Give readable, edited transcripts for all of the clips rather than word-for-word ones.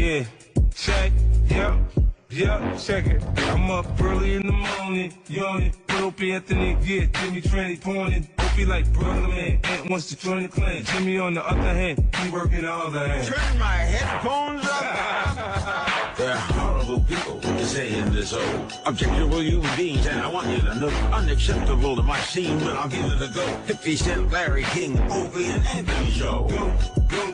Yeah, check, yeah, check it. I'm up early in the morning, yawning. Opie Anthony, yeah, Jimmy Tranny pawning. Opie like brother man, Aunt wants to join the clan. Jimmy on the other hand, he working the other hand. Turn my headphones up. They're horrible people to say in this old objectionable human beings, and I want you to know unacceptable to my scene, but I'll give it a go. 50 Cent, Larry King, Opie and Anthony show. Go.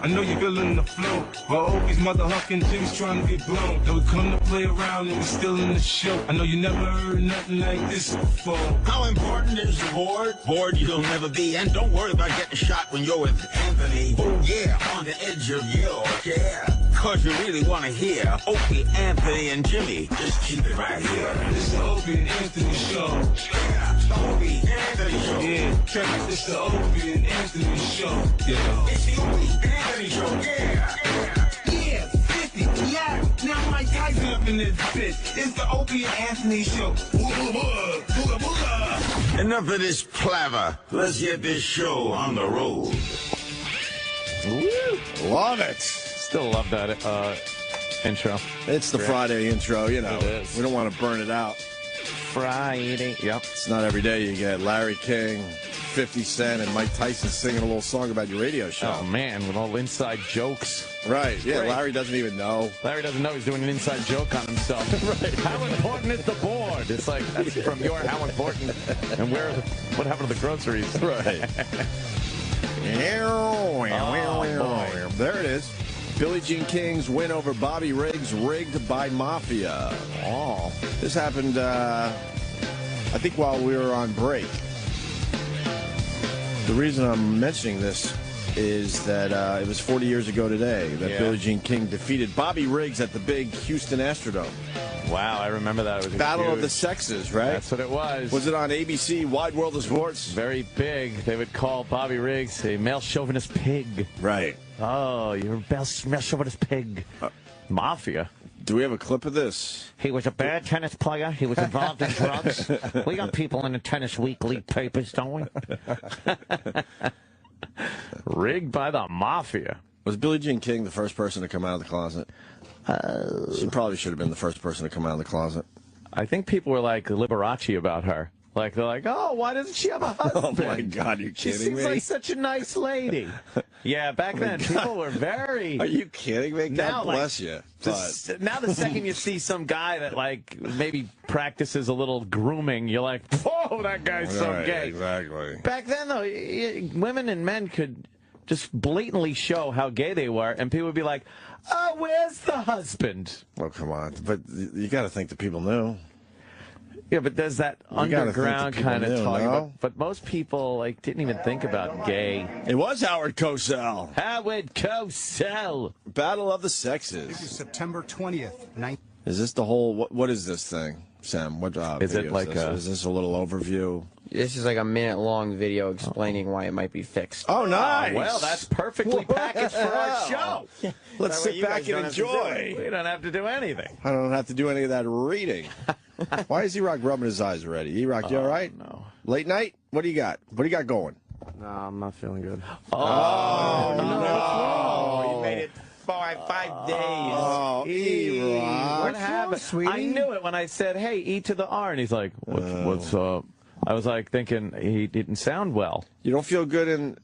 I know you're feeling the flow, but Opie's mother hucking, Jimmy's trying to get blown. Then we come to play around and we still in the show. I know you never heard nothing like this before. How important is the board? Bored you'll never be, and don't worry about getting shot when you're with Anthony. Oh yeah, on the edge of your chair. Cause you really want to hear Opie, Anthony, and Jimmy. Just keep it right here. This is the Opie and Anthony show. Yeah, the Opie, Anthony show. Yeah, check it. This is the Opie and Anthony show. Yeah. It's the Opie, Anthony show. Yeah, 50. Yeah, now Mike Tyson up in this bitch. It's the Opie and Anthony show. Enough of this palaver. Let's get this show on the road. Woo! Love it. Still love that intro. It's the Friday intro, you know. It is. We don't want to burn it out. Friday. Yep. It's not every day you get Larry King, 50 Cent, and Mike Tyson singing a little song about your radio show. Oh, man, with all inside jokes. Right, yeah, Great. Larry doesn't even know. Larry doesn't know he's doing an inside joke on himself. Right. How important is the board? It's like, that's from your how important, and what happened to the groceries? Right. Oh, there it is. Billie Jean King's win over Bobby Riggs, rigged by Mafia. Oh. This happened, I think, while we were on break. The reason I'm mentioning this is that it was 40 years ago today that Billie Jean King defeated Bobby Riggs at the big Houston Astrodome. Wow, I remember that. It was Battle of the Sexes, right? That's what it was. Was it on ABC, Wide World of Sports? Very big. They would call Bobby Riggs a male chauvinist pig. Right. Oh, you're a male chauvinist pig. Mafia. Do we have a clip of this? He was a bad tennis player. He was involved in drugs. We got people in the Tennis Weekly papers, don't we? Rigged by the Mafia. Was Billie Jean King the first person to come out of the closet? She probably should have been the first person to come out of the closet. I think people were like Liberace about her. Like, they're like, oh, why doesn't she have a husband? Oh, my God, you're She kidding me? seems like such a nice lady. Yeah, back then, people were very... Are you kidding me? God bless you. Now the second you see some guy that, like, maybe practices a little grooming, you're like, whoa, that guy's so gay. Exactly. Back then, though, women and men could just blatantly show how gay they were, and people would be like, oh, where's the husband? Well, come on. But you got to think that people knew. Yeah, but there's that underground kind of talk. No? But most people like didn't even think about gay. It was Howard Cosell. Howard Cosell. Battle of the Sexes. This is September 20th. Is this the whole... What is this thing, Sam? What is it like? Is this a little overview? This is like a minute-long video explaining why it might be fixed. Oh, nice. Well, that's perfectly packaged for our show. Let's sit back and enjoy. We don't have to do anything. I don't have to do any of that reading. Why is E-Rock rubbing his eyes already? E-Rock, you all right? No. Late night? What do you got? What do you got going? No, I'm not feeling good. Oh, no. You made it 5 days. Oh, E-Rock. What happened? I knew it when I said, hey, E to the R. And he's like, what's up? I was like thinking he didn't sound well. You don't feel good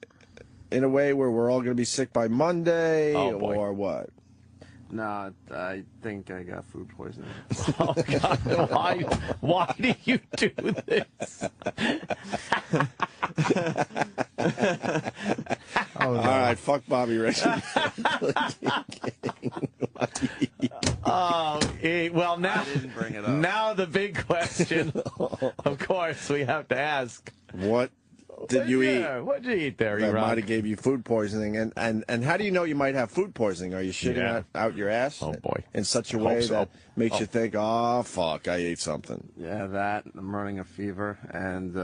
in a way where we're all going to be sick by Monday or what? No, I think I got food poisoning. Oh, God. Why do you do this? All right, fuck Bobby Riggs. Well, now, I didn't bring it up. Now the big question, of course, we have to ask. What did you eat? What did you eat there, That E-Rock? might have gave you food poisoning. And how do you know you might have food poisoning? Are you shitting out your ass? Oh, boy. In such a way that makes you think, oh, fuck, I ate something. Yeah, that. I'm running a fever, and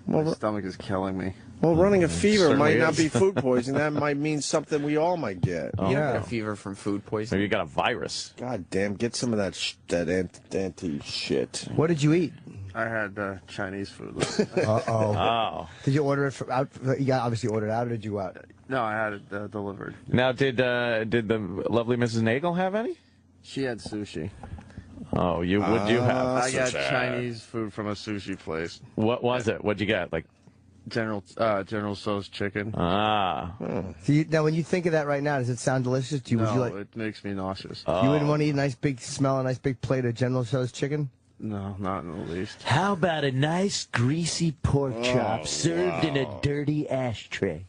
my stomach is killing me. Well, running a fever might not is. be food poisoning. That might mean something we all might get. You don't get a fever from food poisoning. Maybe you got a virus. God damn, get some of that anti-shit. What did you eat? I had Chinese food. Uh-oh. Oh. Did you order it out? You got obviously ordered out, or did you out? No, I had it delivered. Now, did the lovely Mrs. Nagel have any? She had sushi. Oh, would you have? I got Chinese food from a sushi place. What was it? What'd you get? Like General Tso's chicken. Ah. So now, when you think of that right now, does it sound delicious? Would you like? It makes me nauseous. You wouldn't want to eat a nice big plate of General Tso's chicken? No, not in the least. How about a nice greasy pork chop served in a dirty ashtray?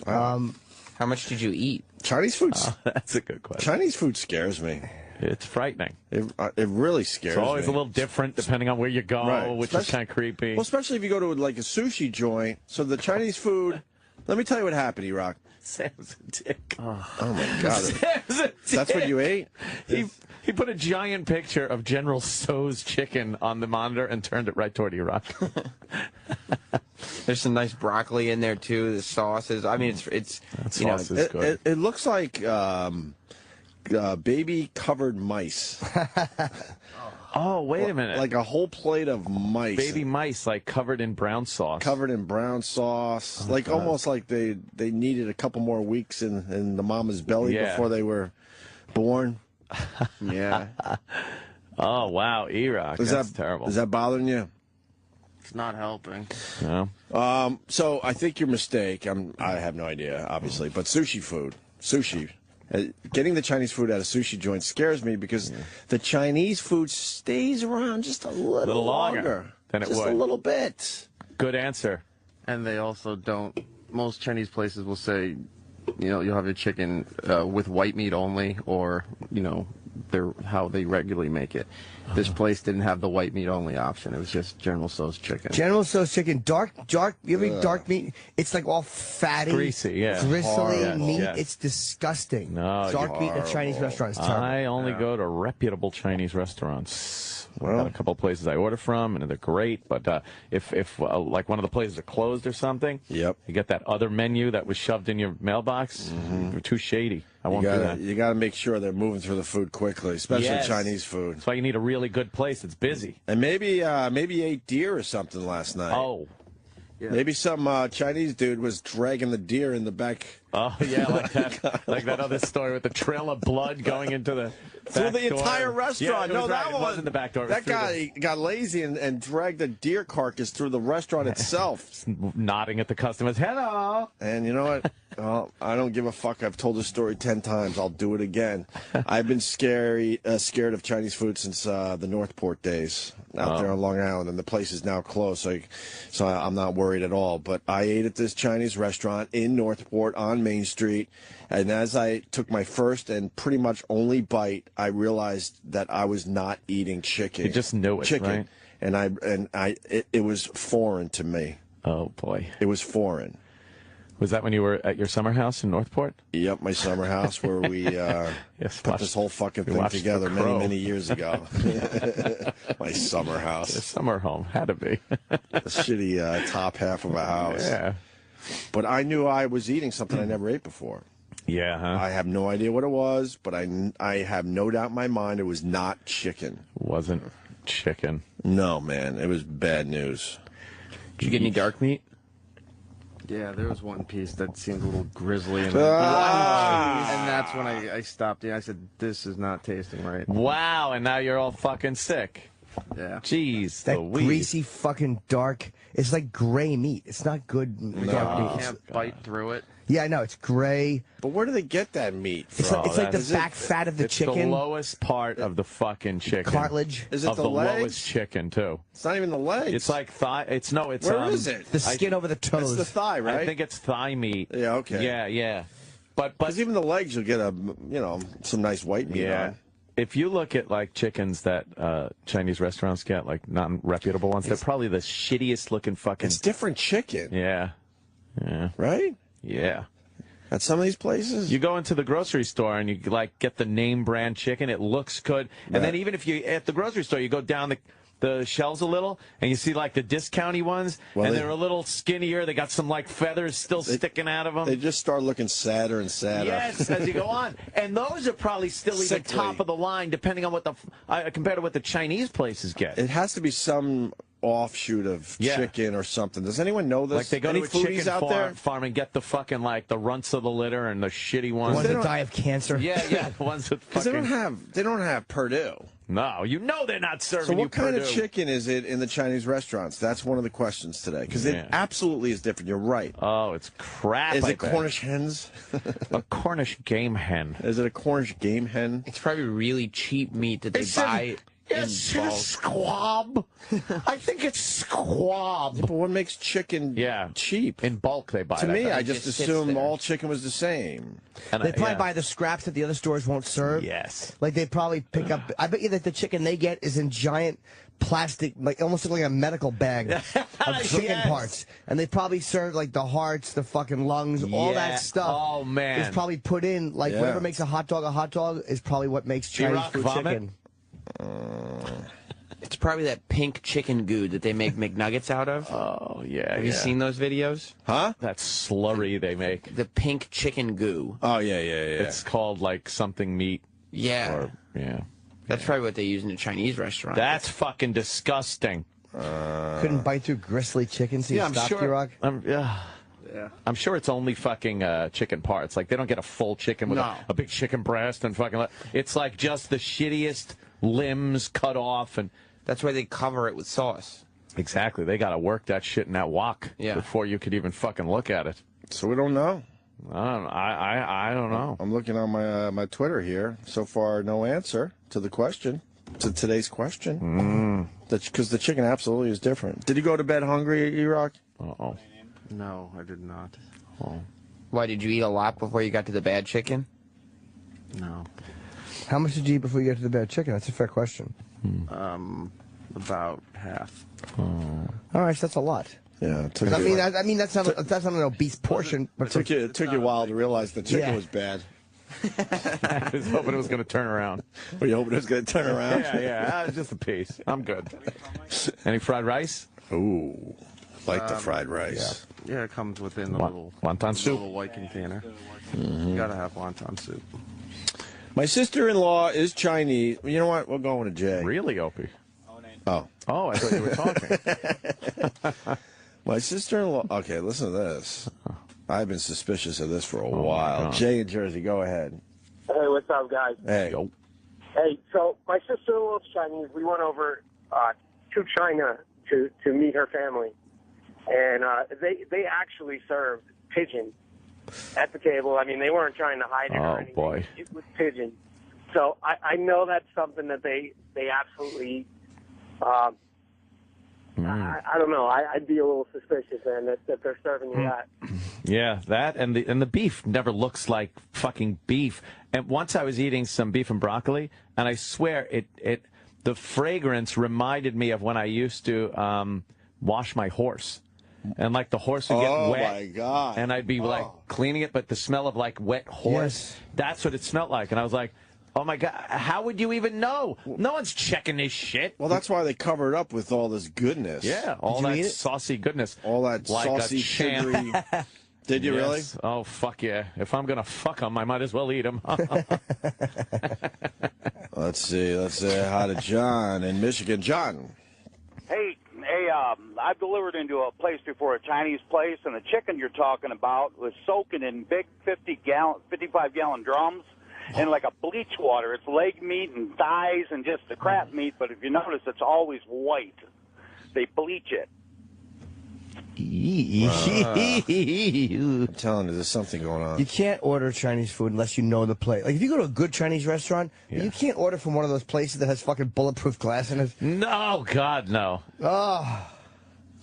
How much did you eat? Chinese food. That's a good question. Chinese food scares me. It's frightening. It really scares me. It's always a little different depending on where you go, Right. which is kind of creepy. Well, especially if you go to like a sushi joint. So the Chinese food. Let me tell you what happened, E-Rock. Sam's a dick. Oh my God. Sam's a dick. That's what you ate? He put a giant picture of General Tso's chicken on the monitor and turned it right toward Iraq. There's some nice broccoli in there too. The sauces. I mean, it's that you know, sauce is good. It looks like baby covered mice. Oh, wait a minute. Like a whole plate of mice. Baby mice, like covered in brown sauce. Covered in brown sauce. Oh, like God. almost like they needed a couple more weeks in the mama's belly before they were born. Yeah. Oh, wow, Iraq. That's terrible. Is that bothering you? It's not helping. No. So I think your mistake, I have no idea, obviously, but sushi food. Sushi. Getting the Chinese food at a sushi joint scares me because the Chinese food stays around just a little longer than it would. Just a little bit. Good answer. And they also don't. Most Chinese places will say, you'll have your chicken with white meat only, or how they regularly make it. This place didn't have the white meat only option. It was just General Tso's chicken. General Tso's chicken, dark. You ever eat dark meat? It's like all fatty, greasy, yeah, gristly meat. Yes. It's disgusting. No, dark meat in a Chinese restaurant is terrible. I only go to reputable Chinese restaurants. Well, got a couple of places I order from, and they're great. But if like one of the places are closed or something, you get that other menu that was shoved in your mailbox. They're too shady. I won't do that. You got to make sure they're moving through the food quickly, especially Chinese food. That's why you need a really good place. It's busy. And maybe you ate deer or something last night. Oh. Yeah. Maybe some Chinese dude was dragging the deer in the back. Oh, yeah, like that. Like that other story with the trail of blood going into the through the door. entire restaurant. Yeah, no, that it wasn't the back door. That guy got lazy and dragged the deer carcass through the restaurant itself. Nodding at the customers. Hello. And you know what? Well, I don't give a fuck. I've told this story 10 times. I'll do it again. I've been scared of Chinese food since the Northport days out there on Long Island, and the place is now closed, so I'm not worried at all. But I ate at this Chinese restaurant in Northport on Main Street, and as I took my first and pretty much only bite, I realized that I was not eating chicken. You just knew it, right? And it was foreign to me. Oh boy, it was foreign. Was that when you were at your summer house in Northport? Yep, my summer house where we put this whole fucking thing together many years ago. My summer house. Your summer home had to be. The shitty top half of a house. Yeah. But I knew I was eating something I never ate before. Yeah, huh? I have no idea what it was, but I have no doubt in my mind it was not chicken. Wasn't chicken. No, man. It was bad news. Did you get any dark meat? Yeah, there was one piece that seemed a little grizzly, and that's when I stopped. I said, "This is not tasting right." Wow, and now you're all fucking sick. Yeah. Jeez, that greasy fucking dark. It's like gray meat. It's not good dark meat. You can't bite through it. Yeah, I know. It's gray. But where do they get that meat from? It's like the back fat of the chicken. It's the lowest part of the fucking chicken. Cartilage. Is it of the lowest legs? chicken too? It's not even the legs. It's like thigh. It's Where is it? The skin over the toes. It's the thigh, right? I think it's thigh meat. Yeah. Okay. Yeah. But because even the legs, you'll get some nice white meat on. If you look at like chickens that Chinese restaurants get, like non-reputable ones, they're probably the shittiest looking fucking. It's different chicken. Yeah. Right? Yeah. At some of these places, you go into the grocery store and you like get the name brand chicken. It looks good, and then even if you at the grocery store, you go down the shelves a little, and you see like the discounty ones, and they're a little skinnier. They got some like feathers still sticking out of them. They just start looking sadder and sadder. Yes, as you go on, and those are probably still even top of the line, depending on what compared to what the Chinese places get. It has to be some offshoot of chicken or something. Does anyone know this? Like they go Any to a foodies chicken out there? farm and get the fucking like the runts of the litter and the shitty ones. The ones that die of cancer. Yeah, the ones that Because fucking... they don't have Purdue. No, you know they're not serving So you what kind of Purdue. chicken is it in the Chinese restaurants? That's one of the questions today. Because it absolutely is different. You're right. Oh, it's crap. Is I it bet. Cornish hens? A Cornish game hen. Is it a Cornish game hen? It's probably really cheap meat that they buy in bulk. Squab. I think it's squab. Yeah, but what makes chicken cheap? In bulk, they buy To it. me, I just just sits assumed there. all chicken was the same. And They probably buy the scraps that the other stores won't serve. Yes. Like they probably pick up. I bet you that the chicken they get is in giant plastic, like almost like a medical bag of chicken parts. And they probably serve like the hearts, the fucking lungs, all that stuff. Oh, man. Is probably put in, like whatever makes a hot dog is probably what makes Chinese Iraq food vomit? chicken. It's probably that pink chicken goo that they make McNuggets out of. Oh, yeah. Have you seen those videos? Huh? That slurry they make. The pink chicken goo. Oh, yeah. It's called like something meat. Yeah. Or, That's probably what they use in a Chinese restaurant. That's fucking disgusting. Couldn't bite through gristly chicken, so you I'm stopped sure. you, Rock? I'm sure it's only fucking chicken parts. Like they don't get a full chicken with a big chicken breast and fucking. It's like just the shittiest limbs cut off, and that's why they cover it with sauce. Exactly. They got to work that shit in that wok before you could even fucking look at it. So we don't know. I don't know. I'm looking on my my Twitter here. So far, no answer to the question. To today's question. Because the chicken absolutely is different. Did you go to bed hungry, E-Rock? Uh-oh. No, I did not. Oh. Why, did you eat a lot before you got to the bad chicken? No. How much did you eat before you got to the bad chicken? That's a fair question. About half. All right, so that's a lot. Yeah. It took I you, mean, that's not an obese portion. But it took you a while to realize the chicken was bad. I was hoping it was going to turn around. Were you hoping it was going to turn around? Yeah. Just a piece. I'm good. Any fried rice? Ooh. Like the fried rice. Yeah, it comes within the little wonton soup. Little white container. You gotta have wonton soup. My sister-in-law is Chinese. You know what? We're going to Jay. Really, Opie? Oh, I thought you were talking. My sister-in-law. Okay, listen to this. I've been suspicious of this for a while. Jay in Jersey, go ahead. Hey, what's up, guys? Hey. Hey, so my sister-in-law's Chinese. We went over to China to meet her family, and they actually served pigeon at the table. I mean, they weren't trying to hide it or anything. Oh, boy. It was pigeon. So I know that's something that they absolutely eat. I don't know. I'd be a little suspicious, man, that they're serving you that. Yeah, that and the beef never looks like fucking beef. And once I was eating some beef and broccoli, and I swear the fragrance reminded me of when I used to wash my horse. And like the horse would get wet. Oh my God. And I'd be like cleaning it, but the smell of like wet horse, that's what it smelled like. And I was like, oh my God, how would you even know? No one's checking this shit. Well, that's why they cover it up with all this goodness. Yeah, all that saucy goodness. All that like saucy, sugary. Did you really? Oh, fuck yeah. If I'm going to fuck them, I might as well eat them. Let's see. Let's say hi to John in Michigan. John. Hey, I've delivered into a place before, a Chinese place, and the chicken you're talking about was soaking in big 55-gallon drums in like a bleach water. It's leg meat and thighs and just the crap meat, but if you notice, it's always white. They bleach it. I'm telling you, there's something going on. You can't order Chinese food unless you know the place. Like, if you go to a good Chinese restaurant, you can't order from one of those places that has fucking bulletproof glass in it. No, God, no. Oh.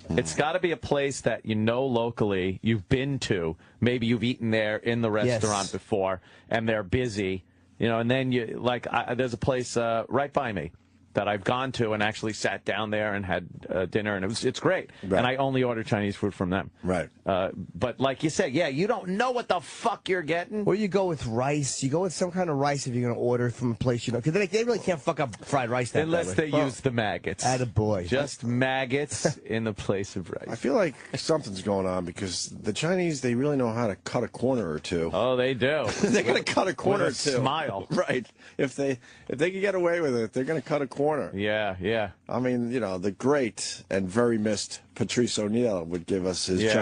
It's got to be a place that you know locally, you've been to. Maybe you've eaten there in the restaurant before, and they're busy. You know, and then you, like, there's a place right by me that I've gone to and actually sat down there and had dinner, and it's great. Right. And I only order Chinese food from them. Right. But like you said, you don't know what the fuck you're getting. Or you go with rice. You go with some kind of rice if you're going to order from a place you know. Because they really can't fuck up fried rice that Unless they use the maggots. Attaboy. Just maggots in the place of rice. I feel like something's going on because the Chinese, they really know how to cut a corner or two. Oh, they do. They're going to cut a corner or with two. Smile. Right. If they can get away with it, they're going to cut a corner corner. Yeah, yeah. I mean, you know, the great and very missed Patrice O'Neill would give us his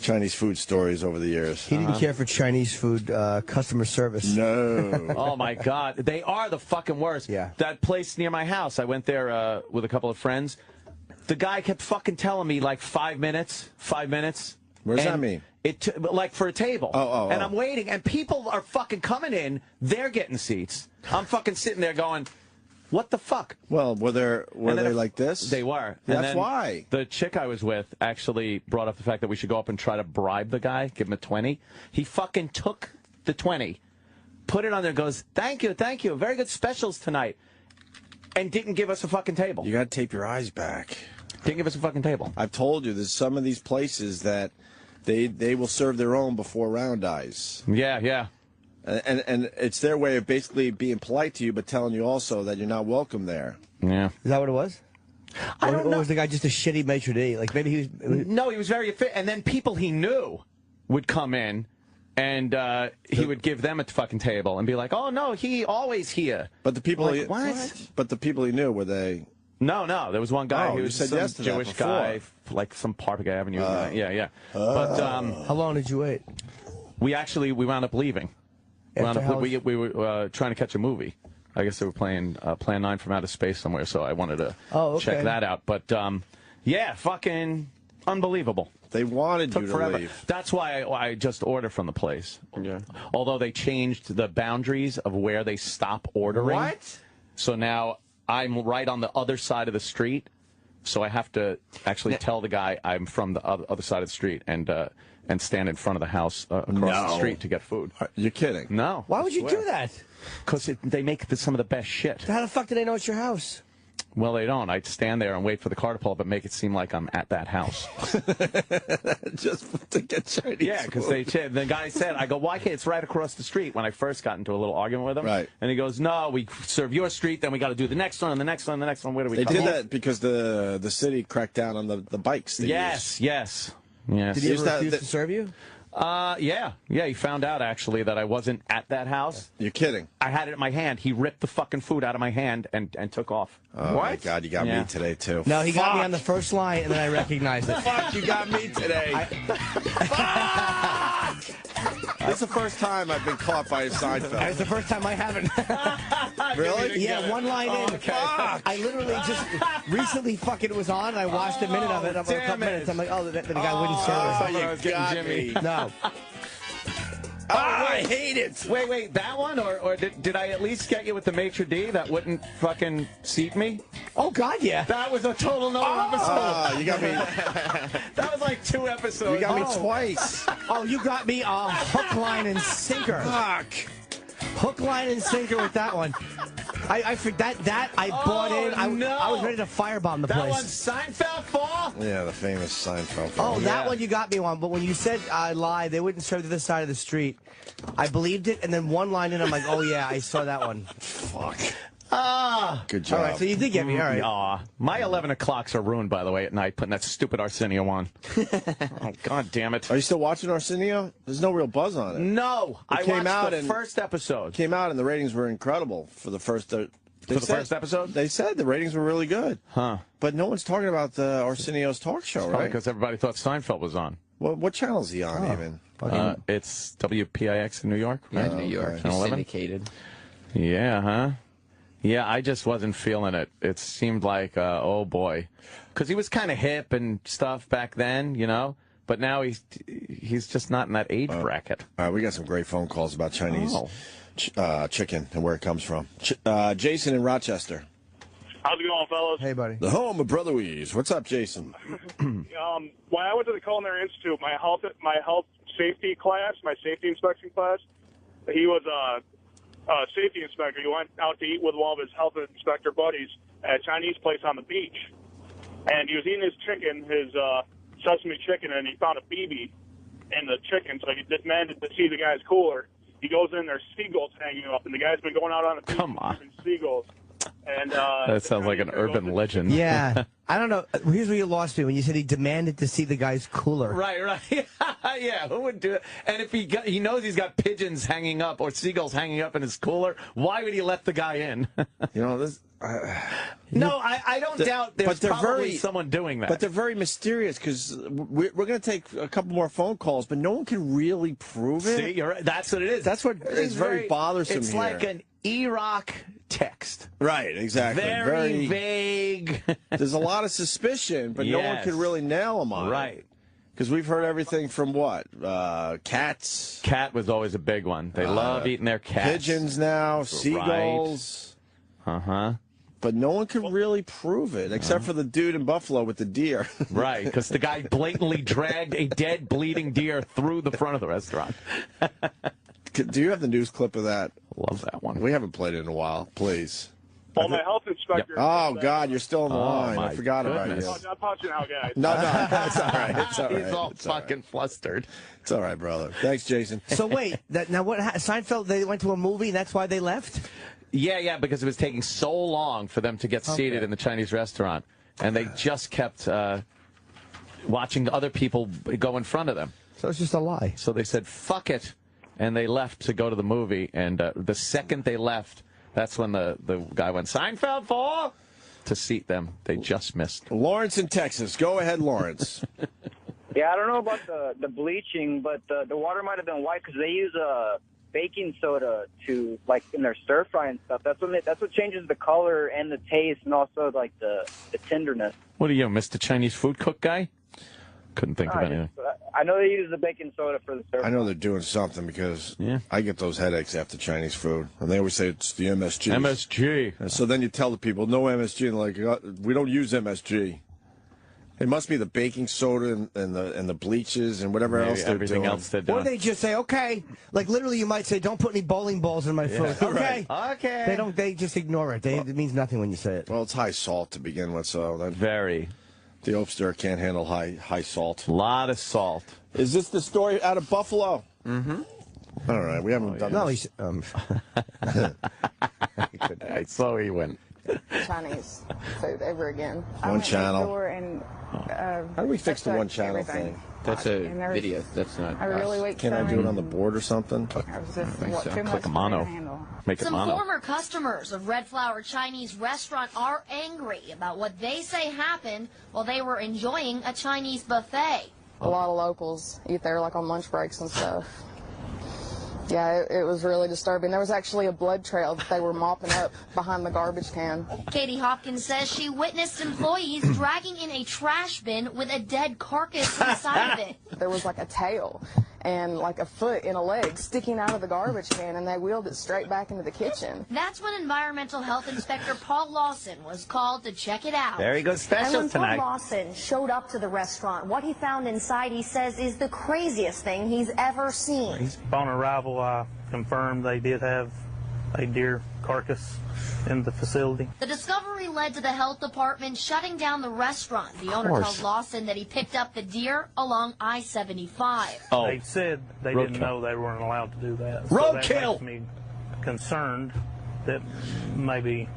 Chinese food stories over the years. He didn't care for Chinese food customer service. No. Oh, my God. They are the fucking worst. Yeah. That place near my house, I went there with a couple of friends. The guy kept fucking telling me, like, 5 minutes, 5 minutes. What does that mean? Like for a table. And I'm waiting, and people are fucking coming in. They're getting seats. I'm fucking sitting there going, what the fuck? Well, were they like this? They were. That's and then why. The chick I was with actually brought up the fact that we should go up and try to bribe the guy, give him a 20. He fucking took the 20, put it on there, goes, thank you, very good specials tonight, and didn't give us a fucking table. You got to tape your eyes back. Didn't give us a fucking table. I've told you, there's some of these places that they will serve their own before round eyes. Yeah, yeah. And it's their way of basically being polite to you, but telling you also that you're not welcome there. Yeah. Is that what it was? I don't know. Or was the guy just a shitty maitre d'? Like maybe he was... No, he was very efficient. And then people he knew would come in, and he would give them a fucking table and be like, "Oh no, he always here." But the people, like, what? But the people he knew, were they? No, there was one guy who was said some yes to that Jewish before. guy, like some Park Avenue guy. Yeah. But how long did you wait? We wound up leaving. We were trying to catch a movie. I guess they were playing Plan 9 from Outer Space somewhere, so I wanted to check that out. But yeah, fucking unbelievable. They wanted you to forever. leave. That's why I just order from the place. Yeah. Although they changed the boundaries of where they stop ordering. What? So now I'm right on the other side of the street, so I have to actually tell the guy I'm from the other side of the street and stand in front of the house across the street to get food. You're kidding. No. Why would you do that? Because they make some of the best shit. How the fuck do they know it's your house? Well, they don't. I'd stand there and wait for the car to pull up and make it seem like I'm at that house. Just to get Chinese. Yeah, because the guy said, I go, why can't it's right across the street when I first got into a little argument with him. Right. And he goes, no, we serve your street, then we got to do the next one and the next one and the next one. Where do we They come did up? that because the city cracked down on the bikes. Yes. Did he ever refuse to serve you? Yeah, he found out, actually, that I wasn't at that house. You're kidding. I had it in my hand. He ripped the fucking food out of my hand and took off. Oh, my God, you got me today, too. No, he got me on the first line, and then I recognized it. Fuck, you got me today. This is the first time I've been caught by a Seinfeld. It's the first time I haven't. Really? Yeah, one line in. Okay. I literally just recently fucking was on, and I watched a minute of it. I'm like, a couple minutes. I'm like, oh, the guy wouldn't serve You got Jimmy. me. No. Oh, I hate it. Wait, that one? Or did I at least get you with the maitre d' that wouldn't fucking seat me? Oh, God, yeah. That was a total no episode. You got me. That was like 2 episodes. You got me twice. Oh, you got me hook, line, and sinker. Fuck. Hook, line, and sinker with that one. I forgot that I bought in. I was ready to firebomb the place. That one's Seinfeld fall? Yeah, the famous Seinfeld. Oh, that one you got me on. But when you said I lied, they wouldn't serve the other side of the street. I believed it, and then one line in, I'm like, oh yeah, I saw that one. Fuck. Good job. All right, so you did get me. All right. Aw. My 11 o'clocks are ruined, by the way, at night, putting that stupid Arsenio on. Oh, God damn it. Are you still watching Arsenio? There's no real buzz on it. No. I watched the first episode. Came out, and the ratings were incredible for the first... first episode? They said the ratings were really good. Huh. But no one's talking about the Arsenio's talk show, right? Because everybody thought Seinfeld was on. What channel is he on, even? It's WPIX in New York. Yeah, New York. okay. He's syndicated. Yeah, huh? Yeah, I just wasn't feeling it. It seemed like, oh boy. Because he was kind of hip and stuff back then, you know? But now he's just not in that age bracket. All right, we got some great phone calls about Chinese chicken and where it comes from. Jason in Rochester. How's it going, fellas? Hey, buddy. The home of Brother Weeze. What's up, Jason? When I went to the Culinary Institute, my health safety class, my safety inspection class, he was a safety inspector. He went out to eat with one of his health inspector buddies at a Chinese place on the beach. And he was eating his chicken, his sesame chicken, and he found a BB in the chicken, so he demanded to see the guy's cooler. He goes in, there's seagulls hanging up, and the guy's been going out on the beach and seagulls. And that sounds like an urban legend. Yeah. I don't know. Here's where you lost me when you said he demanded to see the guy's cooler. Right. Yeah, who would do it? And if he knows he's got pigeons hanging up or seagulls hanging up in his cooler, why would he let the guy in? You know, No, I don't doubt there's probably someone doing that. But they're very mysterious because we're going to take a couple more phone calls, but no one can really prove it. See, you're right. That's what it is. That's what is very bothersome It's here. like an E-Rock text. Right, exactly. Very vague. There's a lot of suspicion, but no one can really nail them on it. Right. Because we've heard everything from what? Cats. Cat was always a big one. They love eating their cats. Pigeons now, seagulls. Right. Uh-huh. But no one could really prove it, except for the dude in Buffalo with the deer. Right, because the guy blatantly dragged a dead, bleeding deer through the front of the restaurant. Do you have the news clip of that? Love that one. We haven't played it in a while. Please. Well, my health inspector. Oh, God, you're still on the line. I forgot about you. I'm punching out, guys. No, it's all right. It's all right. He's all It's all fucking flustered. It's all right, brother. Thanks, Jason. So wait, now what? Seinfeld? They went to a movie, and that's why they left. Yeah, because it was taking so long for them to get seated in the Chinese restaurant, and they just kept watching other people go in front of them. So it's just a lie. So they said, fuck it, and they left to go to the movie, and the second they left, that's when the guy went, Seinfeld 4, to seat them. They just missed. Lawrence in Texas. Go ahead, Lawrence. Yeah, I don't know about the bleaching, but the water might have been white because they use baking soda to, like, in their stir fry and stuff. That's what changes the color and the taste and also, like, the tenderness. What are you, Mr. Chinese food cook guy? Couldn't think of anything. I know they use the baking soda for the stir fry. I know they're doing something because I get those headaches after Chinese food. And they always say it's the MSG. MSG. And so then you tell the people, no MSG. And like, we don't use MSG. It must be the baking soda and the bleaches and whatever else they're everything doing. else they're doing. Or they just say, okay. Like, literally, you might say, don't put any bowling balls in my food. Okay. Okay. They don't. They just ignore it. It means nothing when you say it. Well, it's high salt to begin with, so that Very. the Opster can't handle high salt. A lot of salt. Is this the story out of Buffalo? Mm-hmm. All right, we haven't done this. I saw he went. Chinese food ever again. One channel. How do we fix the one channel thing? That's a video. That's not. I really wait. Can I do it on the board or something? I was just, what, too much Click a mono. to handle. Make it Some mono. former customers of Red Flower Chinese restaurant are angry about what they say happened while they were enjoying a Chinese buffet. A lot of locals eat there, like on lunch breaks and stuff. Yeah, it was really disturbing. There was actually a blood trail that they were mopping up behind the garbage can. Katie Hopkins says she witnessed employees dragging in a trash bin with a dead carcass inside of it. There was like a tail and like a foot and a leg sticking out of the garbage can, and they wheeled it straight back into the kitchen. That's when Environmental Health Inspector Paul Lawson was called to check it out. Very good And special when tonight. Paul Lawson showed up to the restaurant, what he found inside, he says, is the craziest thing he's ever seen. Upon arrival, I confirmed they did have a deer carcass in the facility. The discovery led to the health department shutting down the restaurant. The owner told Lawson that he picked up the deer along I-75. They said they didn't know they weren't allowed to do that. Roadkill! So that makes me concerned that maybe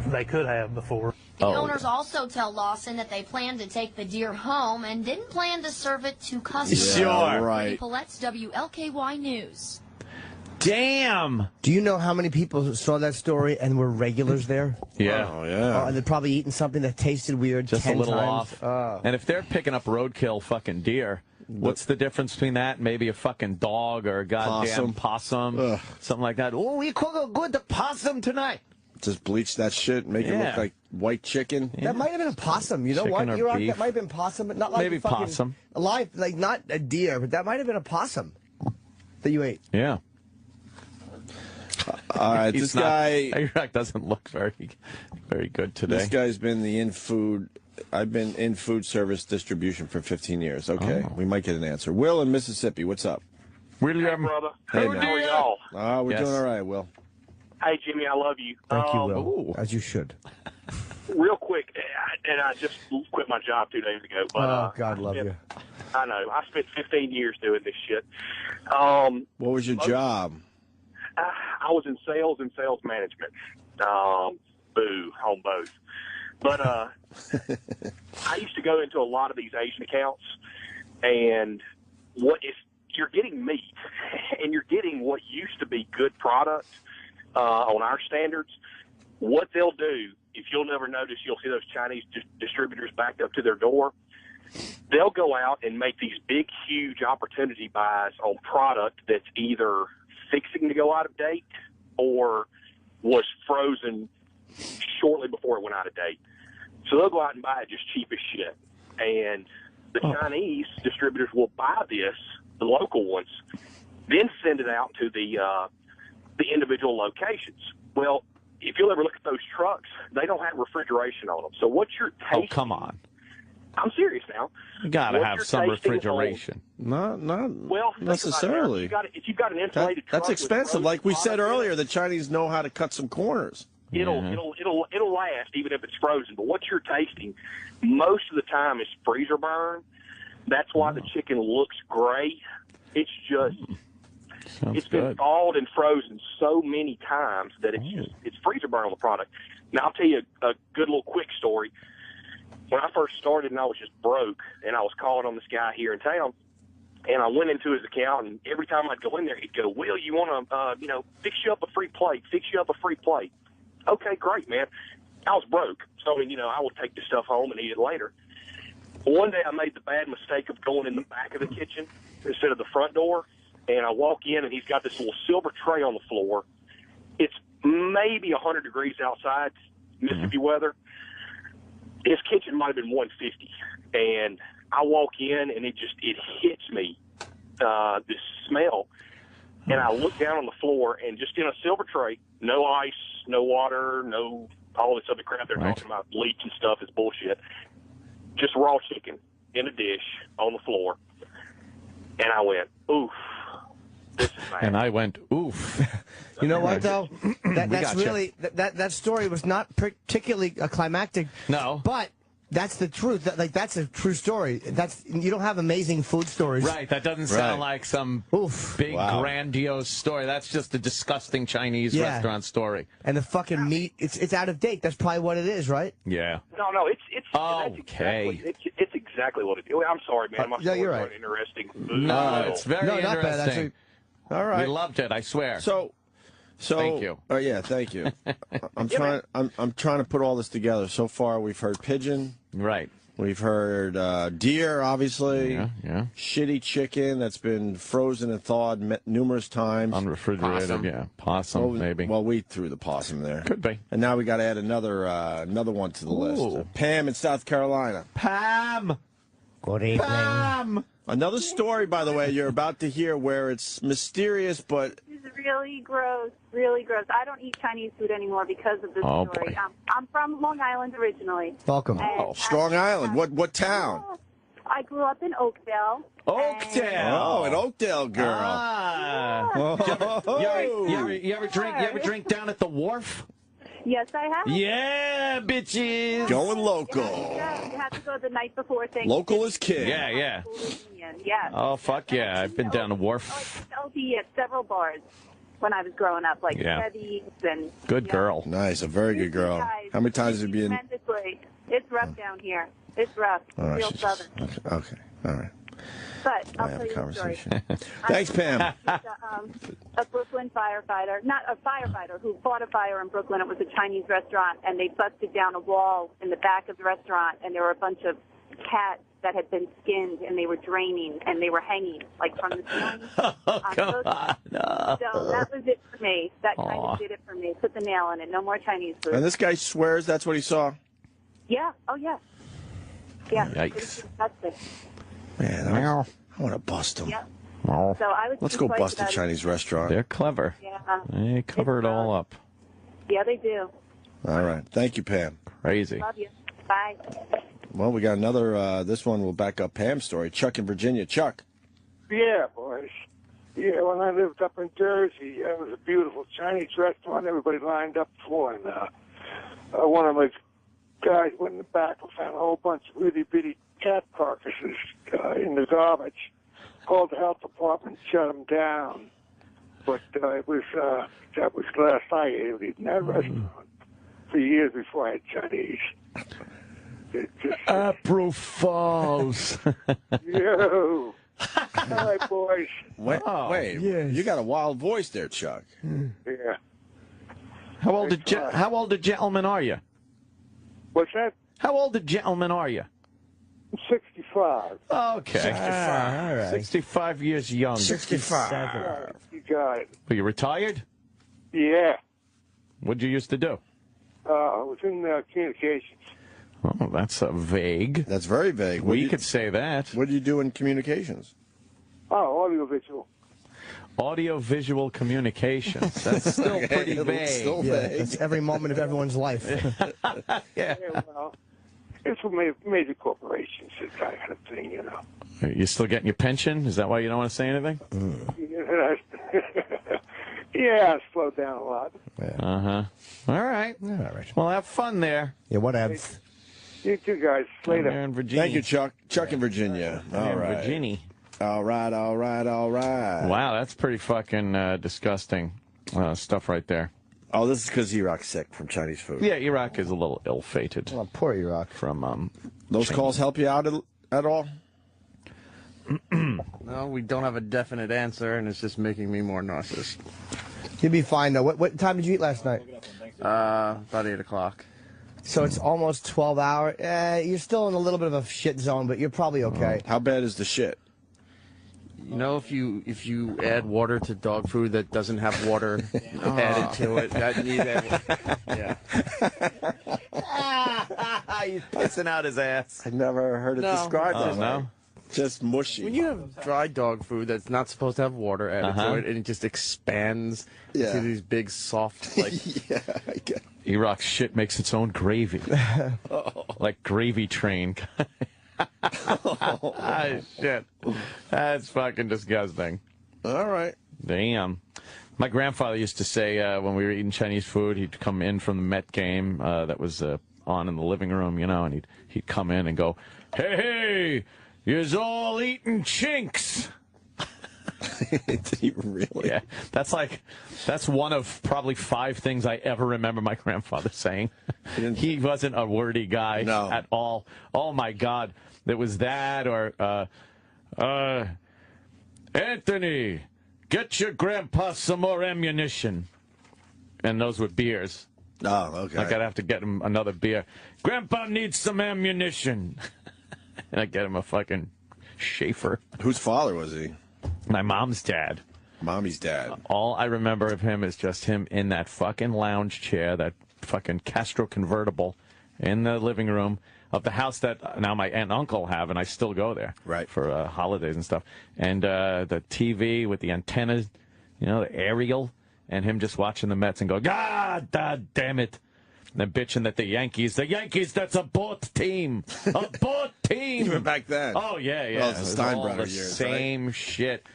they could have before. The owners also tell Lawson that they plan to take the deer home and didn't plan to serve it to customers. Sure. Right. Paulette's WLKY News. Damn. Do you know how many people saw that story and were regulars there? Yeah. Oh, yeah. And they're probably eating something that tasted weird. Just 10 a little times. off. And if they're picking up roadkill fucking deer, what's the difference between that and maybe a fucking dog or a goddamn possum? Something like that. Oh, we cook a good possum tonight. Just bleach that shit, make it look like white chicken. That might have been a possum. You know Chicken what? or You're right. beef. That might have been possum, but not like Maybe fucking possum. alive, like not a deer, but that might have been a possum that you ate. Yeah. All right, this guy Iraq doesn't look very good today. This guy's been in food. I've been in food service distribution for 15 years. Okay, we might get an answer. Will in Mississippi, what's up? William, brother. Hey, How man. are y'all? We're Yes. doing all right, Will. Hey, Jimmy, I love you. Thank you, Will. As you should. Real quick, and I just quit my job 2 days ago. But, Oh, God love you. I know. I spent 15 years doing this shit. What was your job? I was in sales and sales management. Boo, on both. But I used to go into a lot of these Asian accounts, and you're getting meat, and you're getting what used to be good product on our standards, what they'll do, if you'll never notice, you'll see those Chinese distributors backed up to their door. They'll go out and make these big, huge opportunity buys on product that's either fixing to go out of date or was frozen shortly before it went out of date. So they'll go out and buy it just cheap as shit. And the Chinese distributors will buy this, the local ones, then send it out to the individual locations. Well, if you'll ever look at those trucks, they don't have refrigeration on them. So what you're tasting... Oh, come on. I'm serious now. You got to have some refrigeration. Not well, necessarily. If you've got an insulated truck, that's expensive. Like we said earlier, the Chinese know how to cut some corners. It'll last even if it's frozen. But what you're tasting most of the time is freezer burn. That's why the chicken looks gray. It's just it's been thawed and frozen so many times that it's freezer burn on the product. Now I'll tell you a good little quick story. When I first started and I was just broke and I was calling on this guy here in town, and I went into his account, and every time I'd go in there, he'd go, "Will, you want to, fix you up a free plate, fix you up a free plate." Okay, great, man. I was broke, so I would take the stuff home and eat it later. One day I made the bad mistake of going in the back of the kitchen instead of the front door, and I walk in, and he's got this little silver tray on the floor. It's maybe 100 degrees outside, Mississippi weather. His kitchen might have been 150, and I walk in, and it hits me, this smell, and I look down on the floor, and just in a silver tray, no ice, no water, no all this other crap they're talking about, bleach and stuff is bullshit, just raw chicken in a dish on the floor, and I went, oof. This is bad. And I went, oof. You know what, though? That's really that story was not particularly climactic. No, but that's the truth. That's a true story. You don't have amazing food stories, right? That doesn't sound like some big grandiose story. That's just a disgusting Chinese restaurant story. And the fucking meat, it's out of date. That's probably what it is, right? Yeah. No, it's exactly what it is. I'm sorry, man. My stories aren't interesting. No, it's very interesting. Not bad, actually. All right. We loved it, I swear. So thank you. Oh yeah, thank you. I'm trying to put all this together. So far, we've heard pigeon. Right. We've heard deer, obviously. Yeah. Shitty chicken that's been frozen and thawed numerous times. Unrefrigerated. Possum, maybe. Well, we threw the possum there. Could be. And now we got to add another one to the list. Pam in South Carolina. Pam. Good evening. Pam. Another story, by the way, you're about to hear where it's mysterious, but... This is really gross, really gross. I don't eat Chinese food anymore because of this story. I'm from Long Island originally. Welcome. Strong Island. What town? I grew up in Oakdale. Oakdale. Oh, an Oakdale girl. Ah. You ever drink down at the wharf? Yes, I have. Yeah, bitches. Going local. You have to go the night before Thanksgiving. Local is king. Yeah. Yes. Oh, fuck yeah. I've been down the wharf. I'll be at several bars when I was growing up, like Chevys and... Good girl. Nice, a very good girl. How many times have you been... Tremendously. It's rough down here. It's rough. All right, Real southern. Okay. All right. But I'll have tell a you conversation. the story. Thanks, Pam. A Brooklyn firefighter, not a firefighter, who fought a fire in Brooklyn. It was a Chinese restaurant, and they busted down a wall in the back of the restaurant, and there were a bunch of cats that had been skinned, and they were draining, and they were hanging, like, from the ceiling. Come on. No. So that was it for me. That kind of did it for me. Put the nail in it. No more Chinese food. And this guy swears that's what he saw? Yeah. Oh, yeah. Yeah. Yikes. Disgusting. Man, I want to bust him. Yep. So I was Let's go bust a Chinese restaurant. They're clever. Yeah. They cover it all up. Yeah, they do. All right. Thank you, Pam. Crazy. Love you. Bye. Well, we got another, this one will back up Pam's story. Chuck in Virginia. Chuck. Yeah, boys. Yeah, when I lived up in Jersey, it was a beautiful Chinese restaurant. Everybody lined up for, and one of my guys went in the back and found a whole bunch of really bitty cat carcasses in the garbage. Called the health department, shut them down. But that was last night. I ate in that restaurant for years before I had Chinese. April Falls. Yo. All right, boys. Wait, you got a wild voice there, Chuck. Yeah. How old a gentleman are you? What's that? How old a gentleman are you? 65. Okay. 65. All right. 65 years young. 65. You got it. Were you retired? Yeah. What'd you used to do? I was in communications. Oh, that's vague. That's very vague. We could say that. What do you do in communications? Oh, audiovisual. Audio-visual communications. That's still pretty vague. Still Yeah, vague. that's every moment of everyone's life. Yeah. Well, it's for major corporations, that kind of thing, you know. Are you still getting your pension? Is that why you don't want to say anything? Yeah, I slowed down a lot. Uh-huh. All right. All right. Well, have fun there. Yeah, whatever. You two guys, later. There in Virginia. Thank you, Chuck. Chuck in Virginia. All right. Virginia. All right, all right, all right. Wow, that's pretty fucking disgusting stuff right there. Oh, this is because Iraq's sick from Chinese food. Yeah, Iraq is a little ill-fated. Oh, poor Iraq. From those China. calls help you out at all? No, we don't have a definite answer, and it's just making me more nauseous. You'll be fine, though. What time did you eat last night? About 8 o'clock. So it's almost 12 hours. You're still in a little bit of a shit zone, but you're probably okay. How bad is the shit? You know, if you add water to dog food that doesn't have water added to it, yeah. He's pissing out his ass. I never heard it described Oh, that way. no? Just mushy. When you have dry dog food that's not supposed to have water added to it, and it just expands into these big, soft, like... Yeah, I get it. Iraq's shit makes its own gravy. Like Gravy Train. Shit. That's fucking disgusting. All right. Damn. My grandfather used to say when we were eating Chinese food, he'd come in from the Met game that was on in the living room, you know, and he'd come in and go, "Hey, you's all eating chinks." Did he really? Yeah. That's one of probably 5 things I ever remember my grandfather saying. He wasn't a wordy guy at all. Oh, my God. It was that or, Anthony, get your grandpa some more ammunition. And those were beers. Oh, okay. Like I'd have to get him another beer. Grandpa needs some ammunition. And I'd get him a fucking Schaefer. Whose father was he? My mom's dad. Mommy's dad. All I remember of him is just him in that fucking lounge chair, that fucking Castro convertible in the living room of the house that now my aunt and uncle have, and I still go there for holidays and stuff. And the TV with the antennas, you know, the aerial, and him just watching the Mets and go, God damn it. And then bitching that the Yankees, that's a bought team. A bought team. Even back then. Oh, yeah. Well, it's the It was all Steinbrenner the years, same shit.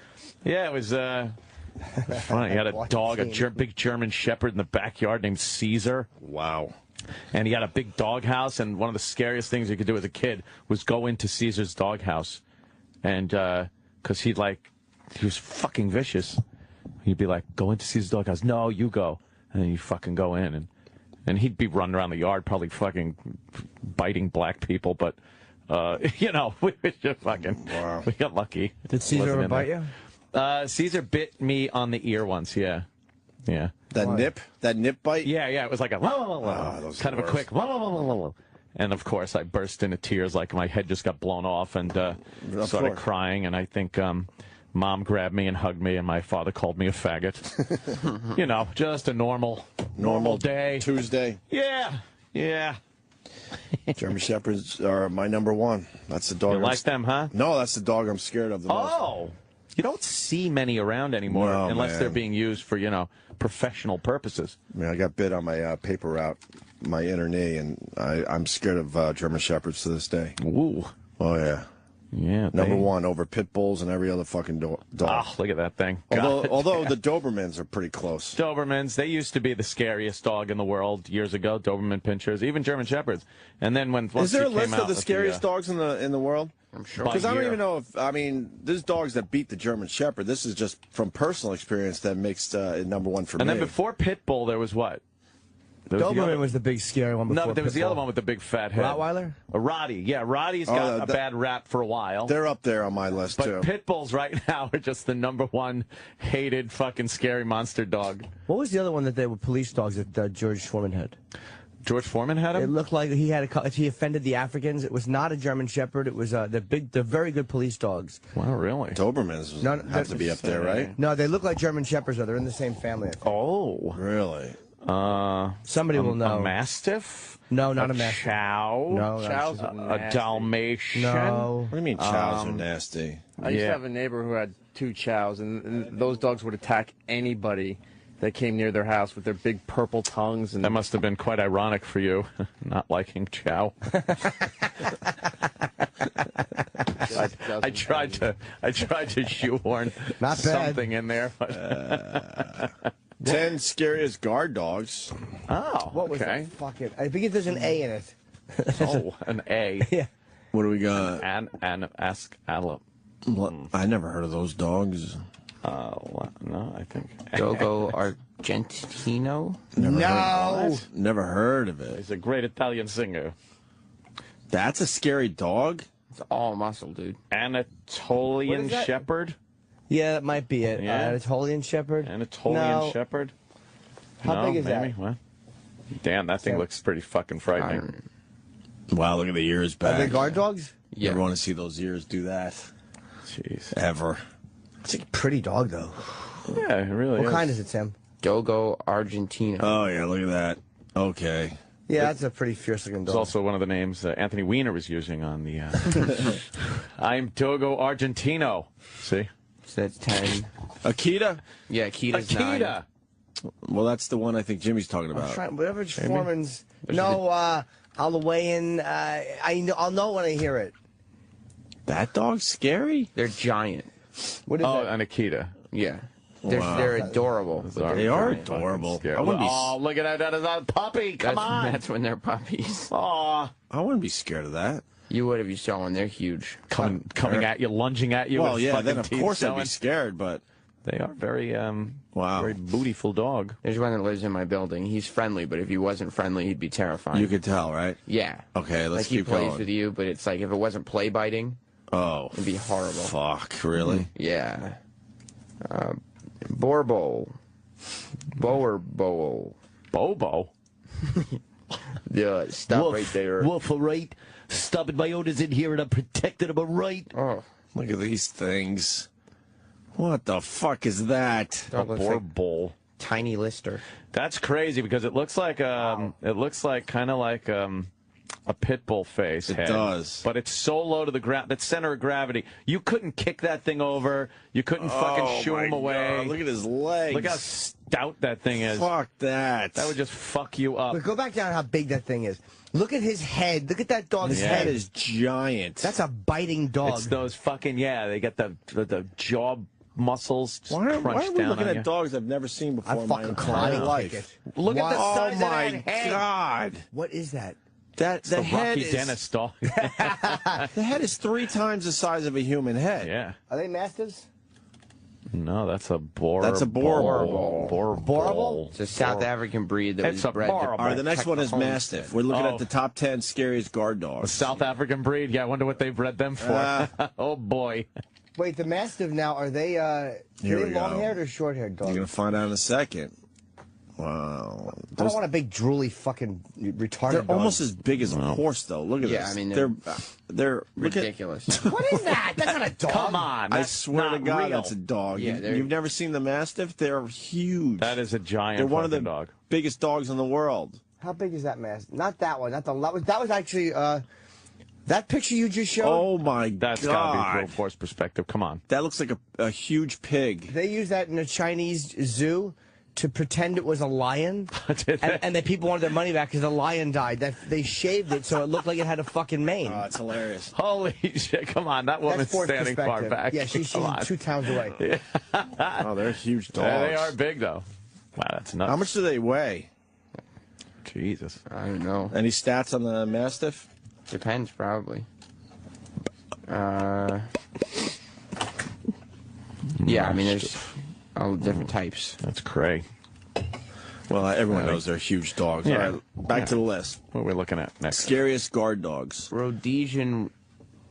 Yeah, it was funny. He had a dog, a big German Shepherd in the backyard named Caesar. Wow. And he had a big doghouse, and one of the scariest things you could do as a kid was go into Caesar's doghouse. And because he was fucking vicious. He'd be like, go into Caesar's doghouse. No, you go. And then you fucking go in. And he'd be running around the yard, probably fucking biting black people. But, you know, we just fucking, we got lucky. Did Caesar ever bite you? Caesar bit me on the ear once, yeah. Yeah. That nip bite? Yeah, it was like a kind of a quick and of course I burst into tears like my head just got blown off and started crying, and I think Mom grabbed me and hugged me, and my father called me a faggot. You know, just a normal day. Tuesday. Yeah. German Shepherds are my #1. That's the dog. You like them, huh? No, that's the dog I'm scared of the most. Oh. You don't see many around anymore unless they're being used for, you know, professional purposes. I mean, I got bit on my paper route, my inner knee, and I'm scared of German Shepherds to this day. Ooh. Oh, yeah. Yeah. #1 over pit bulls and every other fucking dog. Oh, look at that thing. Although the Dobermans are pretty close. Dobermans, they used to be the scariest dog in the world years ago. Doberman Pinschers, even German Shepherds. And then once is there a came list out of the scariest dogs in the world? I'm sure. Because I don't even know if there's dogs that beat the German Shepherd. This is just from personal experience that makes it #1 for me. And then before pit bull, there was what? Doberman was the big scary one before. No, but there was the Pitbull. other one with the big fat head. Rottweiler? A Roddy. Yeah, Roddy's got a bad rap for a while. They're up there on my list, but too. Pit Bulls right now are just the #1 hated fucking scary monster dog. What was the other one that they were police dogs that George Foreman had? George Foreman had him? It looked like he offended the Africans. It was not a German Shepherd. It was the very good police dogs. Wow, really? Dobermans have to be up there, right? No, they look like German Shepherds, though. They're in the same family. I think. Oh. Really? Somebody will know. A Mastiff? No, not a Mastiff. Chow? No, Chows not are a Dalmatian? No. What do you mean chows are nasty? I used to have a neighbor who had 2 chows, and those dogs would attack anybody that came near their house with their big purple tongues. And that must have been quite ironic for you, not liking chow. I tried to shoehorn something in there. But 10 scariest guard dogs. Oh, what was that? Fuck it. I think there's an A in it. Oh, an A. Yeah. What do we got? Ask Alep. I never heard of those dogs. No, I think. Dogo Argentino? Never heard of it. He's a great Italian singer. That's a scary dog? It's all muscle, dude. Anatolian Shepherd? Yeah, that might be it. Yeah. Anatolian Shepherd? Anatolian Shepherd? How big is maybe? that? What? Damn, that thing looks pretty fucking frightening. Wow, look at the ears back. Are they guard dogs? You ever want to see those ears do that? Jeez. Ever. It's a pretty dog, though. Yeah, it really is. What kind is it, Sam? Dogo Argentino. Oh, yeah, look at that. Okay. Yeah, that's a pretty fierce-looking dog. It's also one of the names Anthony Weiner was using on the... I'm Dogo Argentino. See? So that's 10. Akita? Yeah, Akita's 9. Akita! Well, that's the one I think Jimmy's talking about. Whatever Foreman's... No, Alawayan, I'll know when I hear it. That dog's scary? They're giant. What is that? An Akita. Yeah. They're adorable. They are adorable. Oh, look at that. That is a puppy. Come on. That's when they're puppies. Aw. I wouldn't be scared of that. You would if you saw one. They're huge. Coming at you, lunging at you. Well, with yeah, fucking then of teeth course I'd showing. be scared, but... They are very, wow, very bootyful dog. There's one that lives in my building. He's friendly, but if he wasn't friendly, he'd be terrifying. You could tell, right? Yeah. Okay, let's like he keep plays going. with you, but it's like if it wasn't play biting, it'd be horrible. Fuck, really? Yeah. Borbo. Bower Bowl. Bobo? Yeah, stop right there. Wolf, all right. Stopping my owners in here and I'm protecting them, all right? Oh. Look at these things. What the fuck is that? A boar bowl. Tiny Lister. That's crazy because it looks like it looks like kind of like a pit bull face. It head, does. but it's so low to the ground. That center of gravity. You couldn't kick that thing over. You couldn't fucking shoo him away. God, look at his legs. Look how stout that thing is. Fuck that. That would just fuck you up. But go back down how big that thing is. Look at his head. Look at that dog's His head is giant. That's a biting dog. It's those fucking they got the jaw muscles just Why are crunched we down looking on at you. dogs I've never seen before in my fucking entire climbing life? Look at the size Oh of my that head. God. What is that? That The the head Rocky is Dennis dog. the head is 3 times the size of a human head. Yeah. Are they mastiffs? No, that's a boar. That's a boar bowl. Boar bowl. It's a South African breed that It's was a bred to boar. All right, the next one is protect the Mastiff. We're looking Oh. at the top 10 scariest guard A dogs. South African breed. Yeah, I wonder what they bred them for. Oh boy. Wait, the mastiff now, are they Here we go. long-haired or short-haired dogs? You're going to find out in a second. Wow. I don't want a big drooly fucking retarded They're dog. almost as big as a horse, though. Look at Yeah, this. I mean, they're look at- ridiculous. What is that? That's not a dog. Come on. I That's swear to not God, real. that's a dog. Yeah, You've never seen the Mastiff? They're huge. That is a giant They're one of the fucking dog. biggest dogs in the world. How big is that mastiff? Not that one. Not the that was actually that picture you just showed. Oh my That's God. gotta be real force perspective. Come on. That looks like a huge pig. They use that in a Chinese zoo to pretend it was a lion, and the people wanted their money back because the lion died. They shaved it so it looked like it had a fucking mane. Oh, it's hilarious. Holy shit! Come on, that woman's That's forced standing far perspective. back. Yeah, she's Come on. 2 towns away. Oh, they're huge dogs. Yeah, they are big though. Wow, that's nuts. How much do they weigh? Jesus. I don't know. Any stats on the Mastiff? Depends, probably. Yeah, I mean, there's all different types. That's cray. Well, everyone knows they're huge dogs. Yeah. All right, back to the list. What are we looking at next? Scariest guard dogs. Rhodesian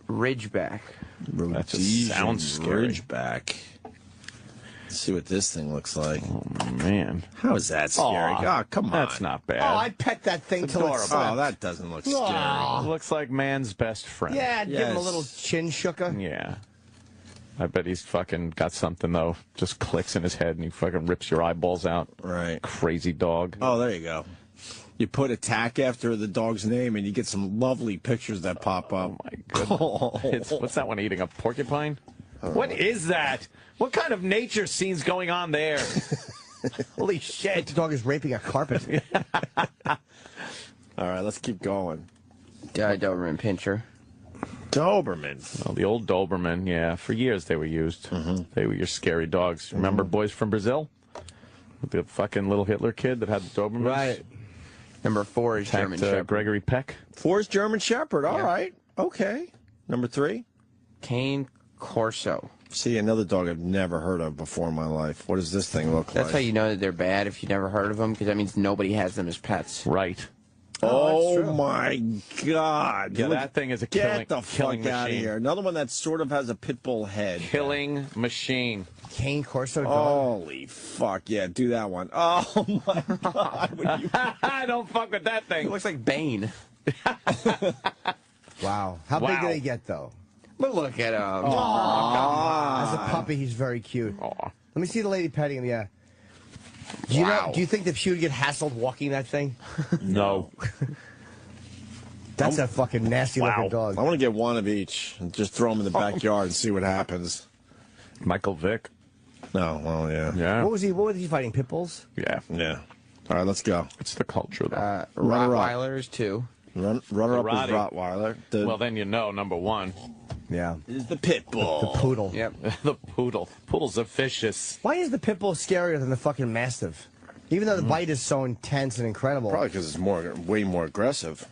Ridgeback. That just sounds scary. Ridgeback. Let's see what this thing looks like. Oh, man. How is that scary? Oh, come on. That's not bad. Oh, I'd pet that thing till it's Oh, that doesn't look scary. It looks like man's best friend. Yeah, I'd give him a little chin shooker. Yeah. I bet he's fucking got something, though. Just clicks in his head and he fucking rips your eyeballs out. Right. Crazy dog. Oh, there you go. You put attack after the dog's name and you get some lovely pictures that pop up. Oh, my goodness. What's that one eating? A porcupine? What is that? What kind of nature scene's going on there? Holy shit. The dog is raping a carpet. All right, let's keep going. Doberman Pinscher. Doberman. Well, the old Doberman, yeah. For years they were used. They were your scary dogs. Remember Boys from Brazil? With the fucking little Hitler kid that had the Dobermans? Right. Number 4 is German Shepherd. Gregory Peck. 4 is German Shepherd. All right. Okay. Number 3? Cane Corso. See, another dog I've never heard of before in my life. What does this thing look like? That's how you know that they're bad if you never heard of them, because that means nobody has them as pets. Right. Oh my God! Yeah, that thing is a killing Get the fuck out of here! Another one that sort of has a pit bull head. Killing machine. Cane Corso dog. Holy fuck! Yeah, do that one. Oh my God! Don't fuck with that thing. It looks like Bane. Wow. How big do they get, though? But look at him. As a puppy, he's very cute. Let me see the lady petting him. Yeah. Do you know? Do you think that she would get hassled walking that thing? No. That's a fucking nasty looking dog. I want to get one of each and just throw them in the backyard and see what happens. Michael Vick. No, well, yeah. Yeah. What was he fighting? Pit bulls? Yeah. Yeah. All right, let's go. It's the culture, though. Rottweilers, too. Runner-up is Rottweiler. Well, then you know, number 1. Yeah. Is the pit bull. The poodle. Yep. The poodle. Poodles are vicious. Why is the pit bull scarier than the fucking mastiff? Even though the bite is so intense and incredible. Probably because it's way more aggressive.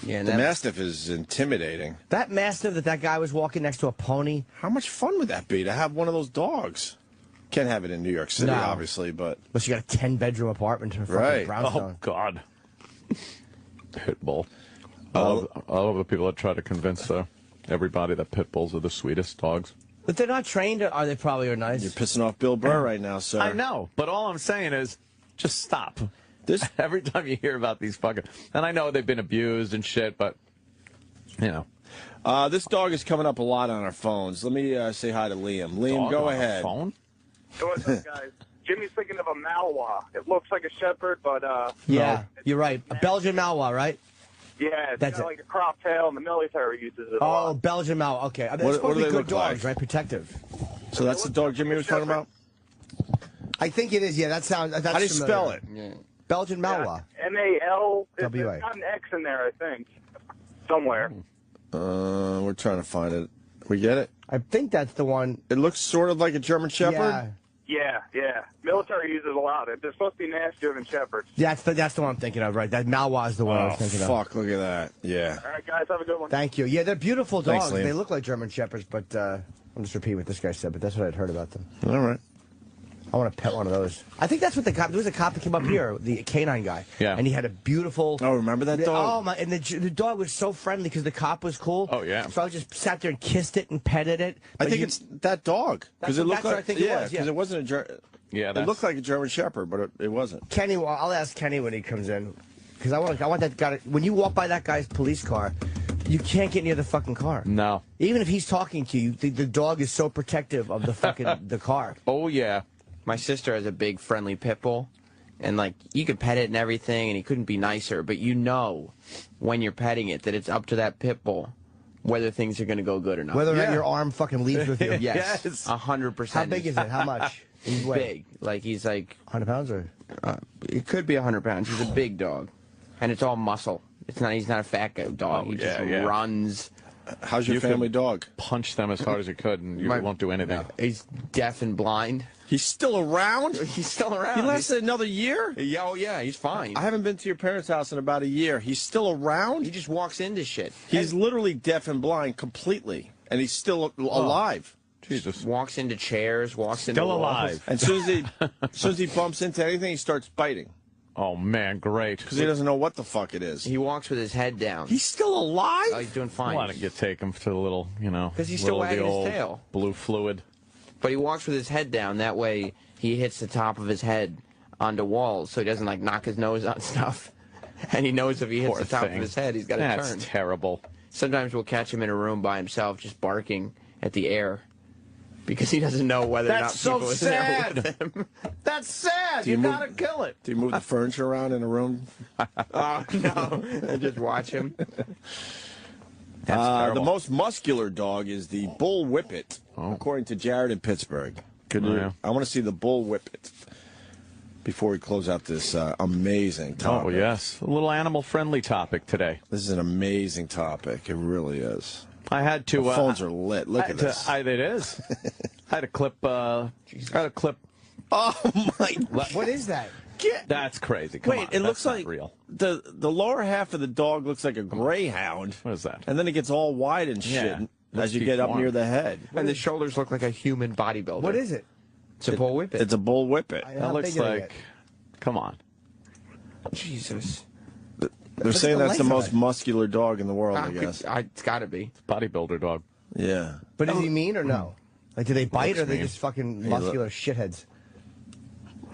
Yeah, the mastiff is intimidating. That mastiff that guy was walking next to a pony. How much fun would that be to have one of those dogs? Can't have it in New York City, obviously, but... Unless you got a 10-bedroom apartment in fucking Brownstone. Oh, God. Pit bull. I love the people that try to convince everybody that pit bulls are the sweetest dogs. But they're not trained, or they probably are nice. You're pissing off Bill Burr right now, sir. I know, but all I'm saying is, just stop. Every time you hear about these fucking... And I know they've been abused and shit, but, you know. This dog is coming up a lot on our phones. Let me say hi to Liam. Liam, go ahead. Phone? Hey, what's up, guys? Jimmy's thinking of a Malinois. It looks like a Shepherd, but... yeah, you're right. A Belgian Malinois, right? Yeah, it's got like a crop tail, and the military uses it a lot. Oh, Belgian Malinois. Okay. They're What supposed do to they be look good dogs, like? right? Protective. So that's the dog Jimmy was talking about? I think it is. Yeah, that sounds... How do you spell it? Yeah. Belgian Malinois. M-A-L... W-A. It's got an X in there, I think. Somewhere. We're trying to find it. We get it? I think that's the one. It looks sort of like a German Shepherd? Yeah. Military uses a lot. They're supposed to be nastier than Shepherds. Yeah, that's the one I'm thinking of, right? That Malinois is the one I was thinking of. Fuck, look at that. Yeah. All right, guys, have a good one. Thank you. Yeah, they're beautiful Thanks, dogs. Liam. They look like German Shepherds, but I'm just repeating what this guy said, but that's what I'd heard about them. All right. I want to pet one of those. I think that's what the cop... There was a cop that came up here, the canine guy. Yeah. And he had a beautiful... Oh, remember that dog? Oh, my... And the dog was so friendly because the cop was cool. Oh, yeah. So I just sat there and kissed it and petted it. I think it's that dog. That's it what looked like, I think it was, because it wasn't a German... Yeah, it looked like a German Shepherd, but it wasn't. Kenny, well, I'll ask Kenny when he comes in. Because I want that guy to... When you walk by that guy's police car, you can't get near the fucking car. No. Even if he's talking to you, the dog is so protective of the fucking the car. Oh, yeah. My sister has a big friendly pit bull, and like you could pet it and everything, and he couldn't be nicer. But you know, when you're petting it, that it's up to that pit bull whether things are going to go good or not. Whether or not your arm fucking leaves with you. Yes, 100%. How big is it? How much? He's big. Like he's like 100 pounds or? It could be 100 pounds. He's a big dog, and it's all muscle. It's not. He's not a fat dog. He just runs. How's your family dog? Punch them as hard as you could, and you won't do anything. He's deaf and blind. He's still around? He's still around. He lasted another year? Yeah, oh yeah, he's fine. I haven't been to your parents' house in about a year. He's still around? He just walks into shit. He's literally deaf and blind completely, and he's still alive. Jesus. Walks into chairs, walks into Still walls. alive. And as soon as he bumps into anything, he starts biting. Oh, man, great. Because he doesn't know what the fuck it is. He walks with his head down. He's still alive? Oh, he's doing fine. Why don't you take him to the little, you know, Because he's still little of the wagging his old tail. blue fluid. But he walks with his head down. That way he hits the top of his head onto walls so he doesn't, like, knock his nose on stuff. And he knows if he hits Poor the top thing. of his head, he's got to turn. That's terrible. Sometimes we'll catch him in a room by himself just barking at the air because he doesn't know whether or not That's so people are there sad. with him. That's sad. Do you You move- gotta kill it. Do you move the furniture around in a room? Oh, no. And just watch him. The most muscular dog is the Bull Whippet, according to Jared in Pittsburgh. Yeah. I want to see the Bull Whippet before we close out this amazing topic. Oh, yes. A little animal-friendly topic today. This is an amazing topic. It really is. I had to... The phones are lit. Look at this. It is. I had a clip... Oh, my... What is that? That's crazy. Come Wait, on, it that's looks not like real. the lower half of the dog looks like a greyhound. What is that? And then it gets all wide and shit Yeah. as you get up near the head. And the shoulders look like a human bodybuilder. What is it? It's a bull whippet. It's a Bull Whippet. That looks like... Come on. Jesus. They're saying that's the most muscular dog in the world, I guess. It's got to be. Bodybuilder dog. Yeah. But is he mean or no? Like, do they bite or are they mean. just fucking Hey, muscular shitheads?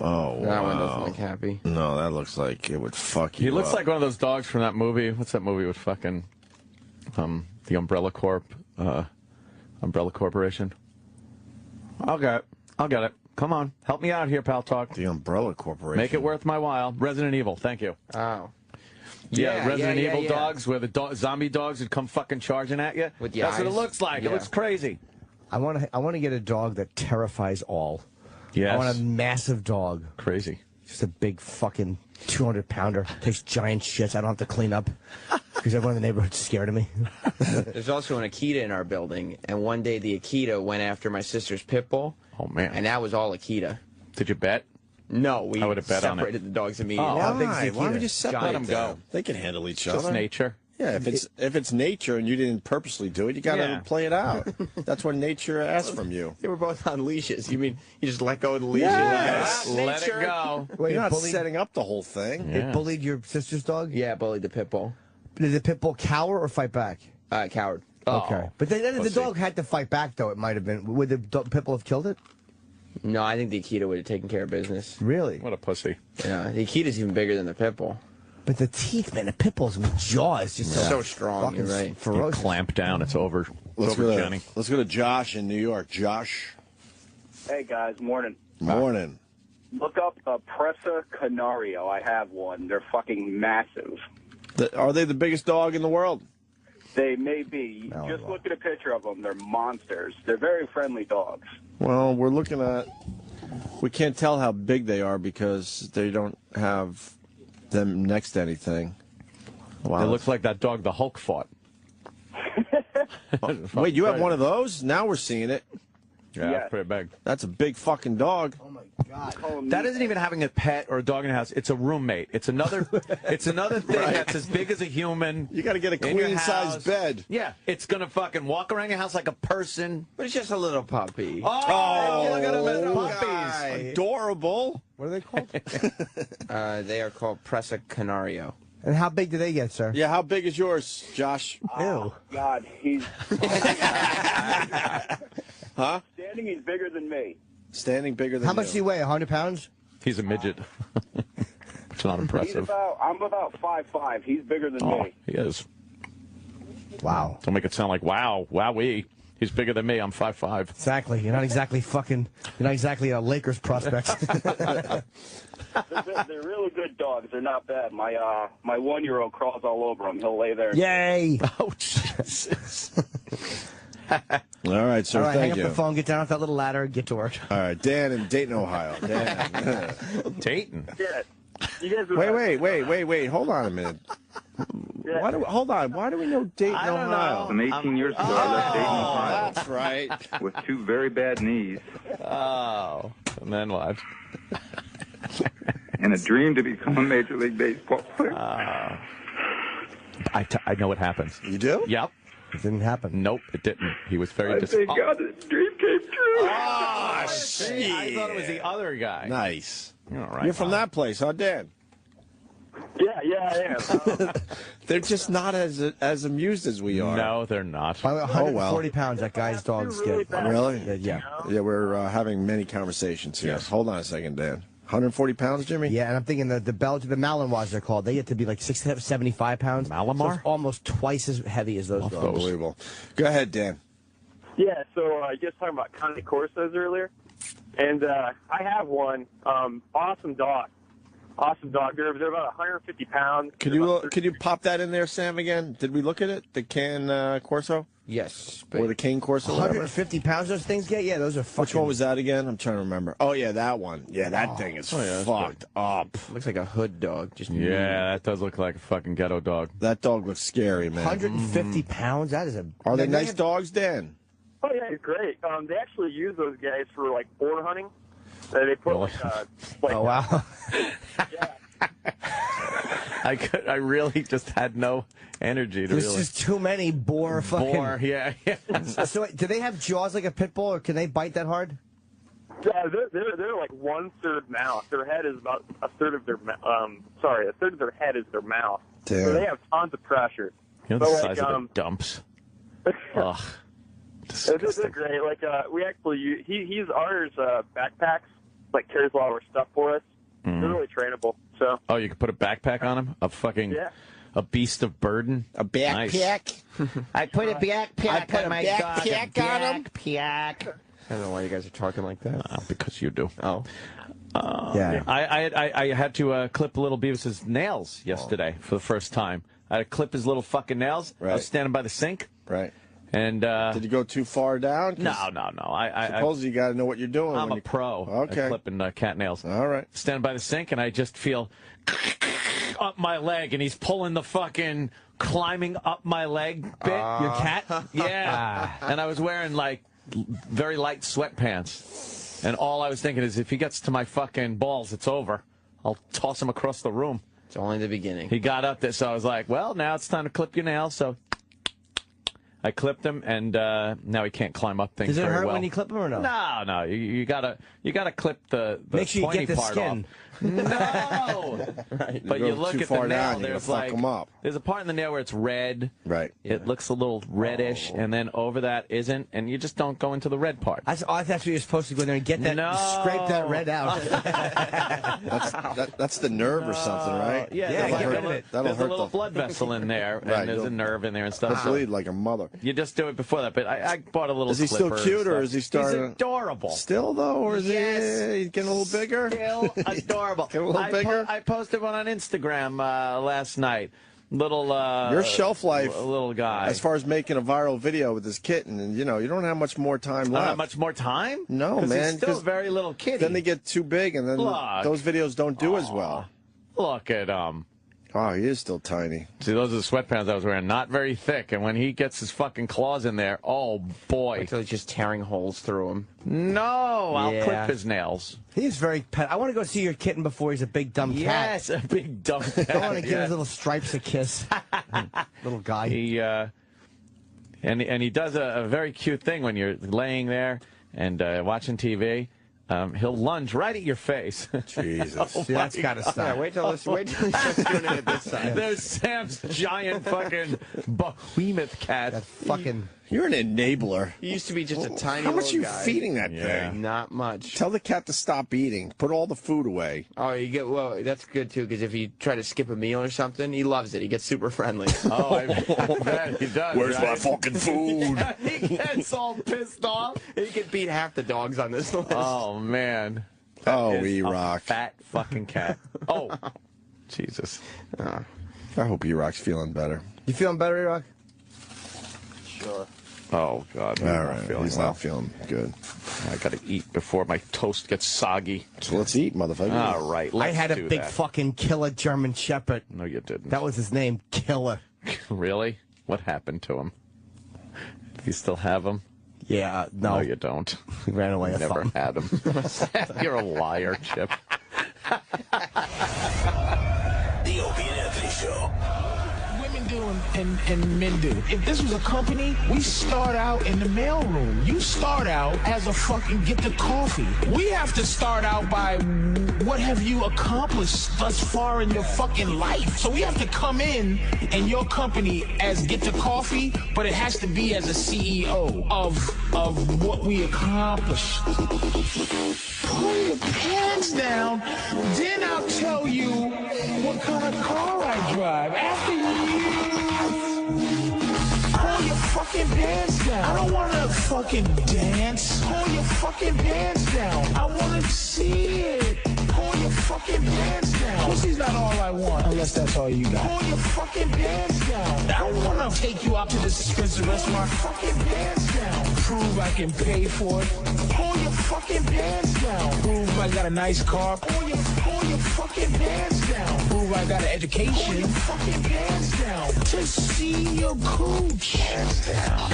Oh, That one wow. doesn't look happy. No, that looks like it would fuck you He looks up. like one of those dogs from that movie. What's that movie with fucking... the Umbrella Corp... Umbrella Corporation? I'll get it. Come on. Help me out here, Pal Talk. The Umbrella Corporation. Make it worth my while. Resident Evil. Thank you. Oh. Yeah, Resident Evil yeah. dogs where the zombie dogs would come fucking charging at you. With the That's what it eyes. looks like. Yeah. It looks crazy. I want to get a dog that terrifies all. Yes. I want a massive dog. Crazy. Just a big fucking 200-pounder. Takes giant shits I don't have to clean up because everyone in the neighborhood's scared of me. There's also an Akita in our building, and one day the Akita went after my sister's pit bull. Oh, man. And that was all Akita. Did you bet? No, we I would have bet on it. separated the dogs immediately. Why? How big's the Why Akita? would you separate Giant. them? They can handle each Just other. nature. Yeah, if it's nature and you didn't purposely do it, you got to Yeah. play it out. That's what nature asks from you. They were both on leashes. You mean you just let go of the leash? Yes. You Let it go. Wait, You're not bullied- setting up the whole thing. It bullied your sister's dog? Yeah, bullied the pit bull. Did the pit bull cower or fight back? Coward. Okay. But then the pussy. dog had to fight back, though, it might have been. Would the pit bull have killed it? No, I think the Akita would have taken care of business. Really? What a pussy. Yeah, the Akita's even bigger than the pit bull. But the teeth, man, the pit bull's jaw is just So strong, you're right. You ferocious. clamp down. It's over. Let's It's over, go Johnny. to Josh in New York. Josh, Hey guys, morning. morning. Look up a Presa Canario. I have one. They're fucking massive. Are they the biggest dog in the world? They may be. Oh, Just wow. look at a picture of them. They're monsters. They're very friendly dogs. Well, we're looking at. We can't tell how big they are because they don't have them next to anything. Wow. It looks like that dog the Hulk fought. Wait, you have one of those? Now we're seeing it. Yeah, Yes. that's pretty big. That's a big fucking dog. Oh, my God. That isn't even having a pet or a dog in the house. It's a roommate. It's another. It's another thing that's as big as a human. You got to get a in your queen size house. bed. Yeah, it's gonna fucking walk around your house like a person. But it's just a little puppy. Oh, look at them as puppies. guy. Adorable. What are they called? They are called Presa Canario. And how big do they get, sir? Yeah, how big is yours, Josh? Ew. God, he's Huh? standing. He's bigger than me. Standing bigger than How much do you weigh? 100 pounds? He's a midget. It's not He's impressive. I'm about 5'5". He's bigger than Oh, me. he is. Wow. Don't make it sound like wow, wowee. He's bigger than me. I'm 5'5". Exactly. You're not exactly a Lakers prospect. They're really good dogs. They're not bad. My 1-year-old crawls all over them. He'll lay there. Yay. Oh, Jesus. All right, sir. All right, hang thank up you. the phone, get down off that little ladder, get to work. All right, Dan in Dayton, Ohio. Dan. Dayton. Yeah. You guys Wait. Hold on a minute. Hold on. Why do we know Dayton, I don't Ohio? Some 18 years ago, I left Dayton, Ohio. That's right. With 2 very bad knees Oh, and then what? and a dream to become a Major League Baseball player. I know what happens. You do? Yep. It didn't happen. Nope, it didn't. He was very I thank disappointed. God that dream came true. Ah, See, I thought it was the other guy. Nice. All right. You're from that place, huh, Dan? Yeah, I am. They're just not as amused as we are. No, they're not. By the way, 140 pounds that guy's dogs get. Really? Yeah. Yeah, we're having many conversations here. Yes. Hold on a second, Dan. 140 pounds, Jimmy? Yeah, and I'm thinking the Belgian, the Malinois, they're called. They get to be like 75 pounds. Malamar? So it's almost twice as heavy as those dogs. Unbelievable. Go ahead, Dan. Yeah, so you guys talking about Cane Corsos earlier, and I have one. Awesome dog. They're about 150 pounds. Could you pop that in there, Sam, again? Did we look at it? The Can Corso? Yes. Or the Cane Corso? whatever? 150 pounds those things get? Yeah, those are fucking... Which one was that again? I'm trying to remember. Oh, yeah, that one. Yeah, that thing is fucked up. Looks like a hood dog. Just Yeah, that does look like a fucking ghetto dog. That dog looks scary, man. 150 pounds? That is a... Are they nice dogs, Dan? Oh yeah, it's great. They actually use those guys for like boar hunting. They put oh wow. I really just had no energy to There's really. just too many boar fucking... Boar, yeah. So wait, do they have jaws like a pit bull, or can they bite that hard? Yeah, they're like 1/3 mouth. Their head is about a third of their a third of their head is their mouth. Damn. So they have tons of pressure. You know the So, size of the dumps. Ugh. They're great. Like we actually he's ours backpacks, like carries a lot of our stuff for us. They're really trainable. So Oh, you could put a backpack on him? A fucking a beast of burden? A backpack? I put a backpack on my dog. Backpack on him? Backpack. I don't know why you guys are talking like that. Because you do. Oh. Yeah. I had to clip little Beavis's nails yesterday for the first time. I had to clip his little fucking nails. Right. I was standing by the sink. Right. And did you go too far down? No. I suppose you got to know what you're doing. I'm a pro Okay. at clipping cat nails. All right. Stand by the sink, and I just feel up my leg, and he's pulling the fucking climbing up my leg bit. Your cat? Yeah. And I was wearing like very light sweatpants, and all I was thinking is, if he gets to my fucking balls, it's over. I'll toss him across the room. It's only the beginning. He got up there, so I was like, well, now it's time to clip your nails. So I clipped him, and now he can't climb up things Does it very hurt well. when you clip him or no? No. You gotta clip the Make sure you pointy get the part skin. off. No. But you look too at far the nail. down, you're There's gonna fuck like 'em up. there's a part in the nail where it's red. Right. It looks a little reddish, and then over that isn't, and you just don't go into the red part. I thought you're supposed to go in there and get that, No. scrape that red out. That's the nerve or something, right? Yeah, Yeah, there's get like rid of it. There's a little blood vessel in there, and Right, there's a you'll- nerve in there and stuff. He'll So bleed like a mother. you just do it before that. But I bought a little. Is he still clipper and cute, or stuff. is he starting? He's adorable. Still though, or is he getting a little bigger? Still adorable. Getting a little bigger. I posted one on Instagram last night. Little Your shelf life, little guy. as far as making a viral video with this kitten, and you don't have much more time left. Not much more time? No, 'Cause man. He's still a very little kitty. Then they get too big, and then Look. those videos don't do as well. Look at Oh, he is still tiny. See, those are the sweatpants I was wearing. Not very thick. And when he gets his fucking claws in there, oh, boy. Until he's just tearing holes through him. No, I'll Yeah. clip his nails. He is very pet. I want to go see your kitten before he's a big dumb cat. Yes, a big dumb cat. I want to give Yeah. his little stripes a kiss. Little guy. He and he does a very cute thing when you're laying there and watching TV. He'll lunge right at your face. Jesus. See, that's got to stop. Yeah, wait till he starts doing it at this side. There's Sam's giant fucking behemoth cat. That fucking... You're an enabler. He used to be just a tiny How much little you guy. feeding that Yeah. thing? Not much. Tell the cat to stop eating. Put all the food away. Oh, you get that's good too, because if you try to skip a meal or something, he loves it. He gets super friendly. Oh, I bet he does. Where's my right? fucking food? He gets all pissed off. He could beat half the dogs on this list. Oh, man. Oh, Is a E-Rock. fat fucking cat. Oh, Jesus. I hope E-Rock's feeling better. You feeling better, E-Rock? Sure. Oh, God. All right. He's well. not feeling good. I got to eat before my toast gets soggy. So let's eat, motherfucker. All right. I Let's had a do big that. fucking killer German Shepherd. No, you didn't. That was his name, Killer. Really? What happened to him? Do you still have him? Yeah, no. No, you don't. He ran away You or never something. had him. You're a liar, Chip. The Opie and Anthony Show. Women do and men do. If this was a company, we start out in the mailroom. You start out as a fucking get the coffee. We have to start out by what have you accomplished thus far in your fucking life. So we have to come in your company as get the coffee, but it has to be as a CEO of what we accomplished. Pull your pants down, then I'll tell you what kind of car I drive. After you pull your fucking pants down. I don't want to fucking dance. Pull your fucking pants down. I want to see it. Pull your fucking pants down. Pussy's not all I want, unless that's all you got. Pull your fucking pants down. I don't want to take you out to this expensive restaurant. Fucking pants down. Prove I can pay for it. Pull your fucking pants down. Prove I got a nice car. Pull your fucking pants down. Prove I got an education. Pull your fucking pants down. To see your cooch. Pants down.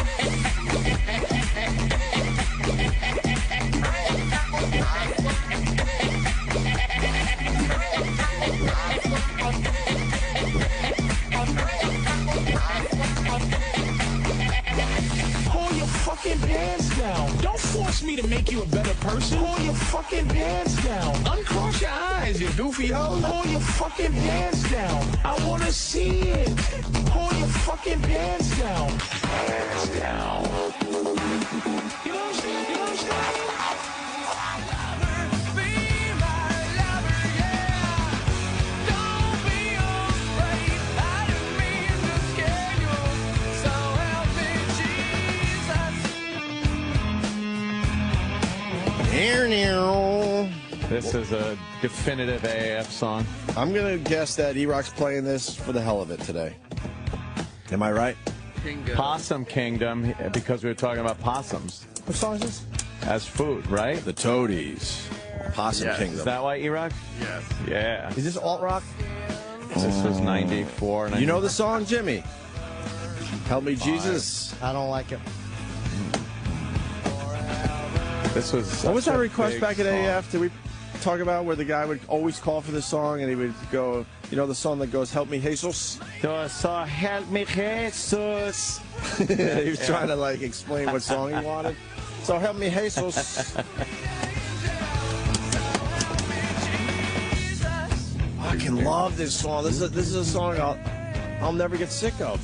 Pull your fucking pants down. Don't force me to make you a better person. Pull your fucking pants down. Uncross your eyes, you doofy hoe. Pull your fucking pants down. I want to see it. Pull your fucking pants down. Pants down. You know what I'm saying? You know what I'm saying? This is a definitive AAF song. I'm going to guess that E-Rock's playing this for the hell of it today. Am I right? Possum Kingdom, because we were talking about possums. What song is this? As food, right? The Toadies. Possum Kingdom. Is that why, E-Rock? Yes. Yeah. Is this alt-rock? This was 94. 95. You know the song, Jimmy? Help Me, Jesus. I don't like it. This was. What was our request big back at song. AF? Did we talk about where the guy would always call for this song and he would go, you know, the song that goes, Help Me, Jesus? So help me, Jesus. He was trying to, like, explain what song he wanted. So help me, Jesus. I can love this song. This is a song I'll never get sick of.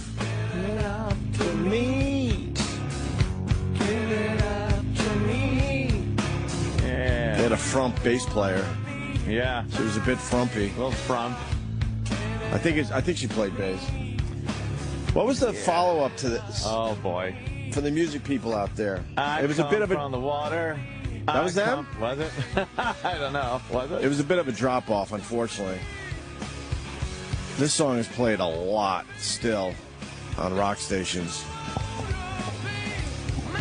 Give it up to me. Give it up to me. Yeah. They had a frump bass player. Yeah. She was a bit frumpy. A little frump. I think she played bass. What was the follow-up to this? Oh, boy. For the music people out there. It was a bit of a... on the water. That was them? Was it? I don't know. Was it? It was a bit of a drop-off, unfortunately. This song is played a lot still on rock stations.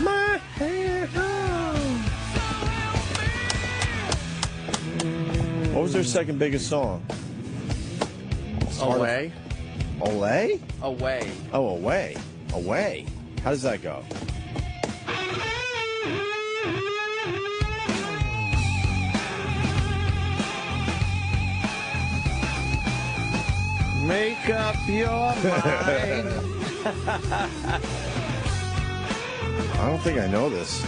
My hair home. What was their second biggest song? Away. Olay? Away. Oh, Away. Away. How does that go? Make up your mind. I don't think I know this.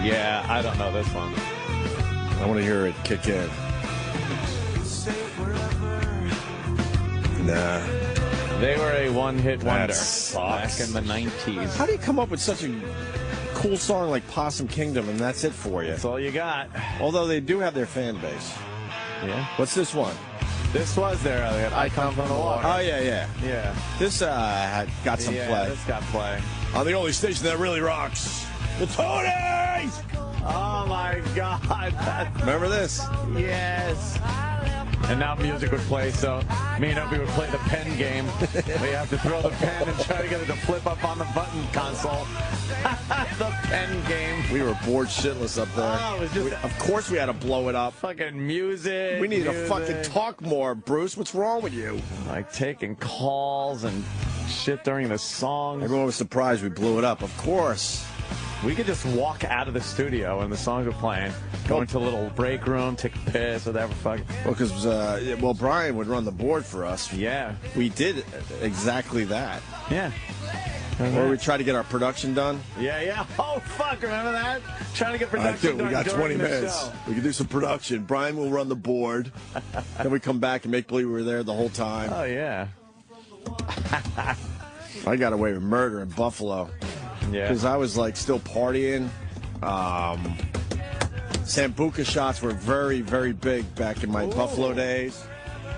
Yeah, I don't know this one. I want to hear it kick in. Nah. They were a one-hit wonder sucks. back in the 90s. How do you come up with such a cool song like Possum Kingdom and that's it for you? That's all you got. Although they do have their fan base. Yeah. What's this one? This was their I Come From the Water. Oh, yeah. Yeah. This got some play. This got play. On the only station that really rocks. The Toadies! Oh, my God. Remember this? Yes. And now music would play, so me and NOpie would play the pen game. We have to throw the pen and try to get it to flip up on the button console. The pen game. We were bored shitless up there. Oh, it was just of course we had to blow it up. Fucking music. We need to fucking talk more, Bruce. What's wrong with you? Like taking calls and shit during the song. Everyone was surprised we blew it up. Of course. We could just walk out of the studio and the songs are playing, go into a little break room, take a piss, whatever. Fuck. Well, because Brian would run the board for us. Yeah, we did exactly that. Yeah. Or we tried to get our production done. Yeah. Oh, fuck, remember that? Trying to get production done. We got 20 minutes. Show. We can do some production. Brian will run the board. Then we come back and make believe we were there the whole time. Oh, yeah. I got away with murder in Buffalo. Yeah. Because I was, like, still partying. Sambuca shots were very, very big back in my Buffalo days.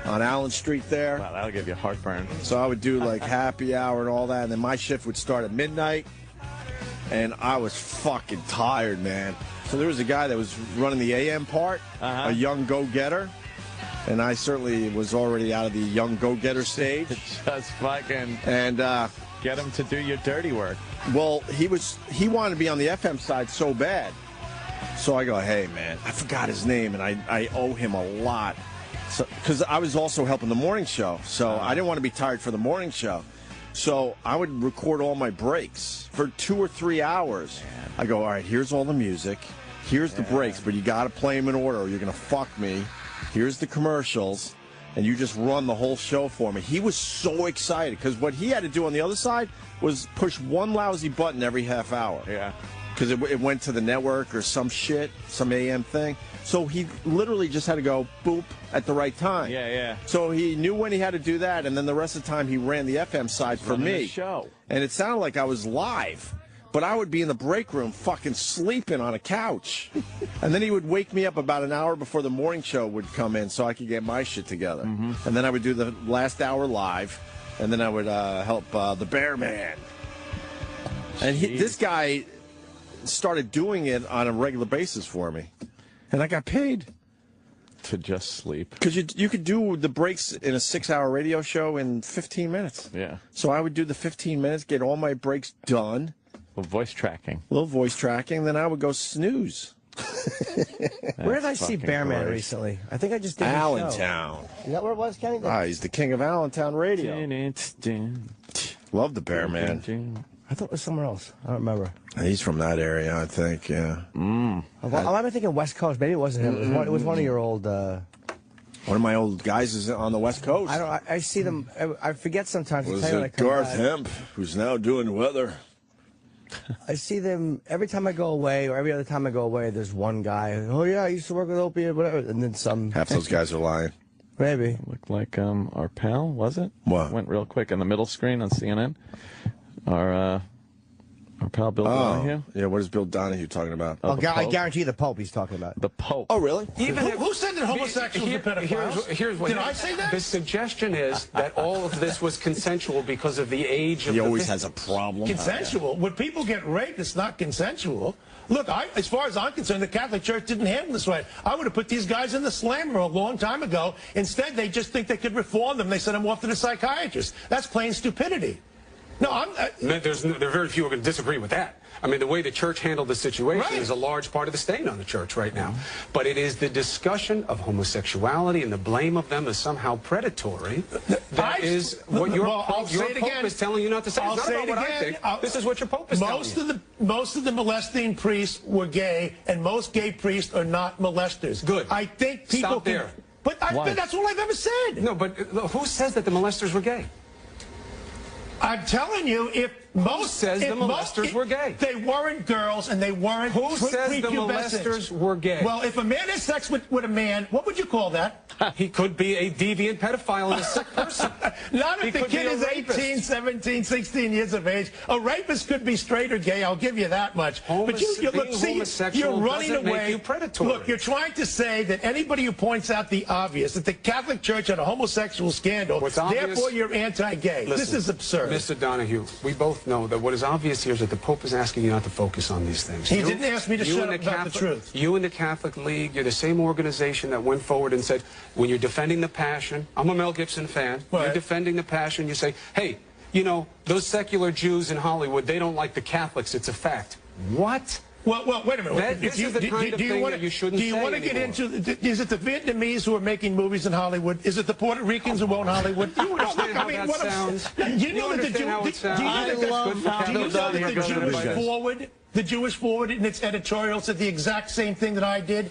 On Allen Street there. Wow, that'll give you heartburn. So I would do like happy hour and all that, and then my shift would start at midnight, and I was fucking tired, man. So there was a guy that was running the AM part, a young go-getter, and I certainly was already out of the young go-getter stage. Just fucking and get him to do your dirty work. Well, he wanted to be on the FM side so bad. So I go, hey, man, I forgot his name, and I owe him a lot. Because I was also helping the morning show, so I didn't want to be tired for the morning show. So I would record all my breaks for 2 or 3 hours. I go, all right, here's all the music. Here's the breaks, but you got to play them in order or you're going to fuck me. Here's the commercials, and you just run the whole show for me. He was so excited because what he had to do on the other side was push one lousy button every half hour. Yeah. Because it went to the network or some shit, some AM thing. So he literally just had to go boop at the right time. Yeah. So he knew when he had to do that, and then the rest of the time he ran the FM side for me. The show. And it sounded like I was live, but I would be in the break room fucking sleeping on a couch. And then he would wake me up about an hour before the morning show would come in so I could get my shit together. And then I would do the last hour live, and then I would help the Bear Man. And this guy started doing it on a regular basis for me. And I got paid to just sleep. Because you could do the breaks in a 6-hour radio show in 15 minutes. Yeah. So I would do the 15 minutes, get all my breaks done. A little voice tracking. Then I would go snooze. Where did I see Bearman recently? I think I just did a show. Allentown. Is that where it was, Kenny? He's the king of Allentown radio. Love the Bearman. I thought it was somewhere else. I don't remember. He's from that area, I think, yeah. Am I thinking West Coast? Maybe it wasn't him. It was one of your old... One of my old guys is on the West Coast. I see them... I forget sometimes. Was it Garth Hemp, who's now doing weather? I see them every time I go away, or every other time I go away, there's one guy. Oh, yeah, I used to work with Opie or whatever. And then some... Half those guys are lying. Maybe. Looked like our pal, was it? What? Went real quick on the middle screen on CNN. Our pal Bill Donahue. Yeah, what is Bill Donahue talking about? I guarantee the Pope he's talking about. The Pope. Oh, really? Who said that homosexuals are pedophiles? Here's what Did I say that? The suggestion is that all of this was consensual because of the age of He always has a problem. Consensual? When people get raped, it's not consensual. Look, as far as I'm concerned, the Catholic Church didn't handle this right. I would have put these guys in the slammer a long time ago. Instead, they just think they could reform them. They sent them off to the psychiatrist. That's plain stupidity. No, there are very few who can disagree with that. I mean, the way the church handled the situation is a large part of the stain on the church right now. But it is the discussion of homosexuality and the blame of them as somehow predatory that is what your Pope is telling you not to say. It's not about what I think. This is what your Pope is telling you. Most of the molesting priests were gay, and most gay priests are not molesters. Good. I think people Stop there. But that's all I've ever said. No, but who says that the molesters were gay? I'm telling you, if most says the molesters were gay. They weren't girls, and they weren't. Who says the molesters were gay? Well, if a man has sex with a man, what would you call that? He could be a deviant pedophile and a sick person. Not if the kid is 18, 17, 16 years of age. A rapist could be straight or gay. I'll give you that much. But you're running away. Look, you're trying to say that anybody who points out the obvious, that the Catholic Church had a homosexual scandal, therefore you're anti-gay. This is absurd. Mr. Donahue, we both know that what is obvious here is that the Pope is asking you not to focus on these things. He didn't ask me to shut up about the truth. You and the Catholic League, you're the same organization that went forward and said, when you're defending the Passion, I'm a Mel Gibson fan, you're defending the Passion, you say, hey, you know, those secular Jews in Hollywood, they don't like the Catholics, it's a fact. What? Well, wait a minute. This is the kind of thing that you shouldn't say Do you want to get into, is it the Vietnamese who are making movies in Hollywood? Is it the Puerto Ricans who own Hollywood? You understand how that sounds? You know that the Jews forward The Jewish Forward in its editorial said the exact same thing that I did.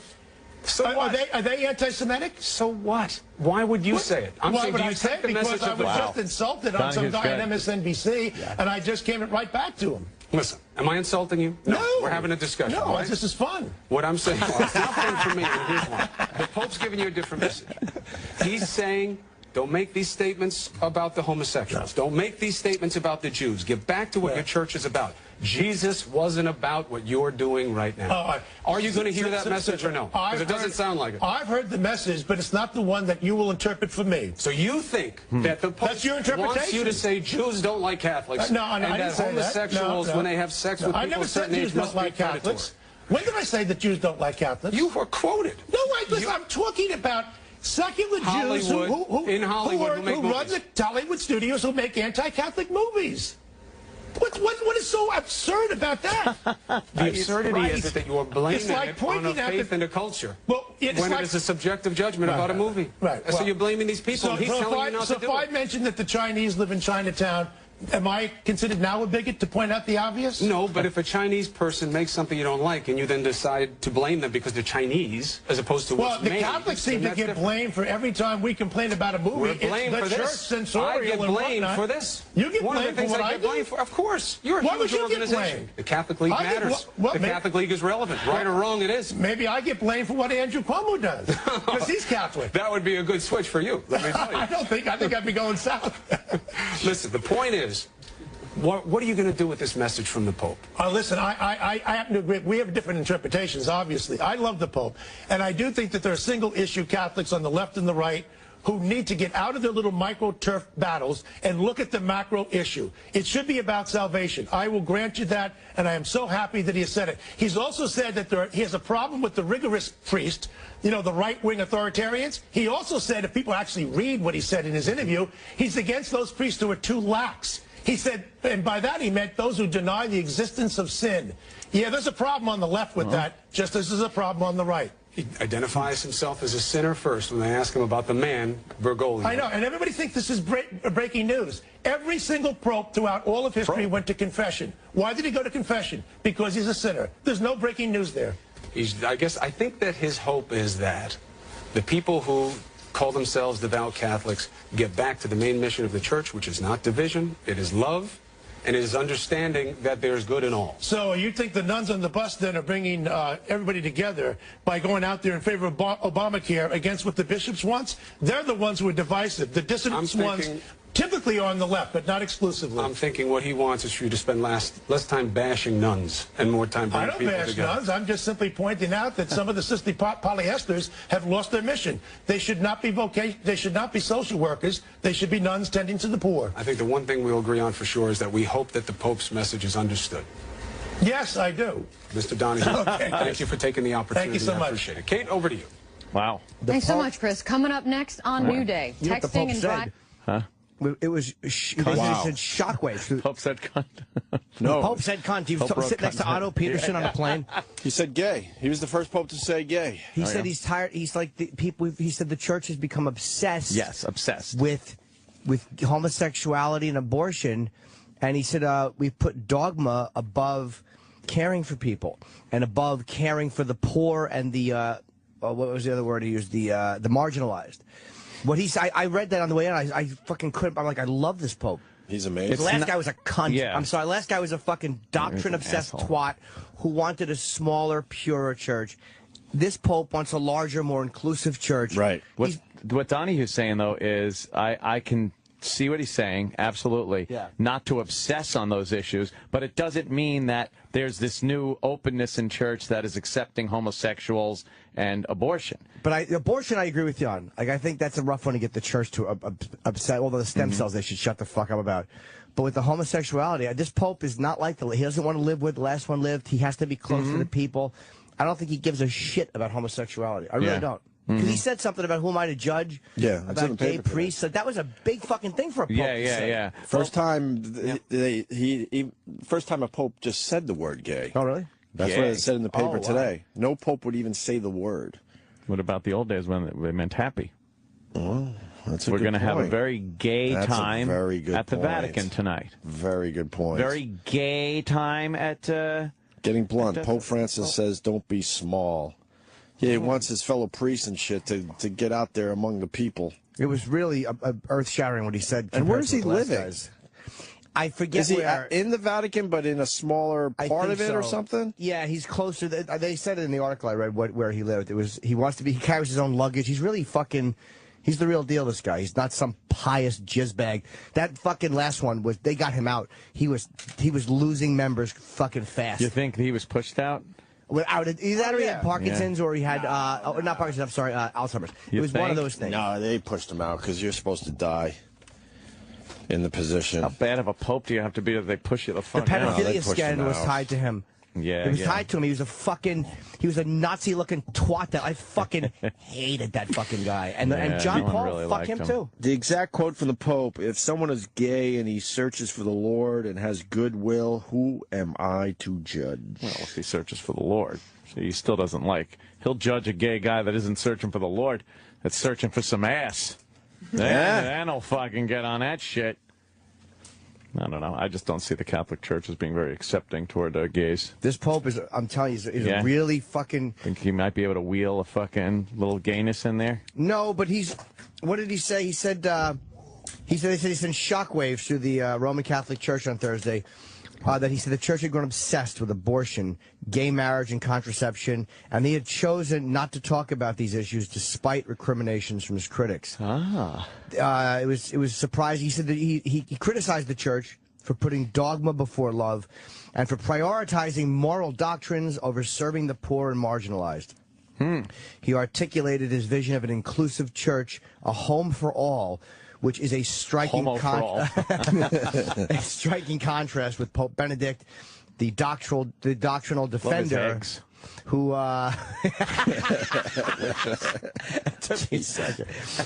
So what? Are they anti-Semitic? So what? Why would you say it? I'm Why saying, would do I you say take it? the Because message I of the was just insulted on some guy on MSNBC, and I just came right back to him. Listen, am I insulting you? No. We're having a discussion. No, right? this is fun. What I'm saying, well, it's not fun for me, and here's why. The Pope's giving you a different message. He's saying, don't make these statements about the homosexuals. Don't make these statements about the Jews. Get back to what your church is about. Jesus wasn't about what you're doing right now. Are you going to hear that message or no? Because it doesn't sound like it. I've heard the message, but it's not the one that you will interpret for me. So you think that the Pope wants you to say Jews don't like Catholics, no, I and didn't that say homosexuals, that. No, when they have sex with people of a certain age, must be predatory? When did I say that Jews don't like Catholics? You were quoted. No, I'm talking about secular Jews who run the Hollywood studios who make anti-Catholic movies. What is so absurd about that? The absurdity is that you are blaming it on a faith and a culture when it is a subjective judgment about a movie. Right. So you're blaming these people, and he's telling you not to do it. So if I mention that the Chinese live in Chinatown, am I considered now a bigot to point out the obvious? No, but if a Chinese person makes something you don't like and you then decide to blame them because they're Chinese as opposed to what's made, the Catholics seem to get blamed for every time we complain about a movie. We're blamed it's for the this. church censorial I get blamed for this. You get One of the blamed things for what I get blamed for. Of course. You're a huge organization. The Catholic League matters. The Catholic League is relevant. Right or wrong, it is. Maybe I get blamed for what Andrew Cuomo does because he's Catholic. That would be a good switch for you, let me tell you. I think I'd be going south. Listen, the point is, what are you going to do with this message from the Pope? Listen, I happen to agree. We have different interpretations, obviously. I love the Pope. And I do think that there are single-issue Catholics on the left and the right who need to get out of their little micro-turf battles and look at the macro issue. It should be about salvation. I will grant you that, and I am so happy that he has said it. He's also said that he has a problem with the rigorous priest, the right-wing authoritarians. He also said, if people actually read what he said in his interview, he's against those priests who are too lax. He said, and by that he meant those who deny the existence of sin. Yeah, there's a problem on the left with that, just as there's a problem on the right. He identifies himself as a sinner first when they ask him about the man, Bergoglio. I know, and everybody thinks this is breaking news. Every single pope throughout all of history went to confession. Why did he go to confession? Because he's a sinner. There's no breaking news there. I think that his hope is that the people who call themselves devout Catholics get back to the main mission of the church, which is not division, it is love, and it is understanding that there's good in all. So you think the nuns on the bus then are bringing everybody together by going out there in favor of Obamacare against what the bishops want? They're the ones who are divisive. The dissident ones typically are on the left, but not exclusively. I'm thinking what he wants is for you to spend less time bashing nuns and more time bringing people together. I don't bash nuns. I'm just simply pointing out that some of the sister polyesters have lost their mission. They should not be They should not be social workers. They should be nuns tending to the poor. I think the one thing we'll agree on for sure is that we hope that the Pope's message is understood. Yes, I do. Mr. Donahue, thank you for taking the opportunity. Thank you so much. I appreciate it. Kate, over to you. Wow. Thanks so much, Chris. Coming up next on New Day, texting and driving. Huh? It was they said shockwaves. Pope said cunt. No. The Pope said cunt. He was sitting next to Otto Peterson on a plane. He said gay. He was the first Pope to say gay. He said he's tired. He's like the people. He said the church has become obsessed. Yes, obsessed with homosexuality and abortion, and he said we put dogma above caring for people and above caring for the poor and the what was the other word he used? The marginalized. What he said, I read that on the way in. I fucking couldn't. I'm like, I love this Pope. He's amazing. The last guy was a cunt. Yeah. I'm sorry. Last guy was a fucking doctrine-obsessed twat who wanted a smaller, purer church. This Pope wants a larger, more inclusive church. Right. What Donahue's saying, though, is I can see what he's saying, absolutely. Yeah. Not to obsess on those issues, but it doesn't mean that there's this new openness in church that is accepting homosexuals and abortion. But abortion, I agree with you on. Like, I think that's a rough one to get the church to upset. Although the stem cells, they should shut the fuck up about. But with the homosexuality, this Pope is not like he doesn't want to live with the last one lived. He has to be close to the people. I don't think he gives a shit about homosexuality. I really don't. Because he said something about who am I to judge? Yeah, about gay priests. So that was a big fucking thing for a Pope. to say. First time first time a Pope just said the word gay. Oh, really? That's Gay. what it said in the paper today. No Pope would even say the word. What about the old days when they meant happy? Oh, that's a We're good going to have a point. very gay That's a time very good at the point. Vatican tonight. Very good point. Very gay time at Getting blunt. Pope Francis says, "Don't be small." Yeah, he wants his fellow priests and shit to get out there among the people. It was really earth-shattering what he said. And where is he living? I forget. Is he where. In the Vatican, but in a smaller part of it or something? Yeah, he's closer. They said it in the article I read where he lived. It was he carries his own luggage. He's really fucking. He's the real deal, this guy. He's not some pious jizzbag. That fucking last one they got him out. He was losing members fucking fast. You think he was pushed out? Either he had Parkinson's or he had not Parkinson's. I'm sorry, Alzheimer's. It was one of those things. No, they pushed him out because you're supposed to die in the position. How bad of a pope do you have to be that they push you the fuck The out? pedophilia scandal was tied to him. Yeah, it was tied to him. He was a Nazi-looking twat that I fucking hated that fucking guy. And John Paul, really fuck him too. The exact quote from the Pope: "If someone is gay and he searches for the Lord and has goodwill, who am I to judge?" Well, if he searches for the Lord, he still doesn't like. He'll judge a gay guy that isn't searching for the Lord, that's searching for some ass. Then he'll fucking get on that shit. I don't know. I just don't see the Catholic Church as being very accepting toward gays. This Pope is, I'm telling you, is a really fucking... Think he might be able to wheel a fucking little gayness in there? No, but what did he say? He said he sent shockwaves through the Roman Catholic Church on Thursday. That he said the church had grown obsessed with abortion, gay marriage, and contraception, and he had chosen not to talk about these issues despite recriminations from his critics. It was surprising. He said that he criticized the church for putting dogma before love and for prioritizing moral doctrines over serving the poor and marginalized. He articulated his vision of an inclusive church, a home for all, which is a striking striking contrast with Pope Benedict, the doctrinal defender, who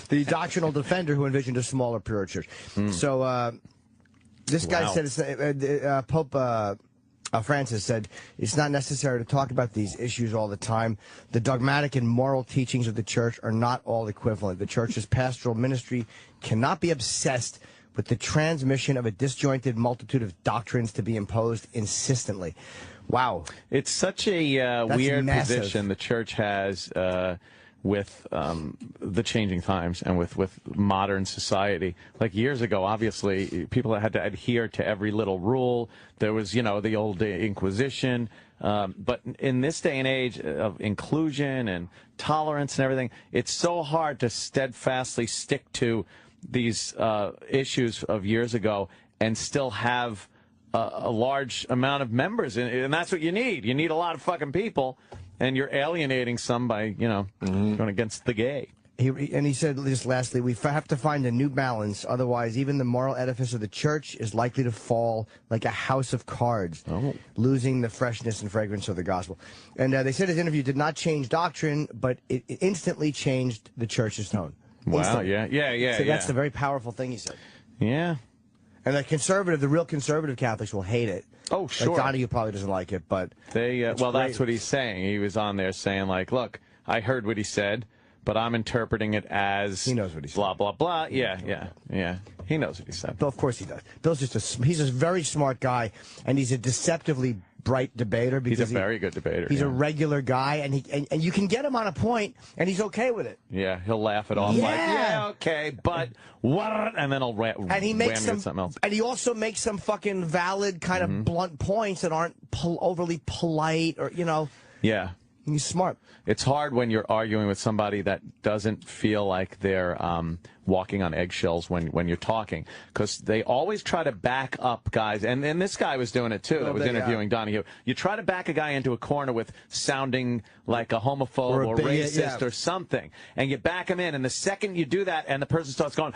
the doctrinal defender who envisioned a smaller, purer church. So this guy said, Pope Francis said, it's not necessary to talk about these issues all the time. The dogmatic and moral teachings of the church are not all equivalent. The church's pastoral ministry cannot be obsessed with the transmission of a disjointed multitude of doctrines to be imposed insistently. Wow. It's such a weird position the church has with the changing times and with modern society. Like years ago, obviously, people had to adhere to every little rule. There was, the old Inquisition. But in this day and age of inclusion and tolerance and everything, it's so hard to steadfastly stick to these issues of years ago and still have a large amount of members. And that's what you need. You need a lot of fucking people. And you're alienating some by, going against the gay. He said, just lastly, we have to find a new balance. Otherwise, even the moral edifice of the church is likely to fall like a house of cards, losing the freshness and fragrance of the gospel. And they said his interview did not change doctrine, but it instantly changed the church's tone. Wow, instantly. Yeah. So that's the very powerful thing he said. Yeah. And the real conservative Catholics will hate it. Oh, sure. Like Donahue probably doesn't like it, but that's what he's saying. He was on there saying, like, look, I heard what he said, but I'm interpreting it as he knows what he said. Blah blah blah. Yeah. He knows what he said. Bill, of course he does. Bill's he's a very smart guy, and he's a deceptively bright debater. Because he's a very good debater. He's a regular guy, and you can get him on a point, and he's okay with it. Yeah, he'll laugh it off okay, but what? And then he'll wham something else. And he also makes some fucking valid kind of blunt points that aren't overly polite or Yeah. He's smart. It's hard when you're arguing with somebody that doesn't feel like they're walking on eggshells when you're talking, because they always try to back up guys, and this guy was doing it too. That was interviewing Donahue. You try to back a guy into a corner with sounding like a homophobe or racist or something, and you back him in, and the second you do that, and the person starts going,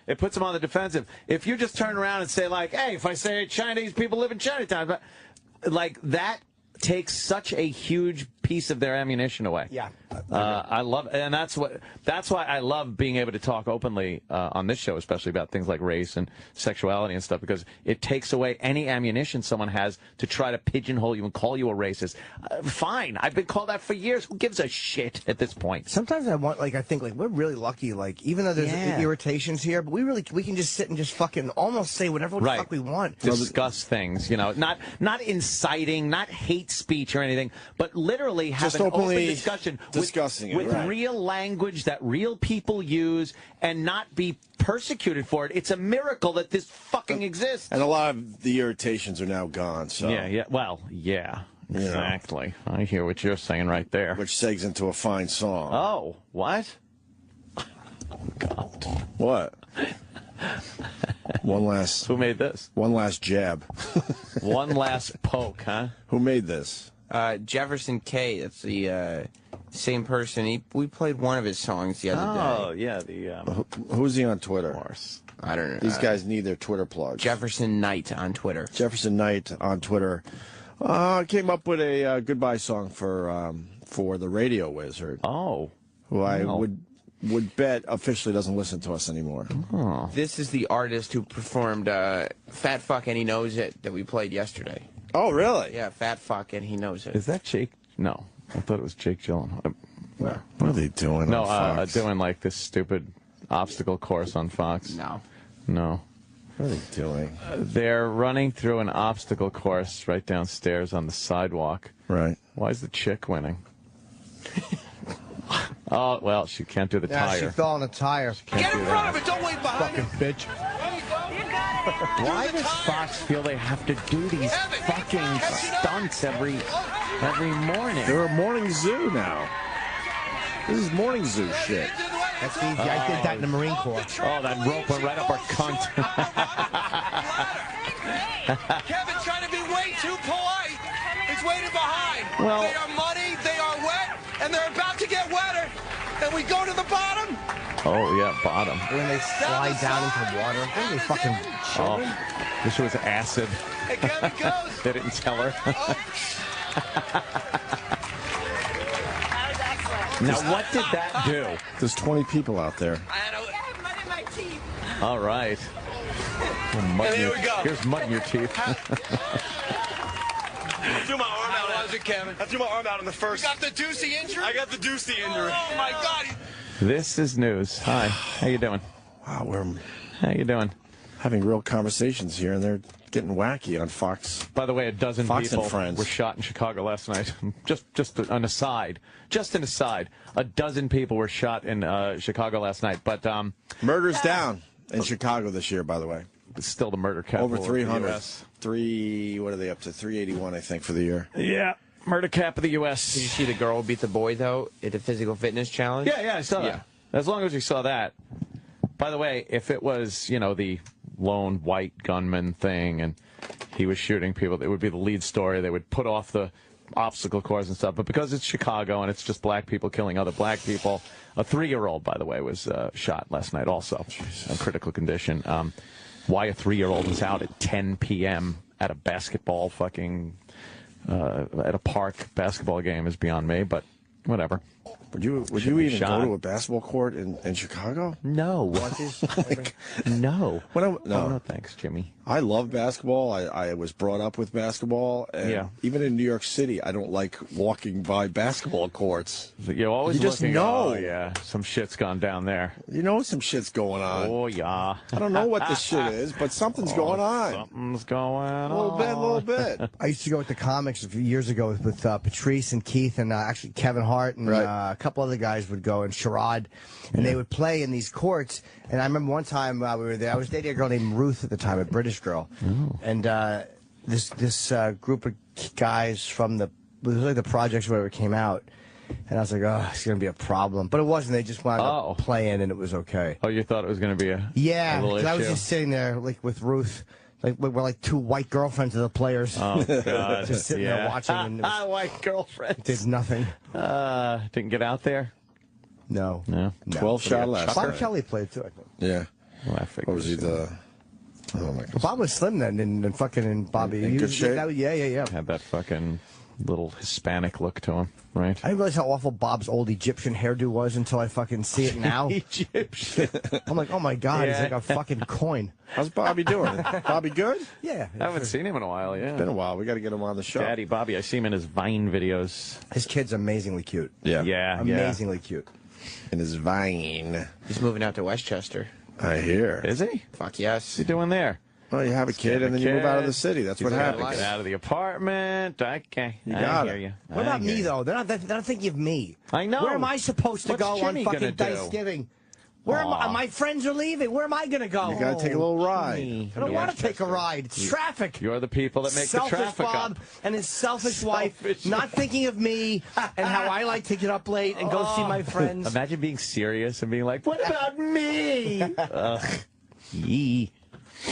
it puts him on the defensive. If you just turn around and say, like, hey, if I say Chinese people live in Chinatown, like that takes such a huge piece of their ammunition away. Yeah. I love, and that's why I love being able to talk openly on this show, especially about things like race and sexuality and stuff, because it takes away any ammunition someone has to try to pigeonhole you and call you a racist. Fine, I've been called that for years. Who gives a shit at this point? Sometimes I think we're really lucky, even though there's irritations here, but we can just sit and just fucking almost say whatever the fuck we want. Discuss things, not inciting, not hate speech or anything, but literally have an open discussion with real language that real people use and not be persecuted for it. It's a miracle that this fucking exists. And a lot of the irritations are now gone. So exactly. I hear what you're saying right there. Which segs into a fine song. Oh, what? Oh, God. What? One last... Who made this? One last jab. One last poke, huh? Who made this? Jefferson K. That's the same person. We played one of his songs the other day. Oh, yeah. Who's he on Twitter? I don't know. These guys need their Twitter plugs. Jefferson Knight on Twitter. Jefferson Knight on Twitter. Came up with a goodbye song for the Radio Wizard. Oh. Who I would bet officially doesn't listen to us anymore. Oh. This is the artist who performed Fat Fuck and He Knows It that we played yesterday. Oh, really? Yeah, Fat Fuck and He Knows It. Is that Jake? No. I thought it was Jake Gyllenhaal. What are they doing No, on Fox? doing like this stupid obstacle course on Fox. No. What are they doing? They're running through an obstacle course right downstairs on the sidewalk. Right. Why is the chick winning? Oh, well, she can't do the tire. She fell on a tire. Get in front of it, don't wait behind it. Fucking bitch. Why does Fox feel they have to do these fucking stunts every morning? They're a morning zoo now. This is morning zoo shit. That's easy. I did that in the Marine Corps. Oh, that rope went right up our cunt. Kevin's trying to be way too polite. He's waiting behind. Well, they are muddy, they are wet, and they're about to get wetter. And we go to the bottom. Oh, yeah, bottom. When they slide down into water. What are they fucking children? Oh, this was acid. And Kevin goes. They didn't tell her. Now, what did that do? There's 20 people out there. I have mud in my teeth. All right. And here we go. Here's mud in your teeth. I threw my arm out. How was it, Kevin? I threw my arm out in the first. You got the Deucey injury? I got the Deucey injury. Oh, my God. This is news. Hi. How you doing? Wow, How you doing? Having real conversations here, and they're getting wacky on Fox. By the way, a dozen Fox people and Friends were shot in Chicago last night. Just an aside. Just an aside. A dozen people were shot in Chicago last night. But murder's down in Chicago this year, by the way. It's still the murder capital. Over 300. What are they up to? 381, I think, for the year. Yeah. Murder cap of the U.S. Did you see the girl beat the boy, though, at the physical fitness challenge? Yeah, I saw that. As long as you saw that. By the way, if it was, the lone white gunman thing and he was shooting people, it would be the lead story. They would put off the obstacle course and stuff. But because it's Chicago and it's just black people killing other black people, a 3-year-old, by the way, was shot last night also in critical condition. Why a 3-year-old was out at 10 p.m. at a basketball fucking... at a park basketball game is beyond me, but whatever. Would you even go to a basketball court in Chicago? No. No. No, thanks, Jimmy. I love basketball. I was brought up with basketball. And even in New York City, I don't like walking by basketball courts. You're always just looking, know. Oh, yeah, some shit's gone down there. You know some shit's going on. Oh, yeah. I don't know what this shit is, but something's going on. Something's going on. A little bit. I used to go with the comics a few years ago with Patrice and Keith and actually Kevin Hart and a couple other guys would go, and Sherrod, and they would play in these courts. And I remember one time we were there, I was dating a girl named Ruth at the time, a British girl. And this group of guys from it was like the projects where it came out. And I was like, oh, it's going to be a problem. But it wasn't. They just wound up playing, and it was okay. Oh, you thought it was going to be a little issue? I was just sitting there like with Ruth. Like we're like two white girlfriends of the players. Oh, God. Just sitting there watching. And white girlfriends. Did nothing. Didn't get out there? No. 12 shot last Bob night. Kelly played, too, I think. Yeah. Well, I figured. What was he, oh, my God. Bob was slim then, and fucking Bobby. In good shape? Yeah. Had that fucking little Hispanic look to him, right? I didn't realize how awful Bob's old Egyptian hairdo was until I fucking see it now. Egyptian. I'm like, oh my God, Yeah. he's like a fucking coin. How's Bobby doing? Bobby good? Yeah. I haven't seen him in a while, yeah. It's been a while. We got to get him on the show. Daddy Bobby, I see him in his Vine videos. His kid's amazingly cute. Yeah. Yeah, Amazingly cute. In his Vine. He's moving out to Westchester. I hear. Is he? Fuck yes. What's he doing there? Well, you have a kid and then you move out of the city. That's what happens. Get out of the apartment. Okay. You I got hear it. you. What about me, though? They're not thinking of me. I know. Where am I supposed to What's go Jimmy on fucking gonna do? Thanksgiving? Where am I? My friends are leaving. Where am I going to go? You got to take a little ride. I don't want to take a ride. It's traffic. You're the people that make Selfish the traffic Bob up. and his selfish wife not thinking of me and how I like to get up late and go see my friends. Imagine being serious and being like, what about me? Ugh. Yee.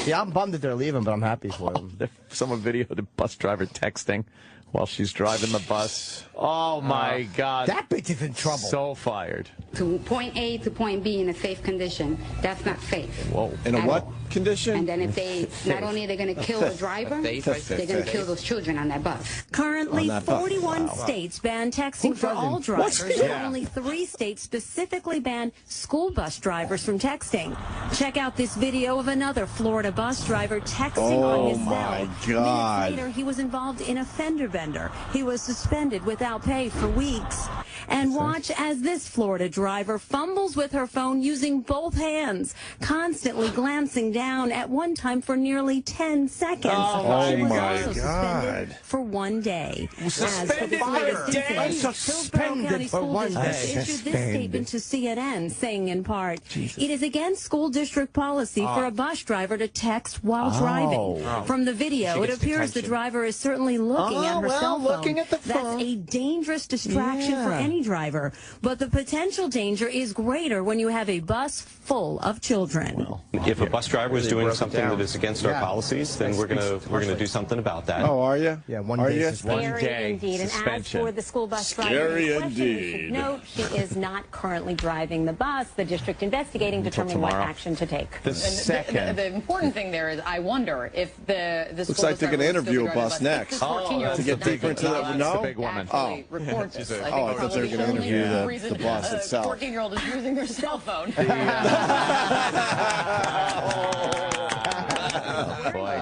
Yeah, I'm bummed that they're leaving, but I'm happy for them. Someone videoed a bus driver texting while she's driving the bus. Oh, my God. That bitch is in trouble. So fired. To point A to point B in a safe condition, that's not safe. Whoa. In a what condition? And then if they, not only are they going to kill the driver, they're going to kill those children on that bus. Currently, On that bus. 41 Wow. states ban texting for all drivers, and only 3 states specifically ban school bus drivers from texting. Check out this video of another Florida bus driver texting on his cell. my God. Minutes later, he was involved in a fender bender. He was suspended without pay for weeks. And watch as this Florida driver fumbles with her phone using both hands, constantly glancing down at one time for nearly 10 seconds. Oh, She was my also suspended God. for 1 day. Suspended As for for a day? Hillsborough Suspended County for School 1 District day. issued this statement to CNN, saying in part, it is against school district policy for a bus driver to text while driving. From the video, it appears the driver is certainly looking at her cell phone. looking at the That's phone. a dangerous distraction for any driver, but the potential danger is greater when you have a bus full of children. If a bus driver is doing something that is against our policies, then we're gonna do something about that. Oh, are you? Yeah, one Are day you? suspension. One Scary day indeed. And as suspension. for the school bus driver Scary in question, you indeed. should note she is not currently driving the bus. The district investigating, determining what tomorrow. action to take. The second. The important thing there is, I wonder if the Looks like they're going to interview a bus next. that's To get the big deeper into one. that. That's No? the big woman. Oh. record this. I thought they were going to interview the bus itself. 14-year-old is using her cell phone.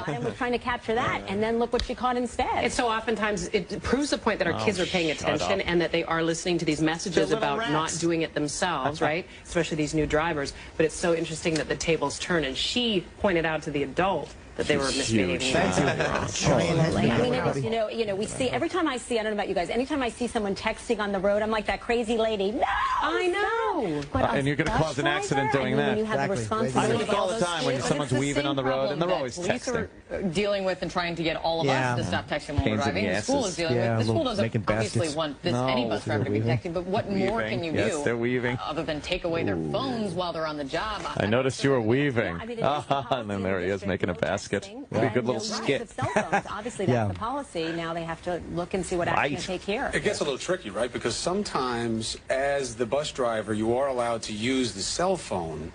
And we're trying to capture that, and then look what she caught instead. And so oftentimes it proves the point that our kids are paying attention and that they are listening to these messages about not doing it themselves, right? Especially these new drivers. But it's so interesting that the tables turn, and she pointed out to the adult that they were misbehaving. Absolutely. I mean, it is, you know, we see, every time I see, I don't know about you guys, anytime I see someone texting on the road, I'm like that crazy lady. No! I know. But And you're going to cause an accident doing that. When you have the I responsibility do it all the time when someone's weaving on the road, and they're always Police texting. are dealing with and trying to get all of us to stop texting when we're Pains in the driving. The school asses. is dealing Yeah, with. The school little making doesn't obviously baskets. want this No. any bus driver to be texting, but what more can you Yes, do? they're weaving. Other than take away their phones while they're on the job. I noticed you were weaving. I mean, it is the And then there he is making a basket. texting. What a good And, little you know, skit. lots of cell phones. Obviously, that's the policy. Now they have to look and see what action to take here. It gets a little tricky, right? Because sometimes, as the bus driver, you are allowed to use the cell phone,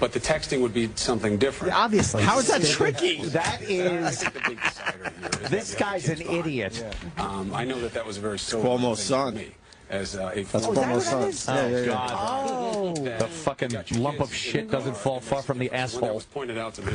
but the texting would be something different. Obviously. How is that tricky? That I is. think the big decider here is This that the guy's an kid's fine. idiot. I know that was a very sobering Cuomo's thing son. for me. As a That's Cuomo's son. Oh, God. The fucking lump of shit doesn't fall far from the When that asshole. was pointed out to me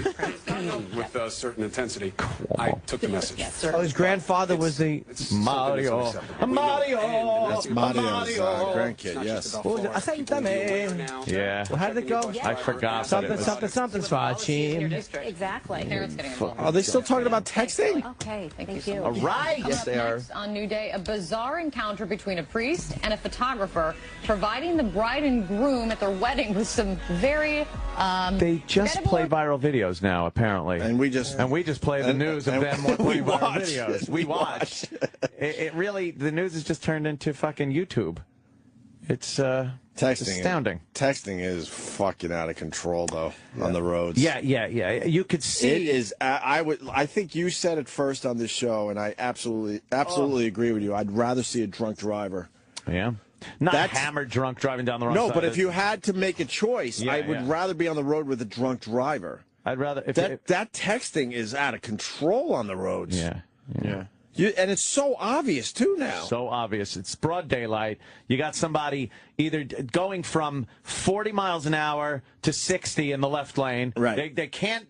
with a certain intensity, I took the message. Oh, his grandfather was the Mario. That's Mario's grandkid, yes. Acéptame. Yeah. Well, how did it go? I forgot. Something, something, Swatchy. Exactly. Parents getting involved. Are they still talking about texting? Okay, thank you. All right. Coming up next on New Day, a bizarre encounter between a priest and a photographer providing the bride and groom at their wedding with some very They just edible- play viral videos now, apparently. And we just play the news of them playing viral watch. videos. We watch. It really, the news has just turned into fucking YouTube. It's texting. astounding. Texting is fucking out of control, though, on the roads. Yeah. You could see. It is. I think you said it first on this show, and I absolutely agree with you. I'd rather see a drunk driver. Yeah. Not hammered drunk driving down the wrong side. No, but if you had to make a choice, I would rather be on the road with a drunk driver. I'd rather. That texting is out of control on the roads. Yeah. And it's so obvious, too, now. So obvious. It's broad daylight. You got somebody either going from 40 miles an hour to 60 in the left lane. Right. They can't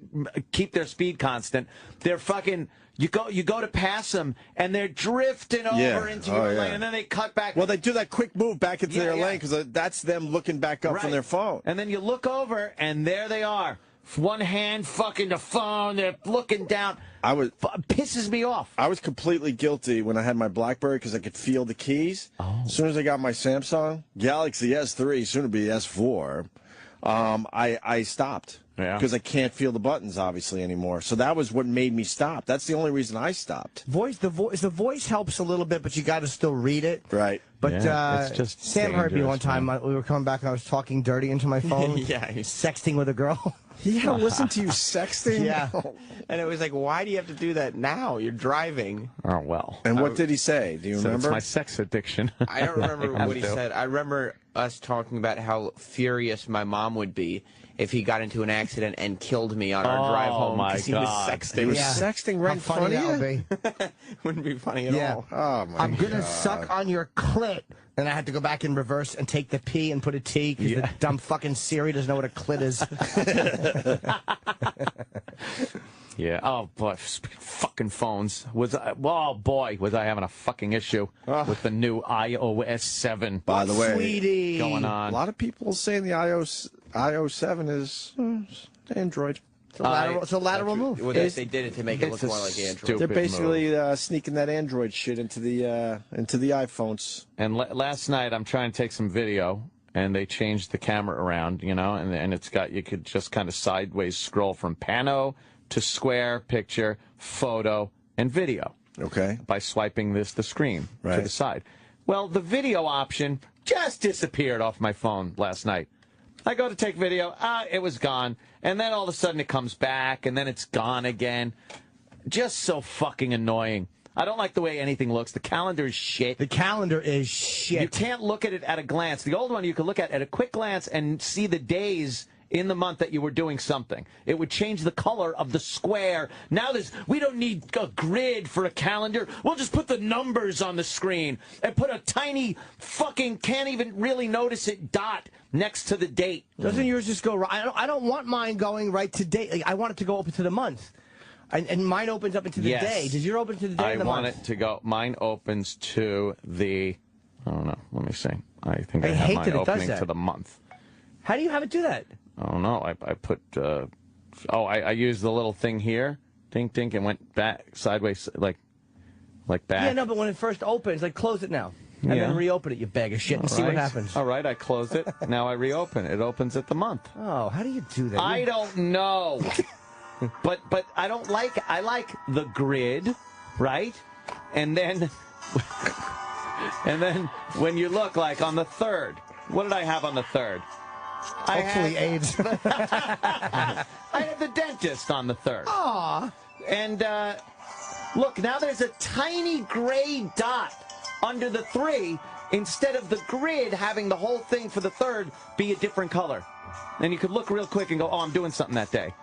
keep their speed constant. They're fucking... You go to pass them, and they're drifting over into your lane, and then they cut back. Well, they do that quick move back into their lane because that's them looking back up from their phone. And then you look over, and there they are. One hand fucking the phone. They're looking down. Pisses me off. I was completely guilty when I had my BlackBerry because I could feel the keys. As soon as I got my Samsung Galaxy S3, soon to be S4, I stopped. Because I can't feel the buttons, obviously, anymore. So that was what made me stop. That's the only reason I stopped. The voice helps a little bit, but you got to still read it. Right. But it's just Sam heard me one time. We were coming back, and I was talking dirty into my phone. He's sexting with a girl. He had to listen to you sexting? Yeah. And it was like, why do you have to do that now? You're driving. Oh, well. And what did he say? Do you remember? It's my sex addiction. I don't remember what he said. I remember us talking about how furious my mom would be if he got into an accident and killed me on our drive home because he was sexting. He was sexting right in front of you? Wouldn't be funny at all. Oh, my I'm going to suck on your clit. And I had to go back in reverse and take the P and put a T because the dumb fucking Siri doesn't know what a clit is. Yeah. Oh, boy. Fucking phones. Oh, boy, was I having a fucking issue with the new iOS 7. By the way, Sweetie. Going on. A lot of people saying the iOS 7 is Android. It's a lateral move. Well, they did it to make it look more like Android. They're basically sneaking that Android shit into the iPhones. And last night, I'm trying to take some video, and they changed the camera around, you know, and it's got, you could just kind of sideways scroll from pano to square, picture, photo, and video. Okay. By swiping the screen to the side. Well, the video option just disappeared off my phone last night. I go to take video, it was gone, and then all of a sudden it comes back, and then it's gone again. Just so fucking annoying. I don't like the way anything looks. The calendar is shit. The calendar is shit. You can't look at it at a glance. The old one you could look at a quick glance and see the days in the month that you were doing something. It would change the color of the square. Now we don't need a grid for a calendar. We'll just put the numbers on the screen and put a tiny fucking can't even really notice it dot next to the date. Doesn't yours just go right? I don't want mine going right to date. Like, I want it to go open to the month. And mine opens up into the day. Does yours open to the day or the month? I want it to go. Mine opens to the, I don't know. Let me see. I think I hate have mine that it does opening that. to the month. How do you have it do that? I don't know. I put, I used the little thing here, dink, dink, and went back, sideways, like back. Yeah, no, but when it first opens, like, close it now. And then reopen it, you bag of shit, and see what happens. All right, I closed it. Now I reopen it. It opens at the month. Oh, how do you do that? I don't know. but I don't like, I like the grid, right? And then, when you look, like, on the 3rd, what did I have on the 3rd? Hopefully AIDS. I had the dentist on the 3rd. Aw. And look, now there's a tiny gray dot under the 3 instead of the grid having the whole thing for the 3rd be a different color. And you could look real quick and go, oh, I'm doing something that day.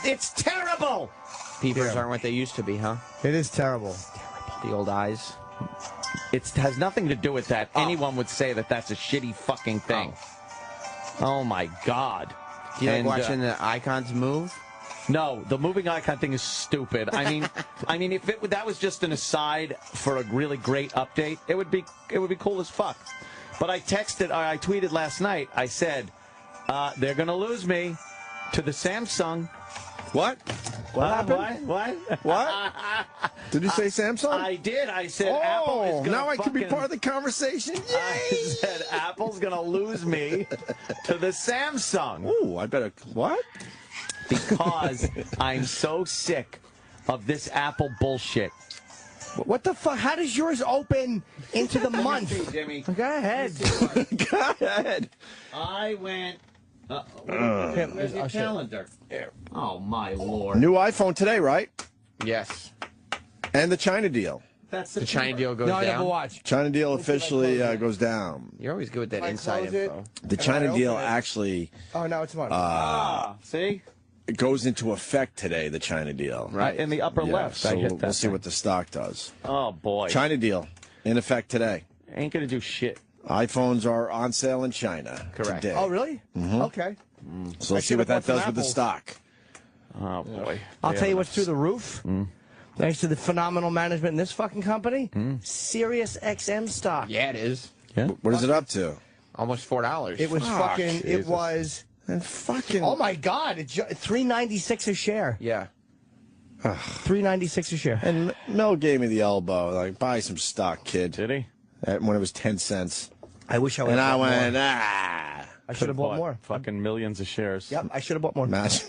It's terrible! Peepers aren't what they used to be, huh? It is terrible. The old eyes. It has nothing to do with that. Anyone would say that that's a shitty fucking thing. Oh my God. Do you like watching the icons move? No, the moving icon thing is stupid. I mean, if that was just an aside for a really great update, it would be cool as fuck. But I tweeted last night. I said, they're gonna lose me to the Samsung. What? What happened? What? Did you say Samsung? I did. I said Apple is gonna now I can be part of the conversation. Yay! I said Apple's gonna lose me to the Samsung. Ooh, I better what? Because I'm so sick of this Apple bullshit. What the fuck? How does yours open into the month? See, Jimmy. Go ahead. Go ahead. I went. Where's your calendar? Oh my Lord! New iPhone today, right? Yes. And the China deal. That's the China deal goes down. I never watched. China deal officially goes down. You're always good with that inside info. The China deal actually. Oh no, it's mine. See. it goes into effect today, the China deal. Right, in the upper left. So I hit that we'll see thing. what the stock does. Oh, boy. China deal in effect today. Ain't going to do shit. iPhones are on sale in China today. Oh, really? Mhm. Okay. So let's see what that does with the stock. Oh, boy. I'll tell you what's through the roof. Mm. Thanks to the phenomenal management in this fucking company, Sirius XM stock. Yeah, it is. Yeah. What is it up to? Almost $4. It was fucking. Jesus. It was. And fucking. Oh my God! It's $3.96 a share. Yeah. $3.96 a share. And Mel gave me the elbow, like, buy some stock, kid. Did he? When it was 10 cents. I wish I would. And I have went, more. ah. I should have bought more. Fucking millions of shares. Yep, I should have bought more. Imagine.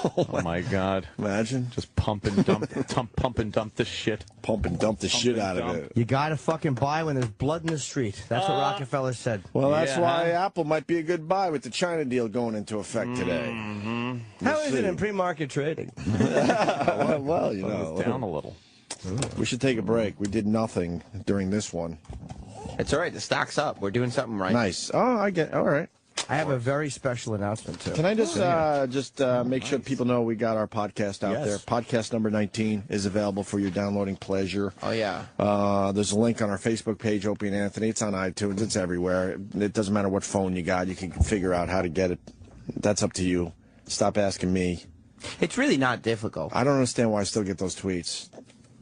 Oh, my God. Imagine. Just pump and dump this shit. Pump and dump the shit out of it. You gotta fucking buy when there's blood in the street. That's what Rockefeller said. Well, that's why Apple might be a good buy with the China deal going into effect today. How is it in pre-market trading? Well, you know. It's down a little. We should take a break. We did nothing during this one. It's all right. The stock's up. We're doing something right. Nice. Oh, I get. All right. I have a very special announcement too. Can I just make sure people know we got our podcast out there? Podcast number 19 is available for your downloading pleasure. Oh yeah. There's a link on our Facebook page, Opie and Anthony. It's on iTunes. It's everywhere. It doesn't matter what phone you got. You can figure out how to get it. That's up to you. Stop asking me. It's really not difficult. I don't understand why I still get those tweets.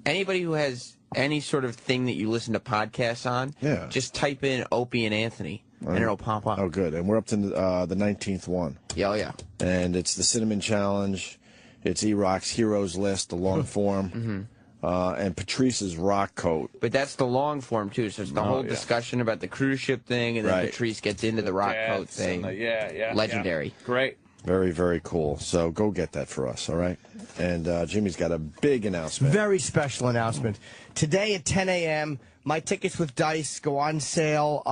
Anybody who has any sort of thing that you listen to podcasts on, just type in Opie and Anthony. And it'll pop up. Oh, good. And we're up to the 19th one. Yeah, oh, yeah. And it's the Cinnamon Challenge. It's E-Rock's Heroes List, the long form. And Patrice's Rock Coat. But that's the long form, too. So it's the whole discussion about the cruise ship thing, and then Patrice gets into the Rock Coat thing. Legendary. Yeah. Great. Very, very cool. So go get that for us, all right? And Jimmy's got a big announcement. Very special announcement. Today at 10 a.m., my tickets with Dice go on sale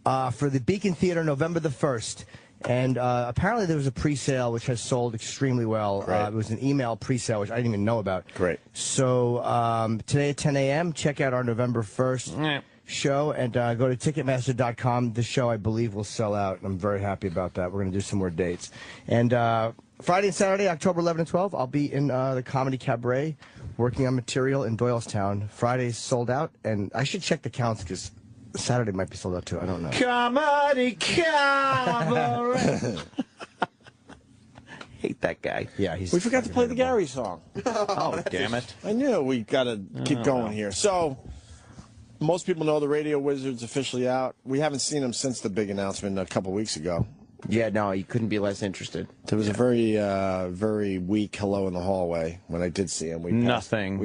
for the Beacon Theater November the 1st. And apparently there was a pre-sale which has sold extremely well. It was an email pre-sale, which I didn't even know about. Great. So today at 10 a.m., check out our November 1st show and go to Ticketmaster.com. The show, I believe, will sell out. I'm very happy about that. We're going to do some more dates. And Friday and Saturday, October 11 and 12, I'll be in the Comedy Cabaret working on material in Doylestown. Friday's sold out, and I should check the counts because Saturday might be sold out too. I don't know. Comedy Cabaret. Hate that guy. Yeah, he's. We forgot to play the Gary song. Oh, damn it. I knew we got to keep going here. So, most people know the Radio Wizard's officially out. We haven't seen him since the big announcement a couple weeks ago. Yeah, no, he couldn't be less interested. There was a very weak hello in the hallway when I did see him. We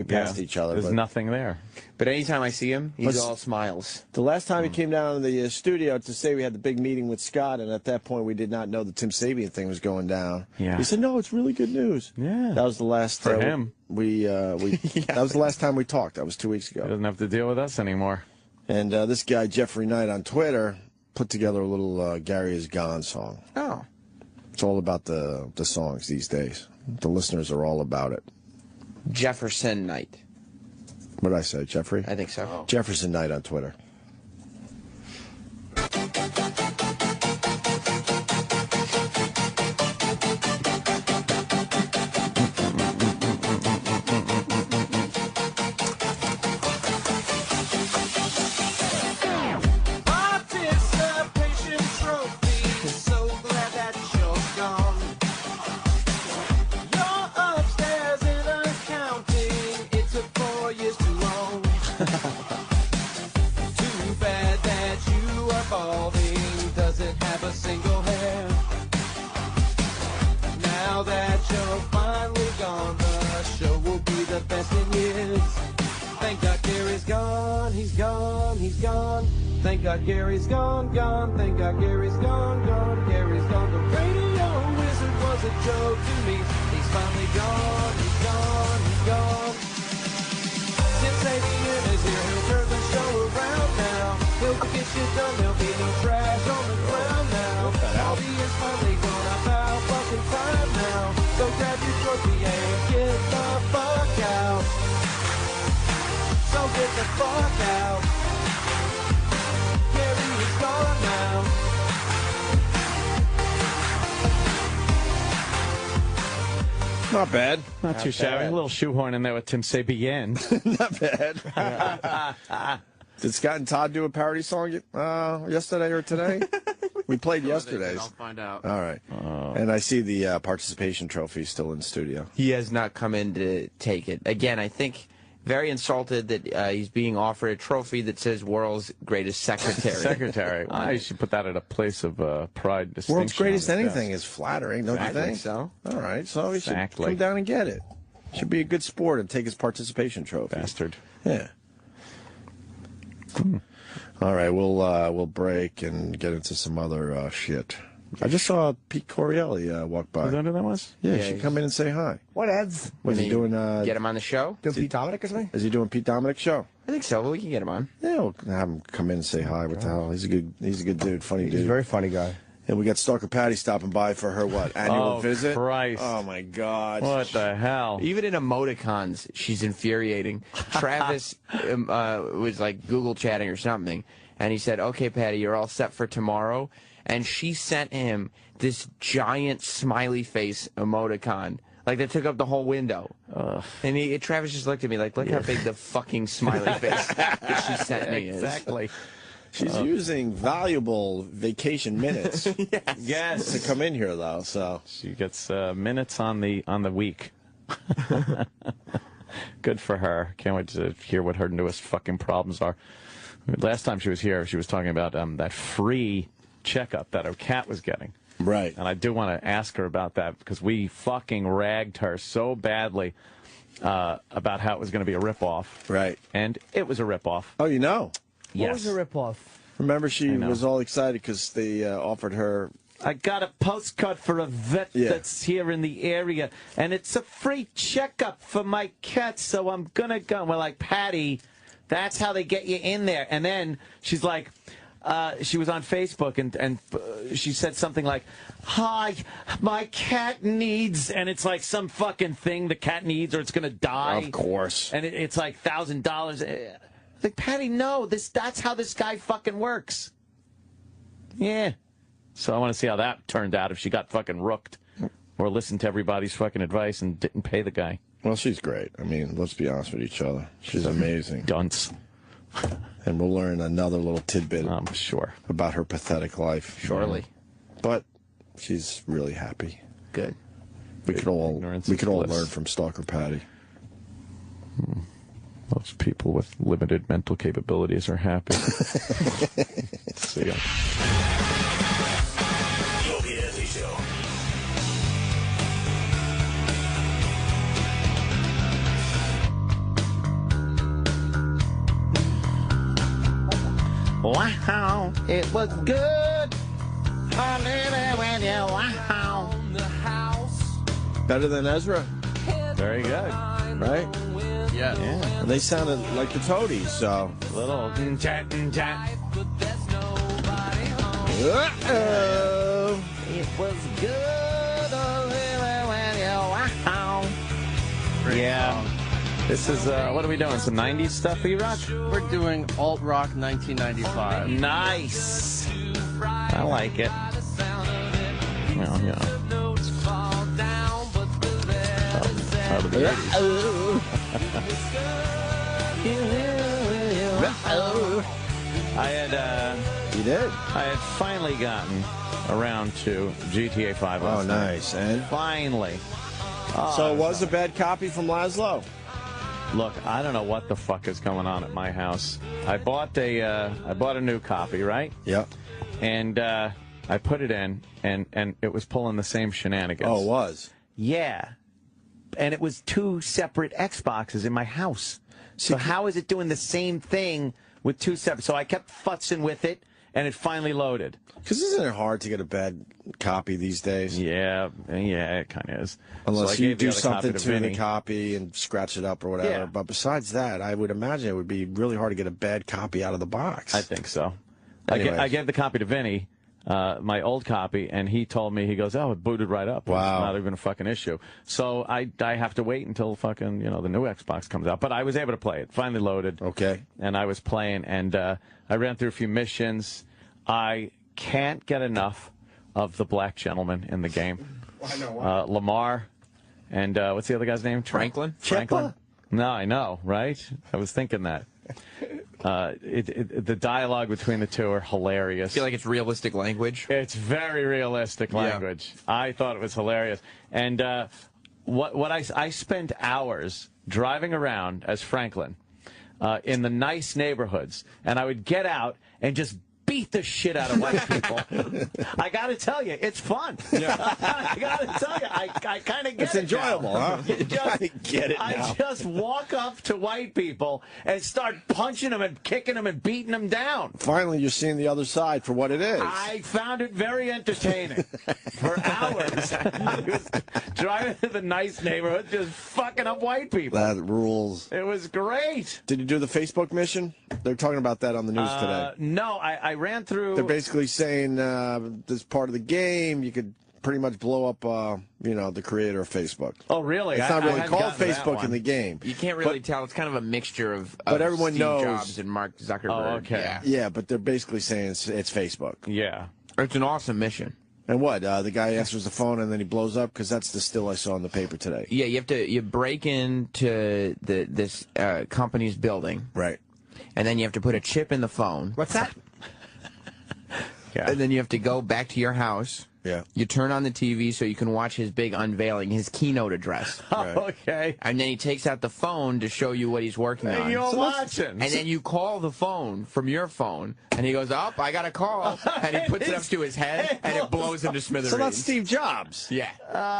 passed each other. There's nothing there. But anytime I see him, he's all smiles. The last time he came down to the studio to say we had the big meeting with Scott, and at that point we did not know the Tim Sabian thing was going down. Yeah. He said, "No, it's really good news." Yeah. That was the last for him. That was the last time we talked. That was 2 weeks ago. He doesn't have to deal with us anymore. And this guy Jeffrey Knight on Twitter put together a little Gary Is Gone song. Oh. It's all about the songs these days. The listeners are all about it. Jefferson Knight. What did I say, Jeffrey? I think so. Jefferson Knight on Twitter. Thank God Gary's gone, gone. Thank God Gary's gone, gone. Gary's gone. The radio wizard was a joke to me. He's finally gone, he's gone, he's gone. Tim Sabian is here, he'll turn the show around now. He'll get shit done, there'll be no trash on the ground now. Bobby is finally gone, about fucking time now. So grab your trophy and get the fuck out. So get the fuck out. Gone now. Not bad. Not too shabby. A little shoehorn in there with Tim Sabian. Not bad. Did Scott and Todd do a parody song yesterday or today? We played yesterday's. I'll find out. All right. And I see the participation trophy still in the studio. He has not come in to take it. Again, I think very insulted that he's being offered a trophy that says world's greatest secretary. Secretary. Well, you should put that at a place of pride and distinction. World's greatest anything is flattering, don't you think? I think so. All right. So he should come down and get it. Should be a good sport and take his participation trophy. Bastard. Yeah. All right, we'll break and get into some other shit. I just saw Pete Corielli walk by. Was that who that was? Yeah, he should come in and say hi. What ads? Was he doing? Get him on the show? Doing Pete Dominic or something? Is he doing Pete Dominic's show? I think so. But we can get him on. Yeah, we'll have him come in and say hi. What the hell? He's a good dude, funny dude. He's a very funny guy. And we got Stalker Patti stopping by for her annual visit. Christ. Oh my God! What the hell? Even in emoticons, she's infuriating. Travis was like Google chatting or something, and he said, "Okay, Patti, you're all set for tomorrow." And she sent him this giant smiley face emoticon, like that took up the whole window. And Travis just looked at me like, "Look how big the fucking smiley face that she sent me is." Exactly. She's using valuable vacation minutes. Yes. To come in here though, so she gets minutes on the week. Good for her. Can't wait to hear what her newest fucking problems are. Last time she was here, she was talking about that free checkup that her cat was getting. Right. And I do want to ask her about that because we fucking ragged her so badly about how it was going to be a ripoff. Right. And it was a ripoff. Oh, you know. What was the ripoff? Remember, she was all excited because they offered her. I got a postcard for a vet that's here in the area, and it's a free checkup for my cat, so I'm going to go. We're like, Patti, that's how they get you in there. And then she's like, she was on Facebook, and she said something like, hi, my cat needs, and it's like some fucking thing the cat needs or it's going to die. Of course. And it's like $1,000. Like, Patti, no, that's how this guy fucking works. Yeah. So I want to see how that turned out, if she got fucking rooked or listened to everybody's fucking advice and didn't pay the guy. Well, she's great. I mean, let's be honest with each other. She's amazing. Dunce. And we'll learn another little tidbit I'm sure about her pathetic life. Surely. But she's really happy. Good. We could all learn from Stalker Patti. Most people with limited mental capabilities are happy. See ya. Wow, it was good. When you wow. Better than Ezra. Very good. Right? Yeah. And they sounded like the Toadies, so. Little chat. Uh-oh. It was good. When you wow. Yeah. This is, what are we doing? Some 90s stuff, E-Rock? We're doing alt rock 1995. Nice. I like it. Well, yeah. Out of the 80s. I had, You did? I had finally gotten around to GTA 5. Oh, nice. And? Finally. So it was a bad copy from Lazlow? Look, I don't know what the fuck is going on at my house. I bought a new copy, right? Yep. And I put it in, and it was pulling the same shenanigans. Oh, it was? Yeah. And it was two separate Xboxes in my house. So how is it doing the same thing with two separate? So I kept futzing with it, and it finally loaded. Because isn't it hard to get a bad copy these days? Yeah, it kind of is. Unless so you do something to the copy and scratch it up or whatever. Yeah. But besides that, I would imagine it would be really hard to get a bad copy out of the box. I think so. Anyways. I gave the copy to Vinny, my old copy, and he told me, he goes, oh, it booted right up. Wow. It's not even a fucking issue. So I have to wait until fucking, the new Xbox comes out. But I was able to play it. Finally loaded. Okay. And I was playing, and I ran through a few missions. I can't get enough of the black gentleman in the game. I know why. Lamar And what's the other guy's name? Franklin? Franklin? No, I know, right? I was thinking that. The dialogue between the two are hilarious. I feel like it's realistic language. It's very realistic language. Yeah. I thought it was hilarious. And I spent hours driving around as Franklin in the nice neighborhoods, and I would get out and just beat the shit out of white people. I got to tell you, it's fun. Yeah. I got to tell you, I kind of get it. It's enjoyable, huh? I get it now. I just walk up to white people and start punching them and kicking them and beating them down. Finally, you're seeing the other side for what it is. I found it very entertaining for hours. I was driving to the nice neighborhood, just fucking up white people. That rules. It was great. Did you do the Facebook mission? They're talking about that on the news today. No, I ran through. They're basically saying this part of the game, you could pretty much blow up, the creator of Facebook. Oh, really? It's not really called Facebook in the game. You can't really tell. It's kind of a mixture of but everyone Steve knows. Jobs and Mark Zuckerberg. Oh, okay. Yeah, but they're basically saying it's Facebook. Yeah. It's an awesome mission. And what? The guy answers the phone and then he blows up? Because that's the still I saw in the paper today. Yeah, you break into this company's building. Right. And then you have to put a chip in the phone. What's that? Yeah. And then you have to go back to your house. Yeah. You turn on the TV so you can watch his big unveiling, his keynote address. Right. Okay. And then he takes out the phone to show you what he's working on. And you're watching. And then you call the phone from your phone, and he goes, "Up, I got a call." And he puts it up to his head, and it blows him to smithereens. So that's Steve Jobs. Yeah.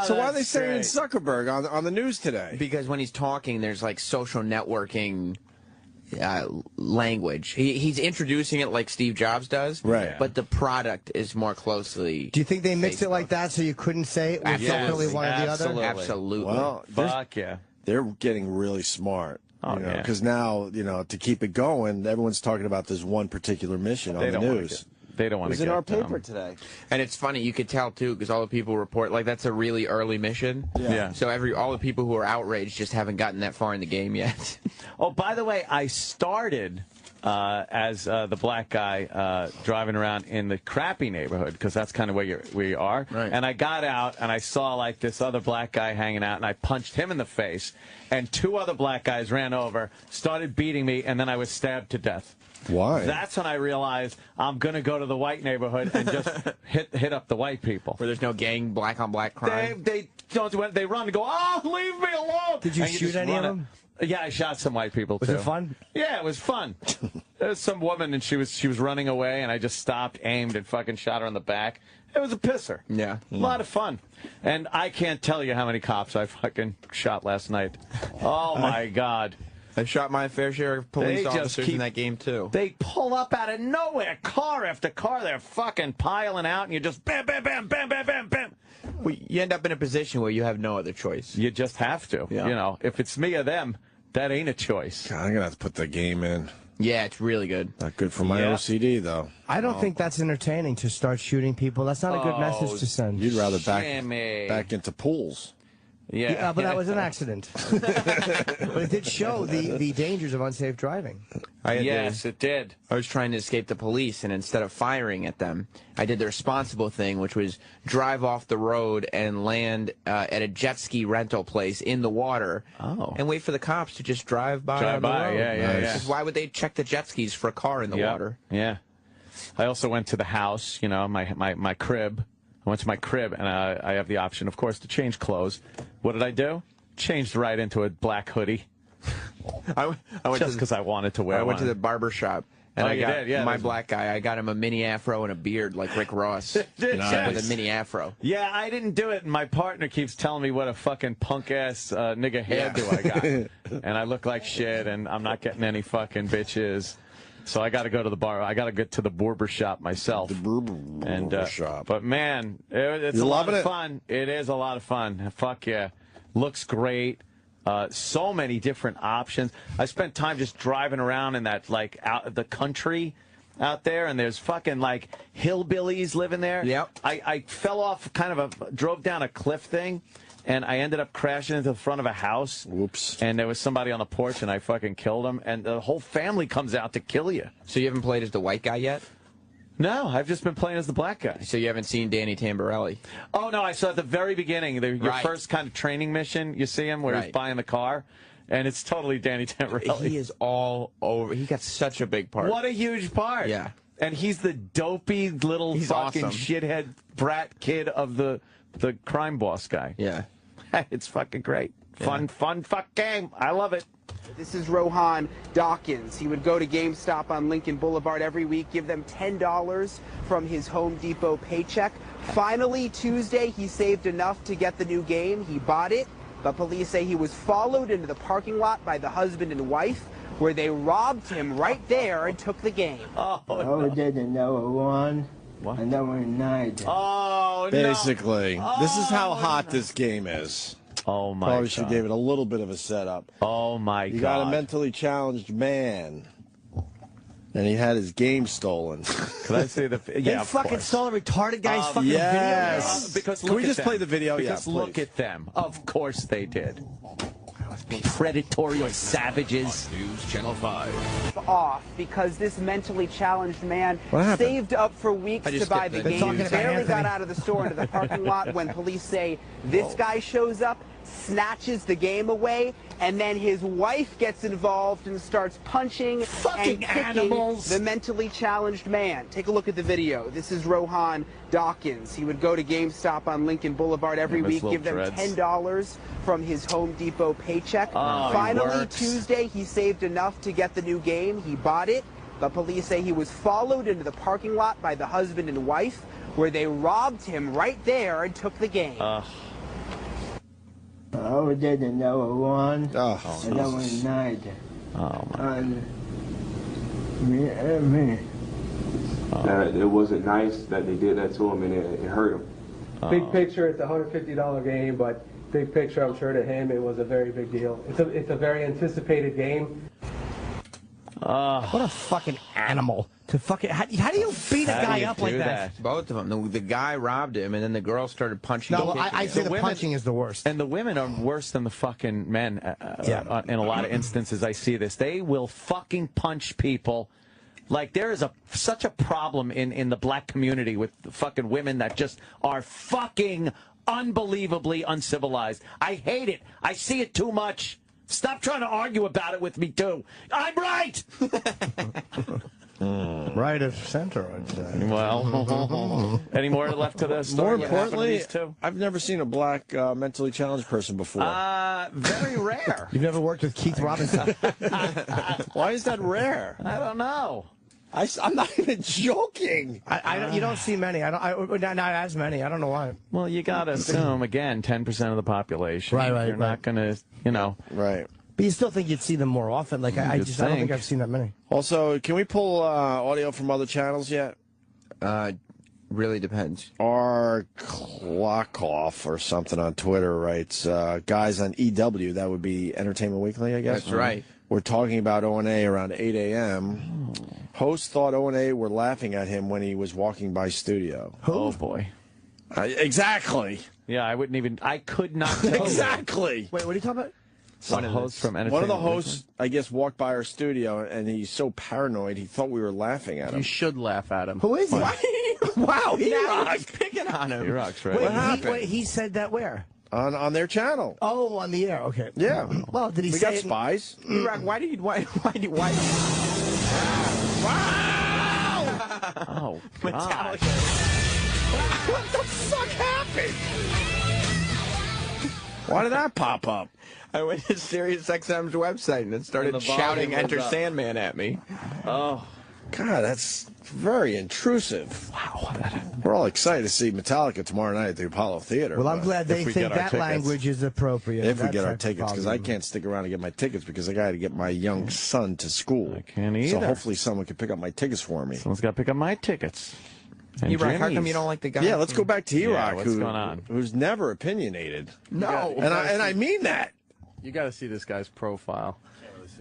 So why are they saying Zuckerberg on the news today? Because when he's talking, there's like social networking language. He's introducing it like Steve Jobs does, right? But the product is more closely. Do you think they mixed it like that so you couldn't say it with definitely one or the other? Absolutely. Well, fuck yeah. They're getting really smart. Oh, yeah. Because now, to keep it going, everyone's talking about this one particular mission on the news. They don't want to get it. It was in our paper them. today. And it's funny, you could tell, too, because all the people report, like, that's a really early mission. Yeah. So all the people who are outraged just haven't gotten that far in the game yet. Oh, by the way, I started as the black guy driving around in the crappy neighborhood, because that's kind of where you are. Right. And I got out, and I saw, like, this other black guy hanging out, and I punched him in the face. And two other black guys ran over, started beating me, and then I was stabbed to death. Why? That's when I realized I'm going to go to the white neighborhood and just hit up the white people. Where there's no gang black-on-black crime? They don't do it. They run and go, "Oh, leave me alone." Did you shoot any of them? Yeah, I shot some white people, too. Was it fun? Yeah, it was fun. There was some woman, and she was running away, and I just stopped, aimed, and fucking shot her in the back. It was a pisser. Yeah. A lot of fun. And I can't tell you how many cops I fucking shot last night. Oh, my God. I shot my fair share of police officers in that game, too. They pull up out of nowhere, car after car. They're fucking piling out, and you just bam, bam, bam, bam, bam, bam, bam. Well, you end up in a position where you have no other choice. You just have to. Yeah. If it's me or them, that ain't a choice. God, I'm going to have to put the game in. Yeah, it's really good. Not good for my OCD, though. I don't think that's entertaining to start shooting people. That's not a good message to send. You'd rather back into pools. Yeah, but that was an accident. But it did show the dangers of unsafe driving. Yes, it did. I was trying to escape the police, and instead of firing at them, I did the responsible thing, which was drive off the road and land at a jet ski rental place in the water, and wait for the cops to just drive by on the road. Yeah. Why would they check the jet skis for a car in the water? Yeah. I also went to the house, my crib. I went to my crib, and I have the option, of course, to change clothes. What did I do? Changed right into a black hoodie. I went just because I wanted to wear one. I went to the barber shop, and I got my black guy. I got him a mini afro and a beard like Rick Ross. With a mini afro. Yeah, I didn't do it, and my partner keeps telling me what a fucking punk-ass nigga hairdo I got. And I look like shit, and I'm not getting any fucking bitches. So I got to go to the bar. I got to get to the barber shop myself. The barber shop. But man, it's a lot of fun. It is a lot of fun. Fuck yeah, looks great. So many different options. I spent time just driving around in that out the country out there, and there's fucking hillbillies living there. Yep. I fell off drove down a cliff thing. And I ended up crashing into the front of a house. Whoops. And there was somebody on the porch, and I fucking killed him. And the whole family comes out to kill you. So you haven't played as the white guy yet? No, I've just been playing as the black guy. So you haven't seen Danny Tamborelli? Oh, no, I saw at the very beginning, your first kind of training mission, you see him where he's buying the car, and it's totally Danny Tamborelli. He is all over. He got such a big part. What a huge part. Yeah. And he's the dopey little fucking awesome. shithead brat kid of the crime boss guy. Yeah. It's fucking great. Fun fuck game. I love it. This is Rohan Dawkins. He would go to GameStop on Lincoln Boulevard every week, give them $10 from his Home Depot paycheck. Finally, Tuesday, he saved enough to get the new game. He bought it, but police say he was followed into the parking lot by the husband and wife, where they robbed him right there and took the game. Didn't know one. And then one night. Oh, no. Basically, this is how hot this game is. Oh, my Probably God. should give it a little bit of a setup. Oh, my God. You got a mentally challenged man. And he had his game stolen. Could I say the... They fucking stole a retarded guy's fucking yes. video? Because Can we just play the video? Because yeah, look at them. Of course they did. Predatory savages. News Channel 5. Off because this mentally challenged man What happened? saved up for weeks to buy the game. Barely got out of the store into the parking lot when police say this guy shows up, snatches the game away, and then his wife gets involved and starts punching and kicking the mentally challenged man. Take a look at the video. This is Rohan Dawkins. He would go to GameStop on Lincoln Boulevard every week, give them $10 from his Home Depot paycheck. Finally, Tuesday, he saved enough to get the new game. He bought it, but police say he was followed into the parking lot by the husband and wife, where they robbed him right there and took the game. Didn't know one. And then one night. Oh, my God. It wasn't nice that they did that to him, and it hurt him. Big picture, it's a $150 game, but big picture, I'm sure to him, it was a very big deal. It's a very anticipated game. What a fucking animal. To fucking, how do you beat a guy up like that? Both of them. The guy robbed him, and then the girl started punching him. No, I say the punching is the worst. And the women are worse than the fucking men. In a lot of instances, I see this. They will fucking punch people. Like, there is such a problem in the black community with the fucking women that just are fucking unbelievably uncivilized. I hate it. I see it too much. Stop trying to argue about it with me, too. I'm right! Right of center, I'd say. Well, any more left to the story? More importantly, I've never seen a black mentally challenged person before. Very rare. You've never worked with Keith Robinson. Why is that rare? I don't know. I'm not even joking. You don't see many. Not as many. I don't know why. Well, you got to assume, again, 10% of the population. Right. You're not going to, Right. But you still think you'd see them more often. Like, I don't think I've seen that many. Also, can we pull audio from other channels yet? Really depends. Our Clockoff or something on Twitter writes, guys on EW, that would be Entertainment Weekly, I guess. That's right. We're talking about O&A around 8 a.m. Host thought O&A were laughing at him when he was walking by studio. Oh, boy. Exactly. Yeah, I could not tell Exactly. Wait, what are you talking about? One of the hosts, I guess, walked by our studio, and he's so paranoid, he thought we were laughing at him. You should laugh at him. Who is he? Wow, He's picking on him. He-Rock's right. What happened? He said that where? On their channel. Oh, on the air. Okay. Yeah. Well, did he we say got it? spies. Why? Oh, God. What the fuck happened? Why did that pop up? I went to SiriusXM's website and it started shouting Enter Sandman at me. Oh, God, that's very intrusive. Wow. We're all excited to see Metallica tomorrow night at the Apollo Theater. Well, I'm glad they think that language is appropriate. If we get our tickets, because I can't stick around and get my tickets because I got to get my young son to school. I can't either. So hopefully someone can pick up my tickets for me. Someone's got to pick up my tickets. E-Rock, how come you don't like the guy? Yeah, let's go back to E-Rock, what's going on? who's never opinionated. No. And I mean that. You got to see this guy's profile.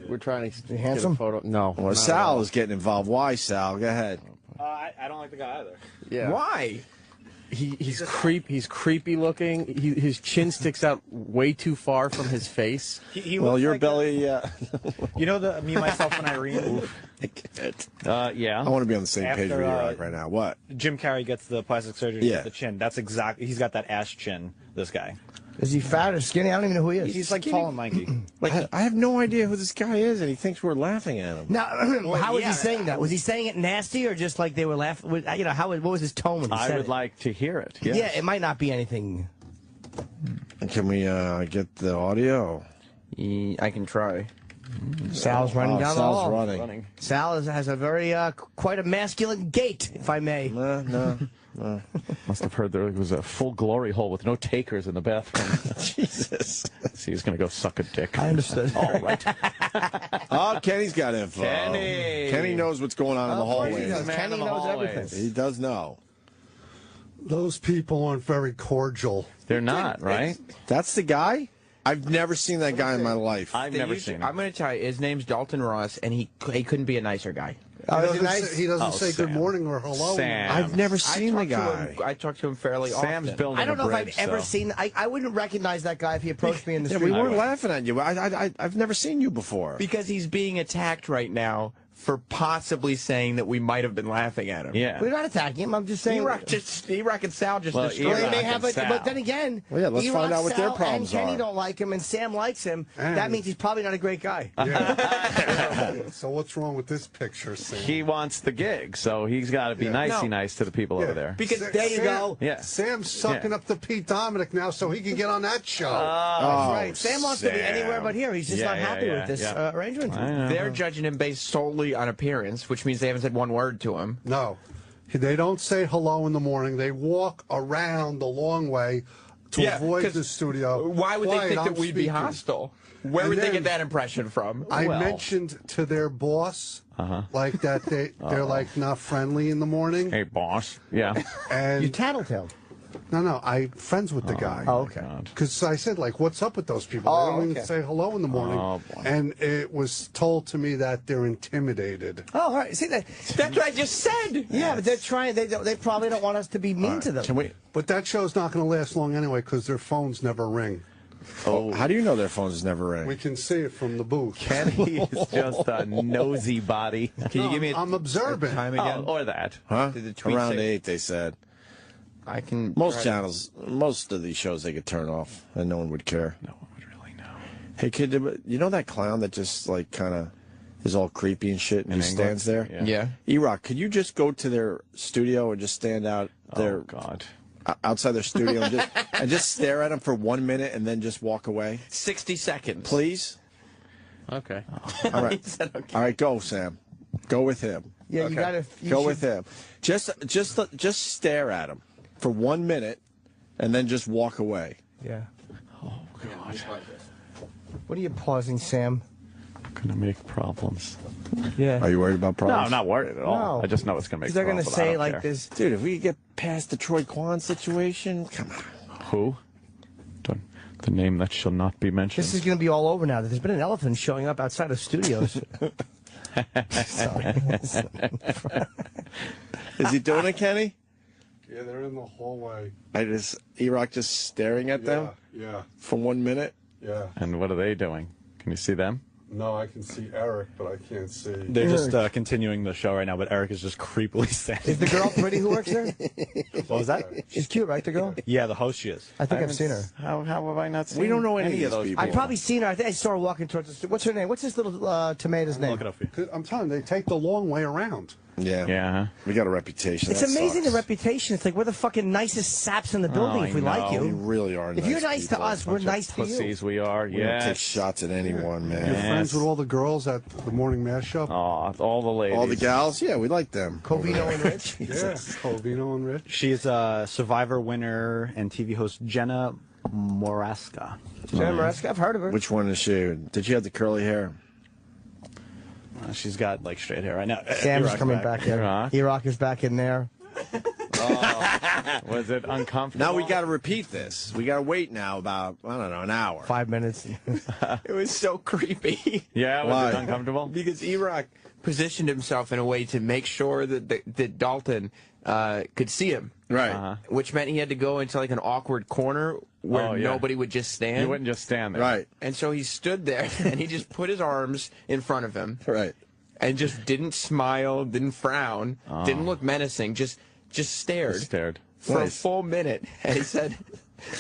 We're trying to get handsome? a photo. No. Well, Sal is getting involved. Why, Sal? Go ahead. I don't like the guy either. Yeah. Why? He's creepy looking. His chin sticks out way too far from his face. Well, your belly. You know the Me, Myself, and Irene? Yeah. I want to be on the same page with you right now. What? Jim Carrey gets the plastic surgery with the chin. That's exactly. He's got that ass chin. This guy. Is he fat or skinny? I don't even know who he is. He's like tall and lanky. I have no idea who this guy is, and he thinks we're laughing at him. Now, how was he saying that? Was he saying it nasty or just like they were laughing? You know, what was his tone when he said it? I would like to hear it. Yes. Yeah, it might not be anything. Can we get the audio? I can try. Sal's running down the hall. Sal's running. Sal has a very, quite a masculine gait, if I may. No. Must have heard there was a full glory hole with no takers in the bathroom. Jesus. So he's going to go suck a dick. I understood. All right. Oh, Kenny's got info. Kenny knows what's going on in the hallway. Kenny knows everything. He does know. Those people aren't very cordial. They're not, right? That's the guy? I've never seen that guy in my life. I've never seen him. I'm going to tell you, his name's Dalton Ross, and he couldn't be a nicer guy. He doesn't say good morning or hello. Sam. I've never seen the guy. I talk to him fairly Sam's often. building I don't know a bridge, if I've ever seen. I wouldn't recognize that guy if he approached me in the street. We weren't laughing at you. I've never seen you before. Because he's being attacked right now for possibly saying that we might have been laughing at him. Yeah. We're not attacking him. I'm just saying. E-Rock and Sal just destroyed They him. may have, but then again, well, yeah, let's find out what their problems and Kenny are. don't like him, and Sam likes him. That means he's probably not a great guy. So what's wrong with this picture, Sam? He wants the gig, so he's got to be nice to the people over there. Because there you go. Yeah. Sam's sucking up to Pete Dominic now so he can get on that show. That's right. Sam wants to be anywhere but here. He's just not happy with this arrangement. They're judging him based solely on appearance, which means they haven't said one word to him. No. They don't say hello in the morning. They walk around the long way to avoid the studio. Why would they think that we'd be hostile? Where would they get that impression from? I mentioned to their boss like that they're like not friendly in the morning. Hey, boss. Yeah. And you tattletale. No, I'm friends with the guy. Oh, okay. Because I said, like, what's up with those people? They don't even say hello in the morning. Oh, boy. And it was told to me that they're intimidated. Oh, all right. See, that's what I just said. Yeah, but they're trying. They probably don't want us to be mean to them. Can we? But that show's not going to last long anyway because their phones never ring. Oh, how do you know their phones never ring? We can see it from the booth. Kenny is just a nosy body. Can you give me I'm observant. time again? Or that. Huh? Did the tweet Around say- 8, they said. I can. Most channels, most of these shows they could turn off and no one would care. No one would really know. Hey, kid, you know that clown that just, like, kind of is all creepy and shit and he stands there? Yeah. E-Rock, could you just go to their studio and just stand out there? Oh, God. Outside their studio and just stare at him for 1 minute and then just walk away? 60 seconds. Please? Okay. All right. All right, go, Sam. Go with him. Yeah, you gotta go with him. Just stare at him for 1 minute and then just walk away. Yeah. Oh, God. What are you pausing, Sam? Gonna make problems. Yeah. Are you worried about problems? No, I'm not worried at all. No. I just know it's gonna make. They're gonna problems, say but I don't like care. this, dude. If we could get past the Troy Kwan situation, come on. Who? The name that shall not be mentioned. This is gonna be all over now. There's been an elephant showing up outside of studios. Is he doing it, Kenny? Yeah, they're in the hallway. E-Rock just staring at them? Yeah. For 1 minute? Yeah. And what are they doing? Can you see them? No, I can see Eric, but I can't see. They're just continuing the show right now, but Eric is just creepily standing. Is the girl pretty who works there? What was that? She's cute, right, the girl? Yeah, the host she is. I think I've seen her. How have I not seen? We don't know any of those people. I've probably seen her. I think I saw her walking towards the. What's her name? What's this little tomato's name? Look it up for you. I'm telling you, they take the long way around. Yeah. Yeah. We got a reputation. It's That amazing sucks. the reputation. It's like we're the fucking nicest saps in the building if we like you. We really are. If you're nice to us, we're nice to you. Pussies we are. We don't take Yes. shots at anyone, man. You're friends with all the girls at the morning mass show? Oh, all the ladies. All the gals? Yeah, we like them. Covino and Rich? Yeah, Covino and Rich. She's a Survivor winner and TV host Jenna Moraska. Jenna Moraska? I've heard of her. Which one is she? Did she have the curly hair? She's got like straight hair right now. Sam's E-Rock's coming back in. E-Rock is back in there. Was it uncomfortable? Now we got to repeat this. We got to wait now about, I don't know, an hour. 5 minutes. It was so creepy. Yeah, was it uncomfortable? Because E-Rock positioned himself in a way to make sure that Dalton could see him. Right. Which meant he had to go into like an awkward corner where nobody would just stand. You wouldn't just stand there. Right. And so he stood there and he just put his arms in front of him. Right. And just didn't smile, didn't frown, didn't look menacing, just stared. Just stared. For a full minute. And he said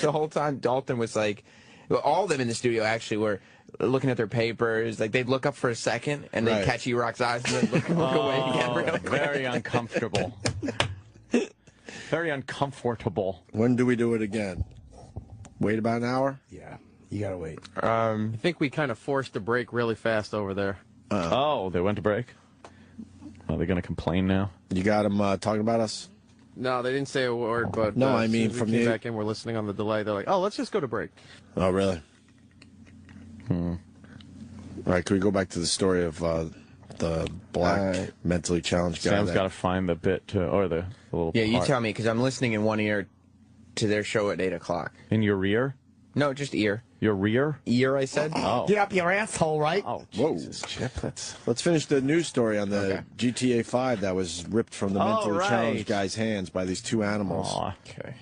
the whole time Dalton was like, well, all of them in the studio actually were looking at their papers. Like, they'd look up for a second and they'd catch E-Rock's eyes and then look away again real quick. Very uncomfortable. Very uncomfortable. When do we do it again? Wait about an hour? Yeah, you gotta wait. I think we kind of forced a break really fast over there. Oh, they went to break? Are they going to complain now? You got them talking about us? No, they didn't say a word, but no, I as mean soon as from we came the back in, we're listening on the delay. They're like, "Oh, let's just go to break." Oh, really? All right, can we go back to the story of the black mentally challenged guy? Sam's got to find the bit or the little. Yeah, you part. tell me, because I'm listening in one ear to their show at 8 o'clock. In your rear? No, just ear. Your rear? Ear, I said. Oh. Get up your asshole, right? Oh, Jesus, Chip. Let's finish the news story on the GTA 5 that was ripped from the mentally challenged guy's hands by these two animals. Oh, okay.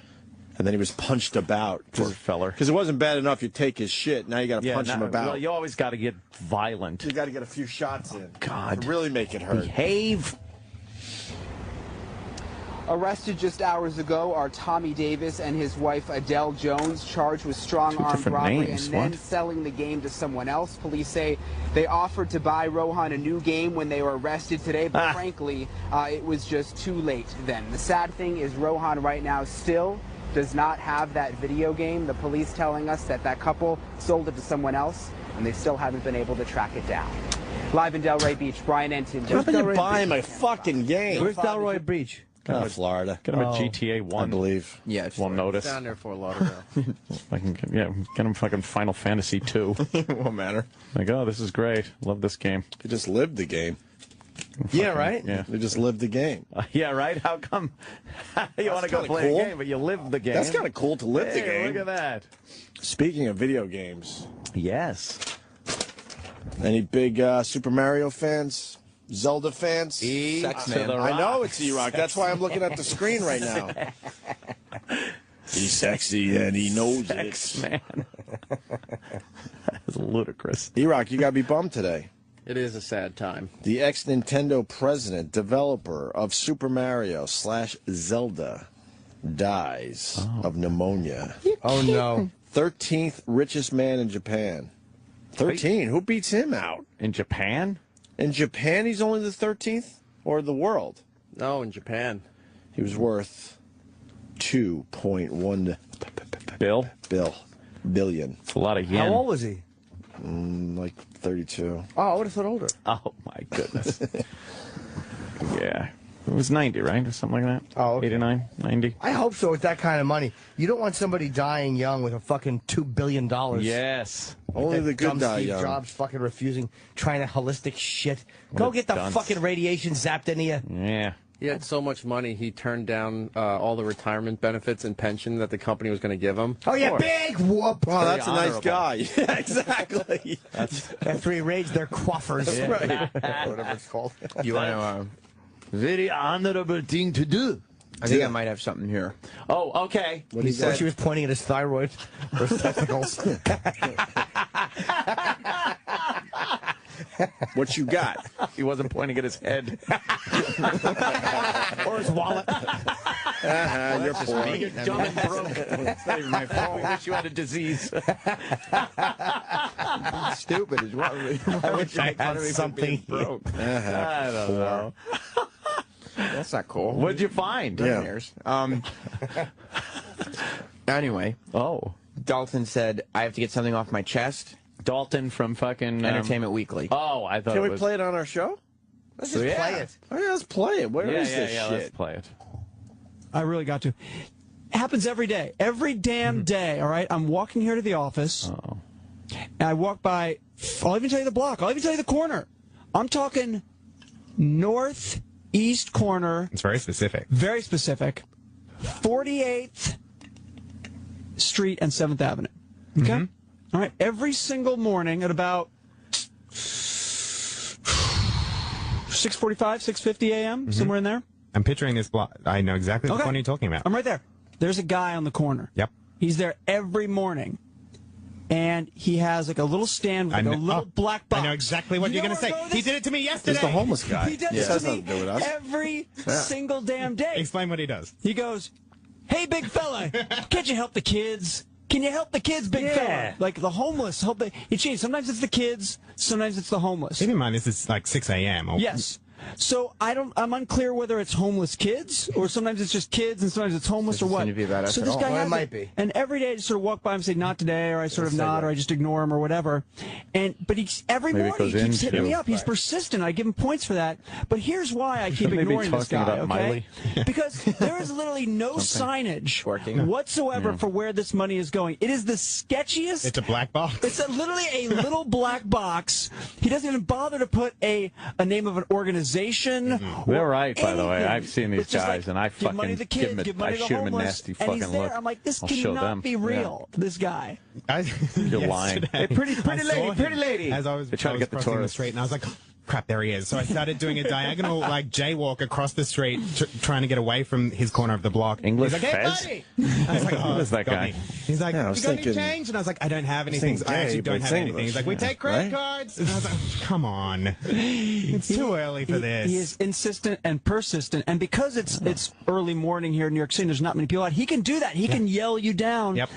And then he was punched about. Poor feller. Because it wasn't bad enough you take his shit. Now you got to punch him about. Well, you always got to get violent. You got to get a few shots in. God. To really make it hurt. Behave. Arrested just hours ago are Tommy Davis and his wife Adele Jones, charged with strong armed robbery names. and then selling the game to someone else. Police say they offered to buy Rohan a new game when they were arrested today, but frankly, it was just too late then. The sad thing is Rohan right now still does not have that video game. The police telling us that that couple sold it to someone else, and they still haven't been able to track it down. Live in Delray Beach, Brian Enton. How about you buy him a fucking game? Where's Delray Beach? Florida. Get him a GTA 1. I believe. Yeah, we'll notice. Down there for Lauderdale. I can get him fucking Final Fantasy 2. Won't matter. Like, oh, this is great. Love this game. He just lived the game. Yeah, right? Yeah. They just lived the game. Yeah, right? How come you want to go play cool. a game, but you live the game? That's kind of cool to live the game. Look at that. Speaking of video games. Yes. Any big Super Mario fans? Zelda fans? Sex man. I know it's E-Rock. That's why I'm looking at the screen right now. He's sexy and he knows Sex it. man. That's ludicrous. E-Rock, you got to be bummed today. It is a sad time. The ex-Nintendo president, developer of Super Mario / Zelda, dies of pneumonia. Oh, no. 13th richest man in Japan. 13? Who beats him out? In Japan? In Japan, he's only the 13th? Or the world? No, in Japan. He was worth 2.1 billion. It's a lot of yen. How old was he? Like 32. Oh, I would have thought older. Oh, my goodness. Yeah. It was 90, right? Or something like that? Oh, okay. 89, 90? I hope so with that kind of money. You don't want somebody dying young with a fucking $2 billion. Yes. Only the good die Steve young. Jobs fucking refusing, trying to holistic shit. Go get the fucking radiation zapped into you. Yeah. He had so much money, he turned down all the retirement benefits and pension that the company was going to give him. Oh, yeah, big whoop. Wow, that's a nice guy. Yeah, exactly. After he raised their quaffers. Yeah. Right. Whatever it's called. You want to... very honorable thing to do. I think I might have something here. Oh, okay. What he said. She was pointing at his thyroid or his testicles. What you got? He wasn't pointing at his head. Or his wallet. You're poor. You're dumb and broke. It's not even my fault. We wish you had a disease. Stupid is what. I wish I had something. Broke. I don't know. That's not cool. What'd you find? Yeah. Anyway. Oh. Dalton said, I have to get something off my chest. Dalton from fucking... Entertainment Weekly. Oh, I thought Can it we was... play it on our show? Let's just play it. Oh, yeah, let's play it. Where is this shit? Let's play it. I really got to. It happens every day. Every damn day, all right? I'm walking here to the office. Uh-oh. And I walk by... I'll even tell you the block. I'll even tell you the corner. I'm talking northeast corner. It's very specific. Very specific. 48th Street and 7th Avenue. Okay? All right. Every single morning at about 6:45, 6:50 a.m., somewhere in there. I'm picturing this block. I know exactly the one you're talking about. I'm right there. There's a guy on the corner. Yep. He's there every morning. And he has like a little stand with like a little black box. I know exactly what you're going to say. He did it to me yesterday. He's the homeless guy. He does it to me every single damn day. Explain what he does. He goes, "Hey, big fella, can't you help the kids? Can you help the kids, big fella?" Like the homeless. He changed. Sometimes it's the kids. Sometimes it's the homeless. Keep in mind, this is like 6 a.m. Yes. So I'm unclear whether it's homeless kids or sometimes it's just kids and sometimes it's homeless or what. Seem to be about us so at this all. guy Well, it has might be. And every day I just sort of walk by him and say, "Not today," or I sort of nod, or I just ignore him or whatever. But every Maybe it morning he goes keeps hitting me into- up. He's persistent. I give him points for that. But here's why I keep Maybe ignoring this talking guy. about Okay? Miley. Because there is literally no signage whatsoever for where this money is going. It is the sketchiest. It's a black box. It's literally a little black box. He doesn't even bother to put a name of an organization. They're right, by the way. anything. I've seen these It's just guys, like, and I give money to the fucking kids, give give them. I money to shoot them a homeless, nasty and fucking he's there. look. I'm like, this I'll show cannot them. be real. This guy. You're lying. Hey, pretty lady. As I was They're trying to get the crossing tourists. street, and I was like, crap, there he is. So I started doing a diagonal like jaywalk across the street, trying to get away from his corner of the block. English He's like, "Hey, fez? buddy!" I was like, "Oh, Who is that got guy? me." He's like, Yeah, I "You was got any thinking- change?" And I was like, "I don't have anything. thinking I actually gay, don't but have it's anything." English. He's like, "We Yeah. take credit Right? cards." And I was like, "Come on, it's too early for this." He is insistent and persistent, and because it's early morning here in New York City, there's not many people out. He can do that. He can yell you down. Yep.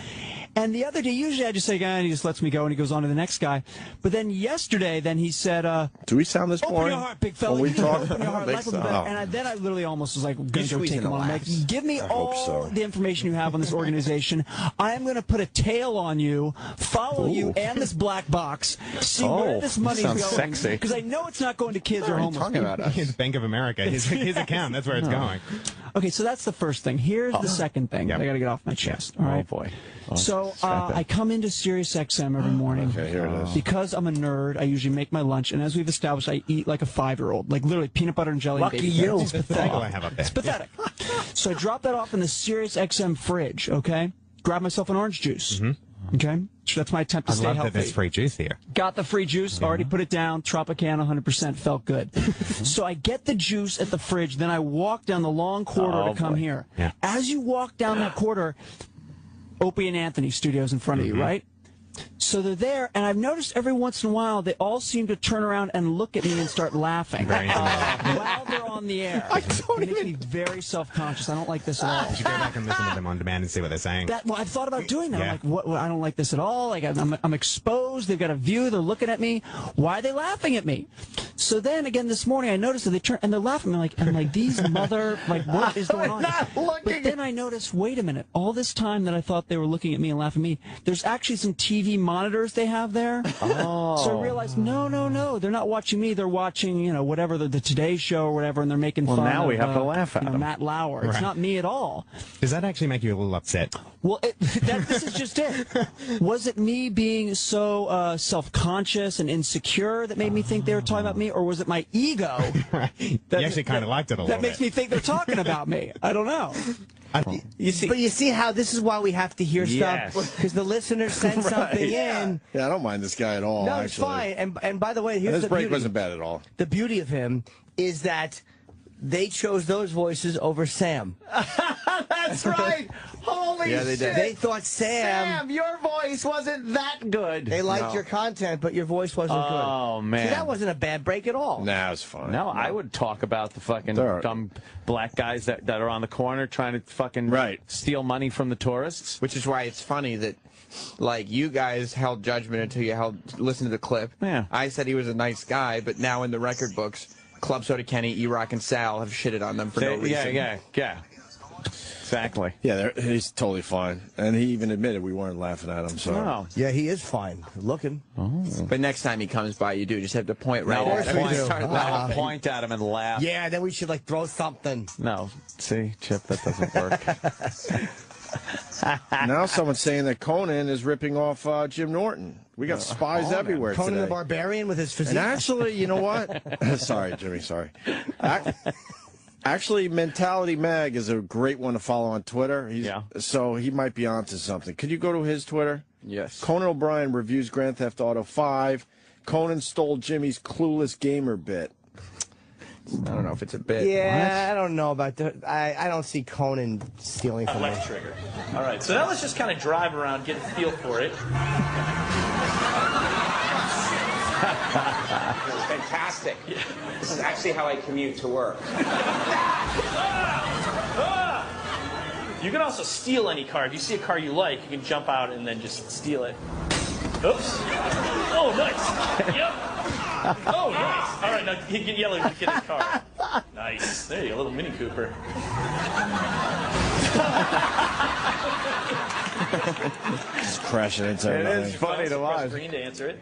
And the other day, usually I just say, "Guy," and he just lets me go, and he goes on to the next guy. But then yesterday, he said, "Do we sound this open boring? your heart, big fella. When we You need to talk? open your heart, Big like a so. bit." Oh. And then I literally almost was like, going to go squeezing take him the on. I'm like, laughs. "Give me hope all so. the information you have on this organization. I am going to put a tail on you, follow you, and this black box, see where this money's sounds going. sexy. Because I know it's not going to kids or homeless people." It's Bank of America. His account. That's where it's going. Okay, so that's the first thing. Here's the second thing. I got to get off my chest. All right. Oh boy. Oh, So strap in. I come into Sirius XM every morning. Okay, here it is. Because I'm a nerd, I usually make my lunch, and as we've established, I eat like a 5-year-old, like literally peanut butter and jelly. Lucky baby you. carrots. It's pathetic. What do I have up there? It's pathetic. So I drop that off in the Sirius XM fridge. Okay, grab myself an orange juice. Okay, so that's my attempt to I stay love healthy. that there's free juice here. Got the free juice, already put it down, Tropicana 100%, felt good. So I get the juice at the fridge, then I walk down the long corridor to come here. Yeah. As you walk down that corridor, Opie and Anthony studios in front of you, right? So they're there, and I've noticed every once in a while they all seem to turn around and look at me and start laughing Very intimate. while they're on the air. It makes me very self-conscious. I don't like this at all. You should go back and listen to them on demand and see what they're saying. Well, I've thought about doing that. Yeah. I'm like, what? I don't like this at all. Like, I'm exposed. They've got a view. They're looking at me. Why are they laughing at me? So then again this morning, I noticed that they turn and they're laughing at me. I'm like these what is going on? But then I noticed, wait a minute. All this time that I thought they were looking at me and laughing at me, there's actually some TV monitors they have there. Oh. So I realized, no, they're not watching me. They're watching, whatever the Today Show or whatever, and they're making fun. now we of, have to laugh at them. Matt Lauer. It's Right. not me at all. Does that actually make you a little upset? Well, this is just it. Was it me being so self-conscious and insecure that made me think they were talking about me, or was it my ego? Right. You actually kind of liked it a little That makes bit. me think they're talking about me. I don't know. But you see how this is why we have to hear Yes. stuff, because the listeners send something in. Yeah, I don't mind this guy at all. No, it's actually. fine. And by the way, And here's this the break beauty. wasn't bad at all. The beauty of him is that they chose those voices over Sam. That's right. Holy Yeah, they shit. did. They thought Sam, your voice wasn't that good. They liked your content, but your voice wasn't good. Oh, man. See, that wasn't a bad break at all. Nah, it's fine. No, I would talk about the fucking They're- dumb black guys that are on the corner trying to fucking steal money from the tourists. Which is why it's funny that, like, you guys held judgment until you listened to the clip. Yeah. I said he was a nice guy, but now in the record books, Club Soda Kenny, E-Rock, and Sal have shitted on them for no reason. Yeah. Exactly. Yeah, he's totally fine. And he even admitted we weren't laughing at him. So. No. Yeah, he is fine looking. But next time he comes by, you do just have to point right No, at him and point, start laughing. point at him and laugh. Yeah, then we should like throw something. No. See, Chip, that doesn't work. Now someone's saying that Conan is ripping off Jim Norton. We got spies everywhere Conan today. the Barbarian with his physique. And actually, you know what? Sorry, Jimmy, sorry. Actually, Mentality Mag is a great one to follow on Twitter. So he might be onto something. Could you go to his Twitter? Yes. Conan O'Brien reviews Grand Theft Auto 5. Conan stole Jimmy's clueless gamer bit. I don't know if it's a bit. Yeah, I don't know about that. I don't see Conan stealing from left trigger. All right, so now let's just kind of drive around, get a feel for it. Fantastic. This is actually how I commute to work. You can also steal any car. If you see a car you like, you can jump out and then just steal it. Oops. Oh, nice. Yep. Oh, nice. All right, now get Yellow to get his car. Nice. There you go, a little Mini Cooper. Just crashing into everything. It is funny to watch. Press green to answer it.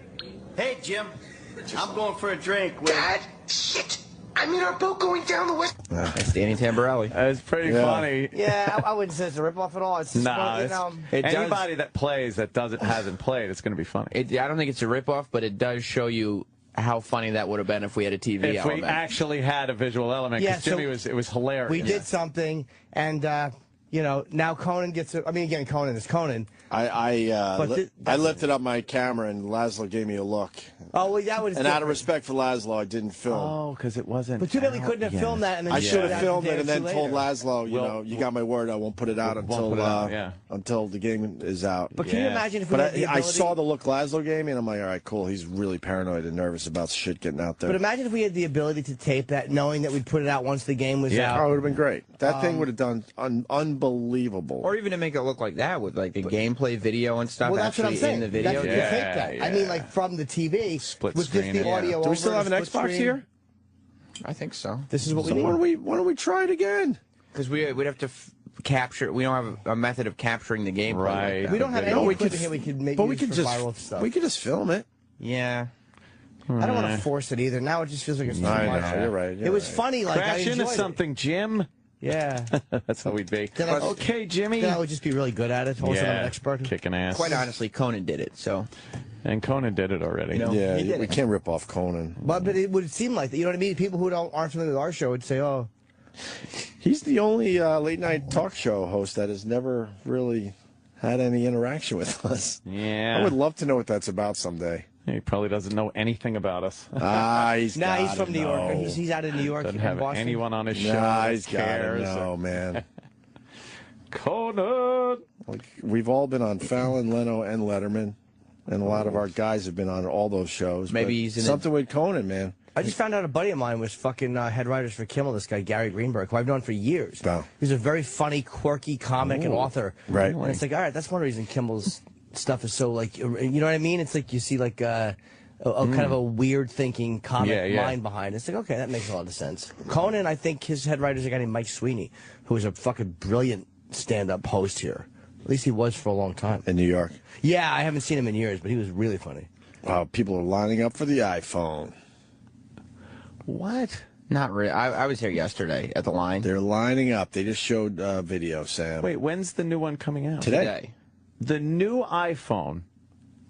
Hey, Jim. I'm going for a drink with... Dad, shit. I'm in our boat going down the west... That's Danny Tamborelli. It's pretty funny. Yeah, I wouldn't say it's a ripoff at all. It's just anybody that plays that hasn't played, it's going to be funny. I don't think it's a ripoff, but it does show you how funny that would have been if we had a TV if element. we actually had a visual element, because Jimmy it was hilarious. We did something, and now Conan gets. Again, Conan is Conan. I lifted up my camera and Lazlow gave me a look. Oh, well, that was. And out of respect for Lazlow, I didn't film. Oh, because it wasn't. But too bad we couldn't have filmed that. And then I should have filmed it and then told Lazlow, you got my word, I won't put it out until the game is out. But can you imagine if we had the ability... I saw the look Lazlow gave me, and I'm like, all right, cool. He's really paranoid and nervous about shit getting out there. But imagine if we had the ability to tape that, knowing that we'd put it out once the game was out. Oh, it would have been great. That thing would have done unbelievable. Or even to make it look like that with like the gameplay video and stuff. Well, that's what I'm saying. In the video. That's what you tape that. I mean, like from the TV, split with screen. Just the audio. Do we still have an Xbox here? I think so. This is what we need. Why don't we try it again? Because we'd have to capture. We don't have a method of capturing the game. Right. Like we don't have any equipment here. We could make. But we could just viral stuff. We could just film it. Yeah. I don't want to force it either. Now it just feels like it's too much. You're right. It was funny. Like Crash I enjoyed into something, Jim. Yeah. That's how we'd be. Okay, Jimmy. Then I would just be really good at it. Also, I'm an expert. Kicking ass. Quite honestly, Conan did it. And Conan did it already. We can't rip off Conan. But it would seem like that. You know what I mean? People who aren't familiar with our show would say, "Oh, he's the only late night talk show host that has never really had any interaction with us." Yeah. I would love to know what that's about someday. He probably doesn't know anything about us. He's from New York. He's out of New York. Doesn't have anyone on his show. He's gotta know, man. Conan. We've all been on Fallon, Leno, and Letterman, and a lot of our guys have been on all those shows. Maybe he's in something with Conan, man. I just found out a buddy of mine was fucking head writers for Kimmel, this guy, Gary Greenberg, who I've known for years. Wow. He's a very funny, quirky comic and author. Right. And it's like, all right, that's one reason Kimmel's stuff is so, like, you know what I mean? It's like you see, like, kind of a weird thinking comic mind behind it. It's like, okay, that makes a lot of sense. Conan, I think his head writer is a guy named Mike Sweeney, who is a fucking brilliant stand-up host here. At least he was for a long time. In New York. Yeah, I haven't seen him in years, but he was really funny. Wow, people are lining up for the iPhone. What? Not really. I was here yesterday at the line. They're lining up. They just showed video, Sam. Wait, when's the new one coming out? Today. The new iPhone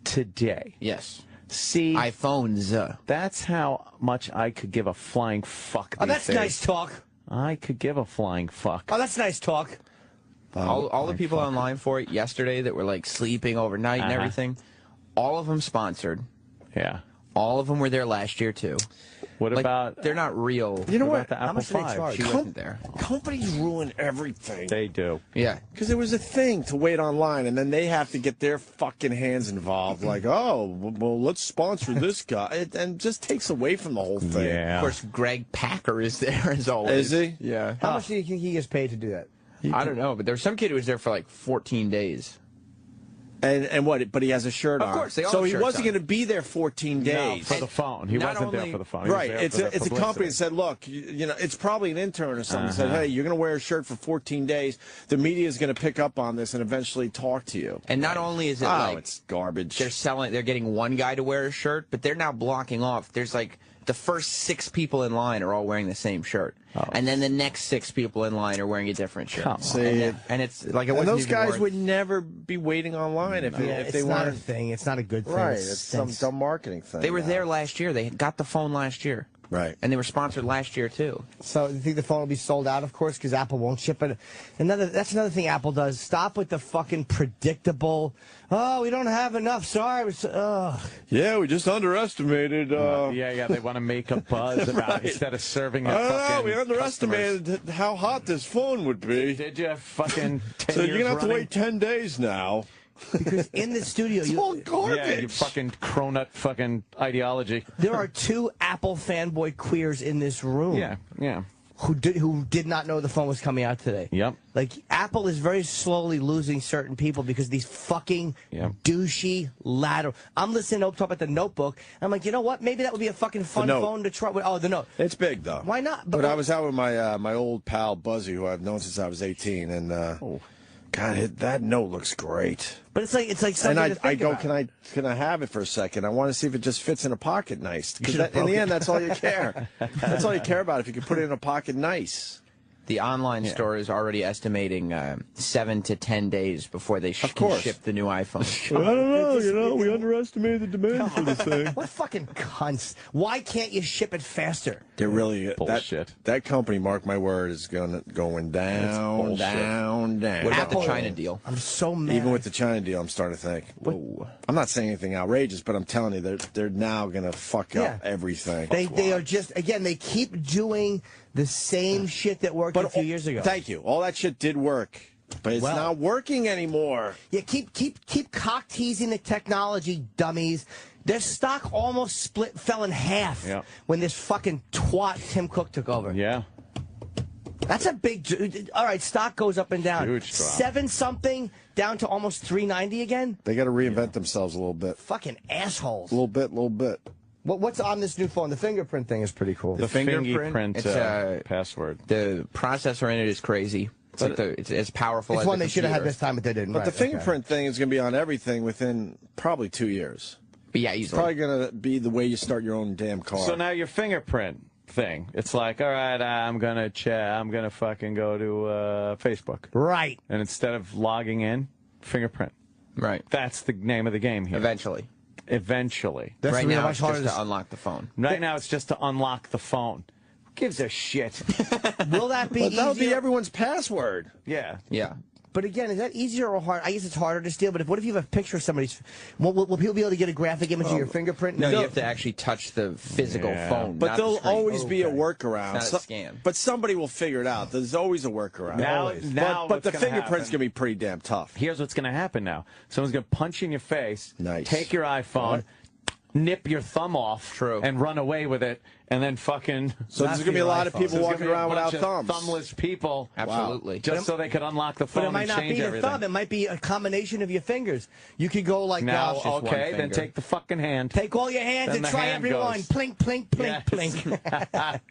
today. Yes. See, iPhones. That's how much I could give a flying fuck. Oh, that's nice talk. I could give a flying fuck. Oh, that's nice talk. All the people online for it yesterday that were like sleeping overnight and everything, all of them sponsored. Yeah. All of them were there last year too. What about? They're not real. You know what? what? The Apple How much do they 5? charge? She wasn't there. Companies ruin everything. They do. Yeah. Because there was a thing to wait online, and then they have to get their fucking hands involved. Like, oh, well, let's sponsor this guy. And just takes away from the whole thing. Yeah. Of course, Gregg Packer is there as always. Is he? Yeah. How much do you think he gets paid to do that? I don't know, but there was some kid who was there for like 14 days. And what? But he has a shirt on. Of course, they all so have he shirts wasn't on. going to be there 14 days for the phone. He wasn't there for the phone. He was Right. there It's for a the company publicity. that said, look, you know, it's probably an intern or something. Said, hey, you're going to wear a shirt for 14 days. The media is going to pick up on this and eventually talk to you. And not only is it like it's garbage. They're getting one guy to wear a shirt, but they're now blocking off. There's like the first 6 people in line are all wearing the same shirt, and then the next 6 people in line are wearing a different shirt. See, and it's like it and wasn't those even guys worth- would never be waiting online if they it's not a weren't. thing. It's not a good thing. Right. It's some dumb marketing thing. They were there last year. They got the phone last year. Right. And they were sponsored last year, too. So you think the phone will be sold out, of course, because Apple won't ship it? That's another thing Apple does. Stop with the fucking predictable, oh, we don't have enough, sorry. Yeah, we just underestimated. Yeah, they want to make a buzz about it instead of serving a fucking we underestimated how hot this phone would be. Did you fucking 10 So years you're going to have to running? wait 10 days now. Because in the studio, it's all garbage. Yeah, you fucking cronut fucking ideology. There are 2 Apple fanboy queers in this room. Yeah. Who did not know the phone was coming out today. Yep. Like, Apple is very slowly losing certain people because these fucking douchey lateral. I'm listening to talk about the Notebook. And I'm like, you know what? Maybe that would be a fucking fun phone to try. Oh, the Note. It's big, though. Why not? But I was out with my old pal, Buzzy, who I've known since I was 18, and... God, that Note looks great. But it's like something and to think about. Can I have it for a second? I want to see if it just fits in a pocket nice. Because in the end, that's all you care. That's all you care about, if you can put it in a pocket nice. The online store is already estimating 7 to 10 days before they can ship the new iPhone. I don't know, we underestimated the demand for this thing. What fucking cunts. Why can't you ship it faster? They're really... Bullshit. That company, mark my word, is going down, down. What about the China deal? I'm so mad. Even with the China deal, I'm starting to think. Whoa. I'm not saying anything outrageous, but I'm telling you, they're now going to fuck up everything. They are just, again, they keep doing the same shit that worked a few years ago. Thank you. All that shit did work, but it's not working anymore. Yeah, keep cock teasing the technology, dummies. Their stock almost fell in half when this fucking twat Tim Cook took over. Yeah. That's a big... All right, stock goes up and down. Huge drop. 7-something down to almost 390 again? They got to reinvent themselves a little bit. Fucking assholes. A little bit. What's on this new phone? The fingerprint thing is pretty cool. The fingerprint password. The processor in it is crazy. It's as powerful as it's one the they should have had computer. this time, but they didn't. But the fingerprint thing is going to be on everything within probably 2 years. But yeah, It's easily. probably going to be the way you start your own damn car. So now your fingerprint thing, it's like, all right, I'm gonna fucking go to Facebook. Right. And instead of logging in, fingerprint. Right. That's the name of the game here. Eventually. That's right really now, much it's just harder to unlock the phone. Right now, it's just to unlock the phone. Who gives a shit? Will that be Well, that'll be easier? everyone's password. Yeah. Yeah. But again, is that easier or hard? I guess it's harder to steal, but what if you have a picture of somebody's... Will people be able to get a graphic image of your fingerprint? No, you have to actually touch the physical phone. But not there'll the screen. always be a workaround. It's not a scan. But somebody will figure it out. There's always a workaround. Now but the what's gonna fingerprint's happen- going to be pretty damn tough. Here's what's going to happen now. Someone's going to punch in your face, take your iPhone, nip your thumb off, and run away with it, and then fucking... So there's going to be a lot of people walking around without thumbs. Thumbless people. Absolutely. Just so they could unlock the phone But it might and not change be the everything. thumb. It might be a combination of your fingers. You could go like... Now, one okay, then finger. take the fucking hand. Take all your hands Then and the try hand every goes. one. Plink, plink, plink, Yes.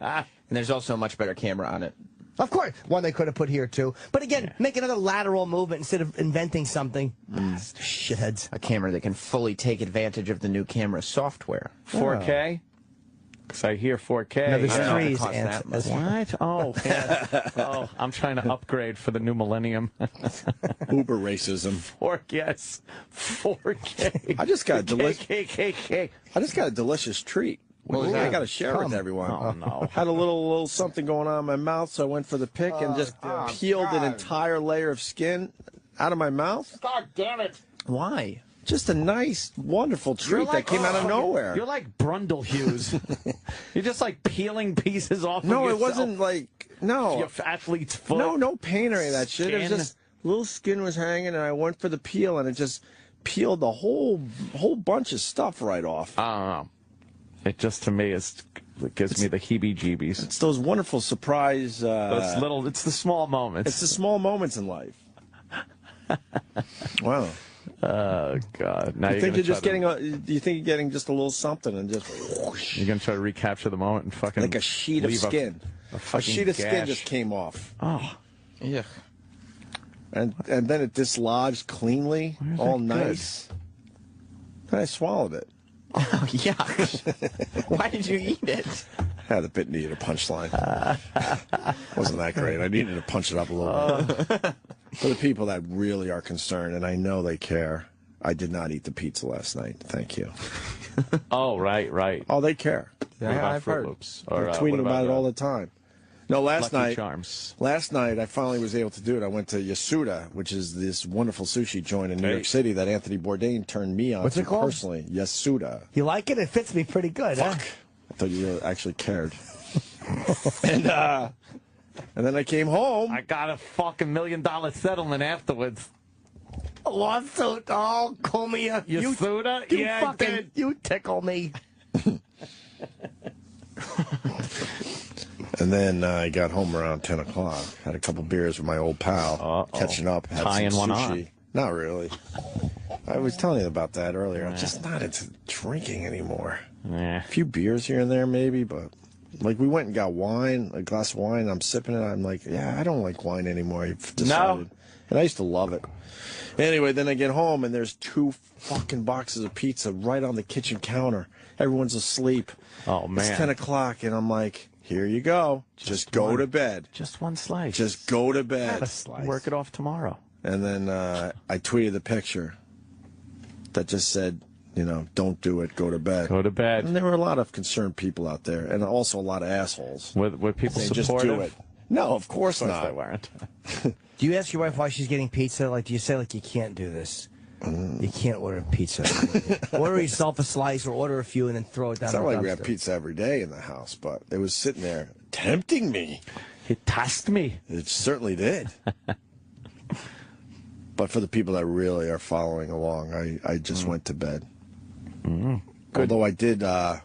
plink. And there's also a much better camera on it. Of course. One they could have put here, too. But again, make another lateral movement instead of inventing something. Shitheads. A camera that can fully take advantage of the new camera software. 4K? Because I hear 4K. No, there's I don't know if it trees. costs that much. What? Oh, yeah. Oh, I'm trying to upgrade for the new millennium. Uber racism. 4K. I just got a KKK. I just got a delicious treat. What was I that? got to share with everyone. Oh, no. Had a little something going on in my mouth, so I went for the pick and just peeled an entire layer of skin out of my mouth. God damn it. Why? Just a nice, wonderful treat that came out of nowhere. You're like Brundle Hughes. You're just like peeling pieces off of No, yourself. it wasn't like, no. Your athlete's foot. No pain or any of that shit. It was Skin. just little skin was hanging, and I went for the peel, and it just peeled the whole bunch of stuff right off. I don't know. It just, to me, it gives me the heebie-jeebies. It's those wonderful surprise... it's the small moments. It's the small moments in life. Wow. Oh, God. Now You think you're just getting do you think you're getting just a little something and just whoosh, You're going to try to recapture the moment and fucking... like a sheet of leave skin. A A sheet of skin gash. just came off. Oh. Yeah. And then it dislodged cleanly, all nice. And I swallowed it. Oh, yuck. Why did you eat it? I had a bit needed a punchline. Wasn't that great. I needed to punch it up a little bit. For the people that really are concerned, and I know they care, I did not eat the pizza last night. Thank you. Oh, right. Oh, they care. Yeah, I've heard. Loops? They're Or, tweeting about it all the time. No, last Lucky night. Charms. Last night, I finally was able to do it. I went to Yasuda, which is this wonderful sushi joint in New York City that Anthony Bourdain turned me on What's to it called? personally. Yasuda. You like it? It fits me pretty good. Fuck. I thought you actually cared. And then I came home. I got a fucking $1 million settlement afterwards. A lawsuit. Oh, call me a... Yasuda? You Yeah, fucking... I did. You tickle me. And then I got home around 10 o'clock. Had a couple beers with my old pal. Catching up. Had Tying some one sushi. on. Not really. I was telling you about that earlier. I'm just not into drinking anymore. A few beers here and there maybe, but... Like, we went and got wine, a glass of wine. I'm sipping it. I'm like, yeah, I don't like wine anymore. I've decided. And I used to love it. Anyway, then I get home, and there's 2 fucking boxes of pizza right on the kitchen counter. Everyone's asleep. Oh, man. It's 10 o'clock, and I'm like, here you go. Just go to bed. Just one slice. Just go to bed. Not a slice. Work it off tomorrow. And then I tweeted the picture that just said, you know, don't do it, go to bed. Go to bed. And there were a lot of concerned people out there, and also a lot of assholes. Were people saying, supportive? Just do it. No, of course not. They weren't. Do you ask your wife why she's getting pizza? Like, do you say, like, you can't do this? You can't order pizza. Order yourself a slice or order a few and then throw it down It's the not like dumpster. we have pizza every day in the house, but it was sitting there tempting me. It tasked me. It certainly did. But for the people that really are following along, I just went to bed. Although I did go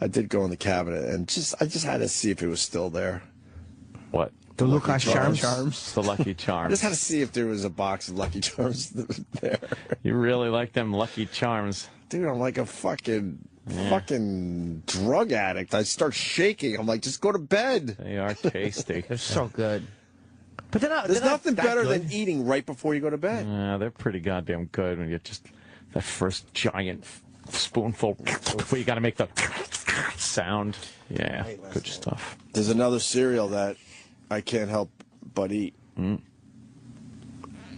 in the cabinet and I just had to see if it was still there. What? The Lucky Charms? The Lucky I Charms. just had to see if there was a box of Lucky Charms there. You really like them Lucky Charms. Dude, I'm like a fucking drug addict. I start shaking. I'm like, just go to bed. They are tasty. They're so good. But there's nothing better than eating right before you go to bed. Yeah, they're pretty goddamn good when you just that first giant spoonful before you got to make the sound. Yeah, good stuff. There's another cereal that I can't help but eat.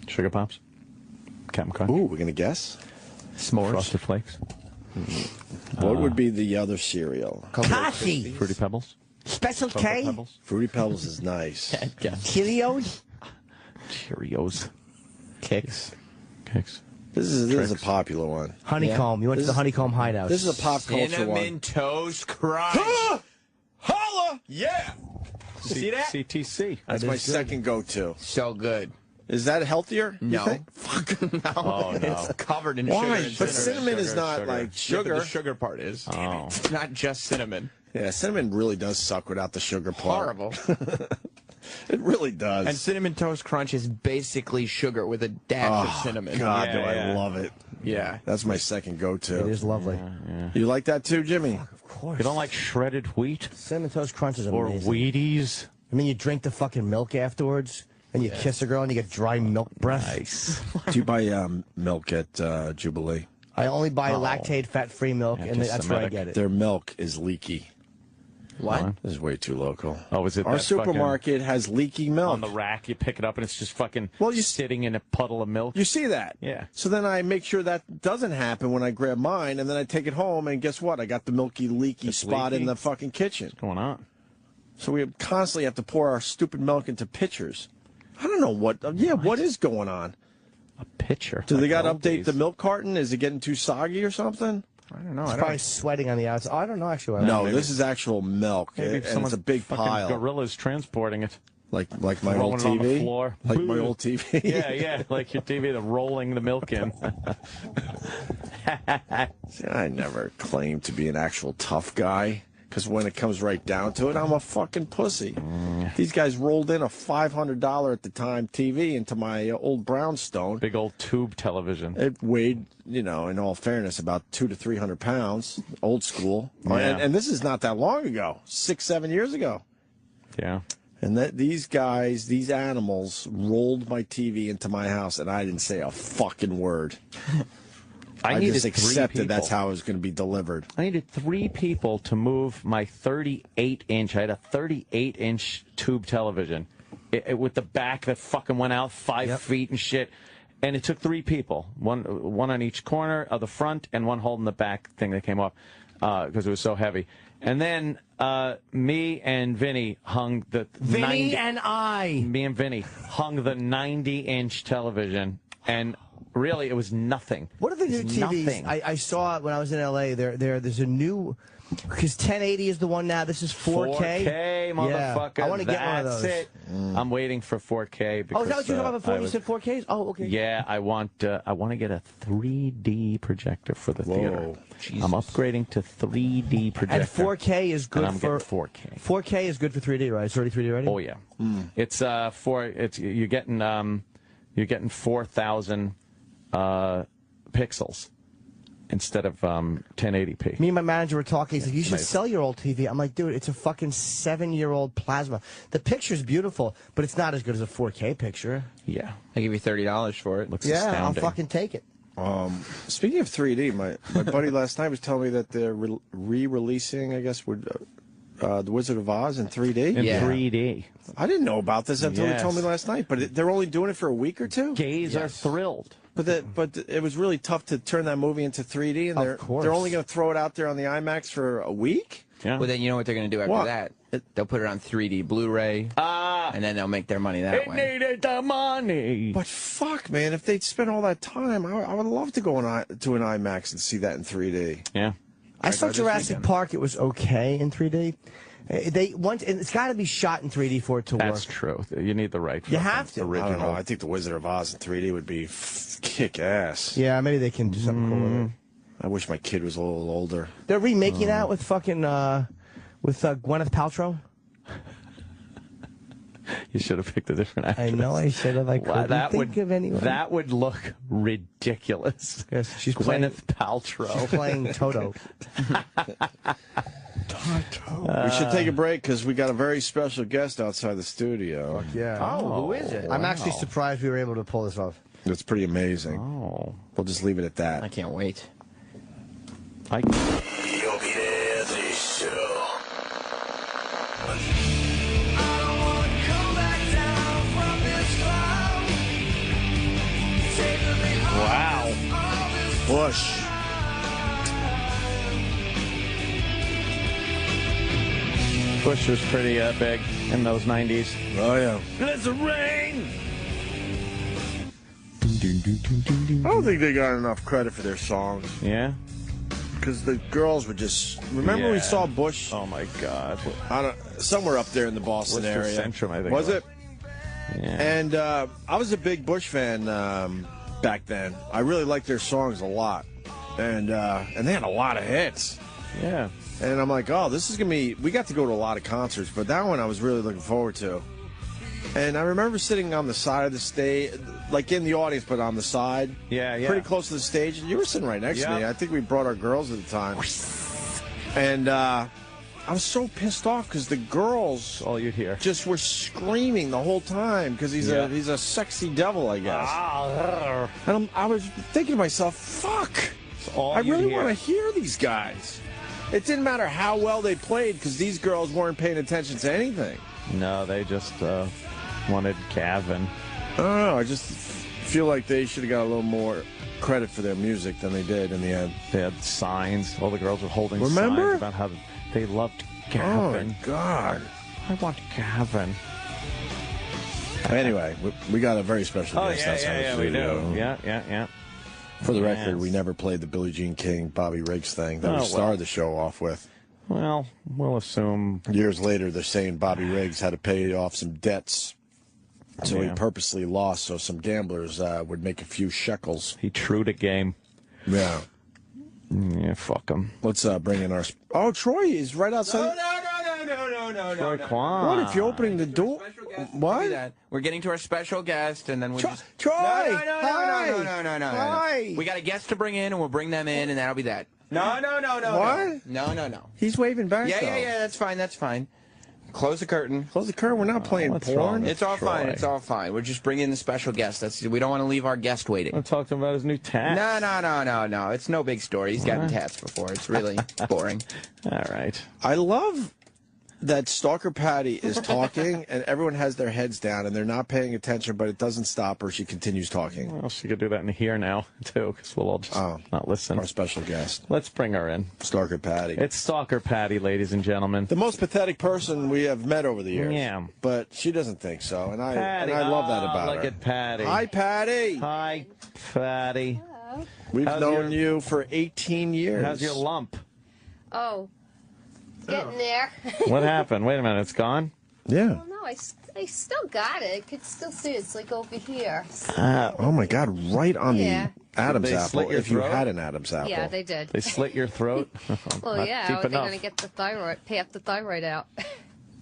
Sugar Pops? Captain Crunch? Ooh, we're going to guess? S'mores? Frosted Flakes? What would be the other cereal? Toffee. Fruity Pebbles? Special Cocoa K. Pebbles? Fruity Pebbles is nice. Cheerios. Cheerios. Kicks. This is a popular one. Honeycomb. You went to the Honeycomb Hideout. This is a pop culture Cinnamon one. Toast Crunch. Holla! Yeah! See that? CTC. That's my second go-to. So good. Is that healthier? you No. think? Fuck no. Oh, no. It's covered in Why? sugar. And But cinnamon is not like Yeah, but sugar. the sugar part is. Oh. It's not just cinnamon. Yeah, cinnamon really does suck without the sugar part. Horrible. It really does. And Cinnamon Toast Crunch is basically sugar with a dash of cinnamon. God, Yeah, do I yeah. love it. Yeah. That's my second go-to. It is lovely. You like that too, Jimmy? Of course. You don't like shredded wheat? Cinnamon Toast Crunch is Or amazing. Wheaties? I mean, you drink the fucking milk afterwards, and you kiss a girl, and you get dry milk breath. Nice. Do you buy milk at Jubilee? I only buy lactate, fat-free milk, and that's where I Anti-Semitic. get it. Their milk is leaky. What? This is way too local. Oh, is it Our that supermarket has leaky milk. on the rack? You pick it up and it's just fucking you sitting in a puddle of milk. You see that? Yeah. So then I make sure that doesn't happen when I grab mine, and then I take it home, and guess what? I got the milky, leaky spot in the fucking kitchen. What's going on? So we constantly have to pour our stupid milk into pitchers. I don't know what. What is going on? A pitcher. Do they Like got to old update days. the milk carton? Is it getting too soggy or something? I don't know. It's probably sweating on the outside. I don't know, actually. No, this is actual milk, Maybe and it's someone's a big fucking pile. Gorillas transporting it. Like my Throwing old it on the TV? floor. Like my old TV? Yeah, like your TV, they're rolling the milk in. See, I never claimed to be an actual tough guy, because when it comes right down to it, I'm a fucking pussy. These guys rolled in a $500 at the time TV into my old brownstone. Big old tube television. It weighed, in all fairness, about 200 to 300 pounds, old school. Yeah. And this is not that long ago, 6-7 years ago. Yeah. And these guys, these animals, rolled my TV into my house, and I didn't say a fucking word. I just accepted that's how it was going to be delivered. I needed 3 people to move my 38-inch. I had a 38-inch tube television with the back that fucking went out 5 feet and shit. And it took 3 people, one on each corner of the front and one holding the back thing that came off because it was so heavy. And then me and Vinny hung the Me and Vinny hung the 90-inch television, and really it was nothing. What are the new It's TVs? nothing. I saw it when I was in LA. There's a new, because 1080 is the one now. This is 4K. 4K, motherfucker. Yeah, I want to get one of That's those. it. I'm waiting for 4K. Because, Oh, is that what you were talking about before? You said 4Ks? Oh, okay. Yeah, I want to get a 3D projector for the theater. I'm upgrading to 3D projector. And 4K is good and I'm for getting 4K. 4K is good for 3D, right? It's already 3D ready. Oh yeah, it's you're getting 4,000 pixels instead of 1080p. Me and my manager were talking. He's like, "You should Amazing. sell your old TV." I'm like, "Dude, it's a fucking 7-year-old plasma. The picture's beautiful, but it's not as good as a 4K picture." Yeah, I give you $30 for it. Looks Yeah, astounding. I'll fucking take it. Speaking of 3D, my buddy last night was telling me that they're re-releasing, I guess, The Wizard of Oz in 3D. In 3D. I didn't know about this until he Yes. told me last night. But they're only doing it for a week or two. Gays are thrilled. But it was really tough to turn that movie into 3D, and they're only going to throw it out there on the IMAX for a week. Yeah. Well, then you know what they're going to do after What? that? They'll put it on 3D Blu-ray, and then they'll make their money that way. needed the money. But fuck, man, if they'd spent all that time, I would love to go to an IMAX and see that in 3D. Yeah. I saw this Jurassic weekend. Park. It was okay in 3D. And it's got to be shot in 3D for it to work. That's true. You need the right. You have to. I don't know. I think The Wizard of Oz in 3D would be kick ass. Yeah, maybe they can do something cool with it. I wish my kid was a little older. They're remaking that with fucking with Gwyneth Paltrow. You should have picked a different actress. I know I should have. I couldn't that think would of anyone. that would look ridiculous. Yes, she's Gwyneth Paltrow. She's playing Toto. We should take a break because we got a very special guest outside the studio. Yeah. Oh, who is it? I'm actually surprised we were able to pull this off. It's pretty amazing. Oh. We'll just leave it at that. I can't wait. You'll be there, this show. Wow. Bush. Bush was pretty big in those 90s. Oh, yeah. Let the rain. I don't think they got enough credit for their songs. Yeah? Because the girls were just... Remember we Yeah. saw Bush? Oh, my God. Somewhere up there in the Boston Worcester area. Centrum, I think. Was it? Yeah. And I was a big Bush fan back then. I really liked their songs a lot. And they had a lot of hits. Yeah. And I'm like, oh, this is going to be... We got to go to a lot of concerts, but that one I was really looking forward to. And I remember sitting on the side of the stage, like in the audience, but on the side. Yeah, yeah. Pretty close to the stage. And you were sitting right next to me. I think we brought our girls at the time. And I was so pissed off because the girls all you hear just were screaming the whole time because he's a sexy devil, I guess. And I was thinking to myself, fuck, I really want to hear these guys. It didn't matter how well they played because these girls weren't paying attention to anything. No, they just wanted Gavin. I don't know. I just feel like they should have got a little more credit for their music than they did in the end. They had signs. All the girls were holding Remember? signs about how they loved Gavin. Oh, my God. I want Gavin. Anyway, we got a very special guest outside the we studio. do. Yeah. For the record, we never played the Billie Jean King, Bobby Riggs thing that we started the show off with. Well, we'll assume. Years later, they're saying Bobby Riggs had to pay off some debts, so he purposely lost so some gamblers would make a few shekels. He trued a game. Yeah. Yeah, fuck him. Let's bring in our... Oh, Troy is right outside. No. Troy Kwan. What if you're opening the door? What? We're getting to our special guest, and then we just... Troy! No. Hi! We got a guest to bring in, and we'll bring them in, and that'll be that. No. What? No. He's waving back, Yeah, though. that's fine. Close the curtain. Close the curtain. We're not playing what's porn. wrong? It's all Troy. fine. It's all fine. We're just bringing in the special guest. We don't want to leave our guest waiting. I'll talk to him about his new tat. No. It's no big story. He's gotten tats before. It's really boring. All right. I love that Stalker Patti is talking, and everyone has their heads down, and they're not paying attention, but it doesn't stop her. She continues talking. Well, she could do that in here now, too, because we'll all just not listen. Our special guest. Let's bring her in. Stalker Patti. It's Stalker Patti, ladies and gentlemen. The most pathetic person we have met over the years. Yeah. But she doesn't think so, and I Patti. love that about her. Look at Patti. Hi, Patti. Hi, Patti. We've known you for 18 years. How's your lump? Oh, getting there. What happened? Wait a minute, it's gone? Yeah. Well, no, I still got it. I could still see it. It's like over here. Oh, my God, right on the Adam's Did they apple, slit your if you throat? had an Adam's apple. Yeah, they did. They slit your throat? Well, Not yeah, deep they're enough. going to get the thyroid, half the thyroid out.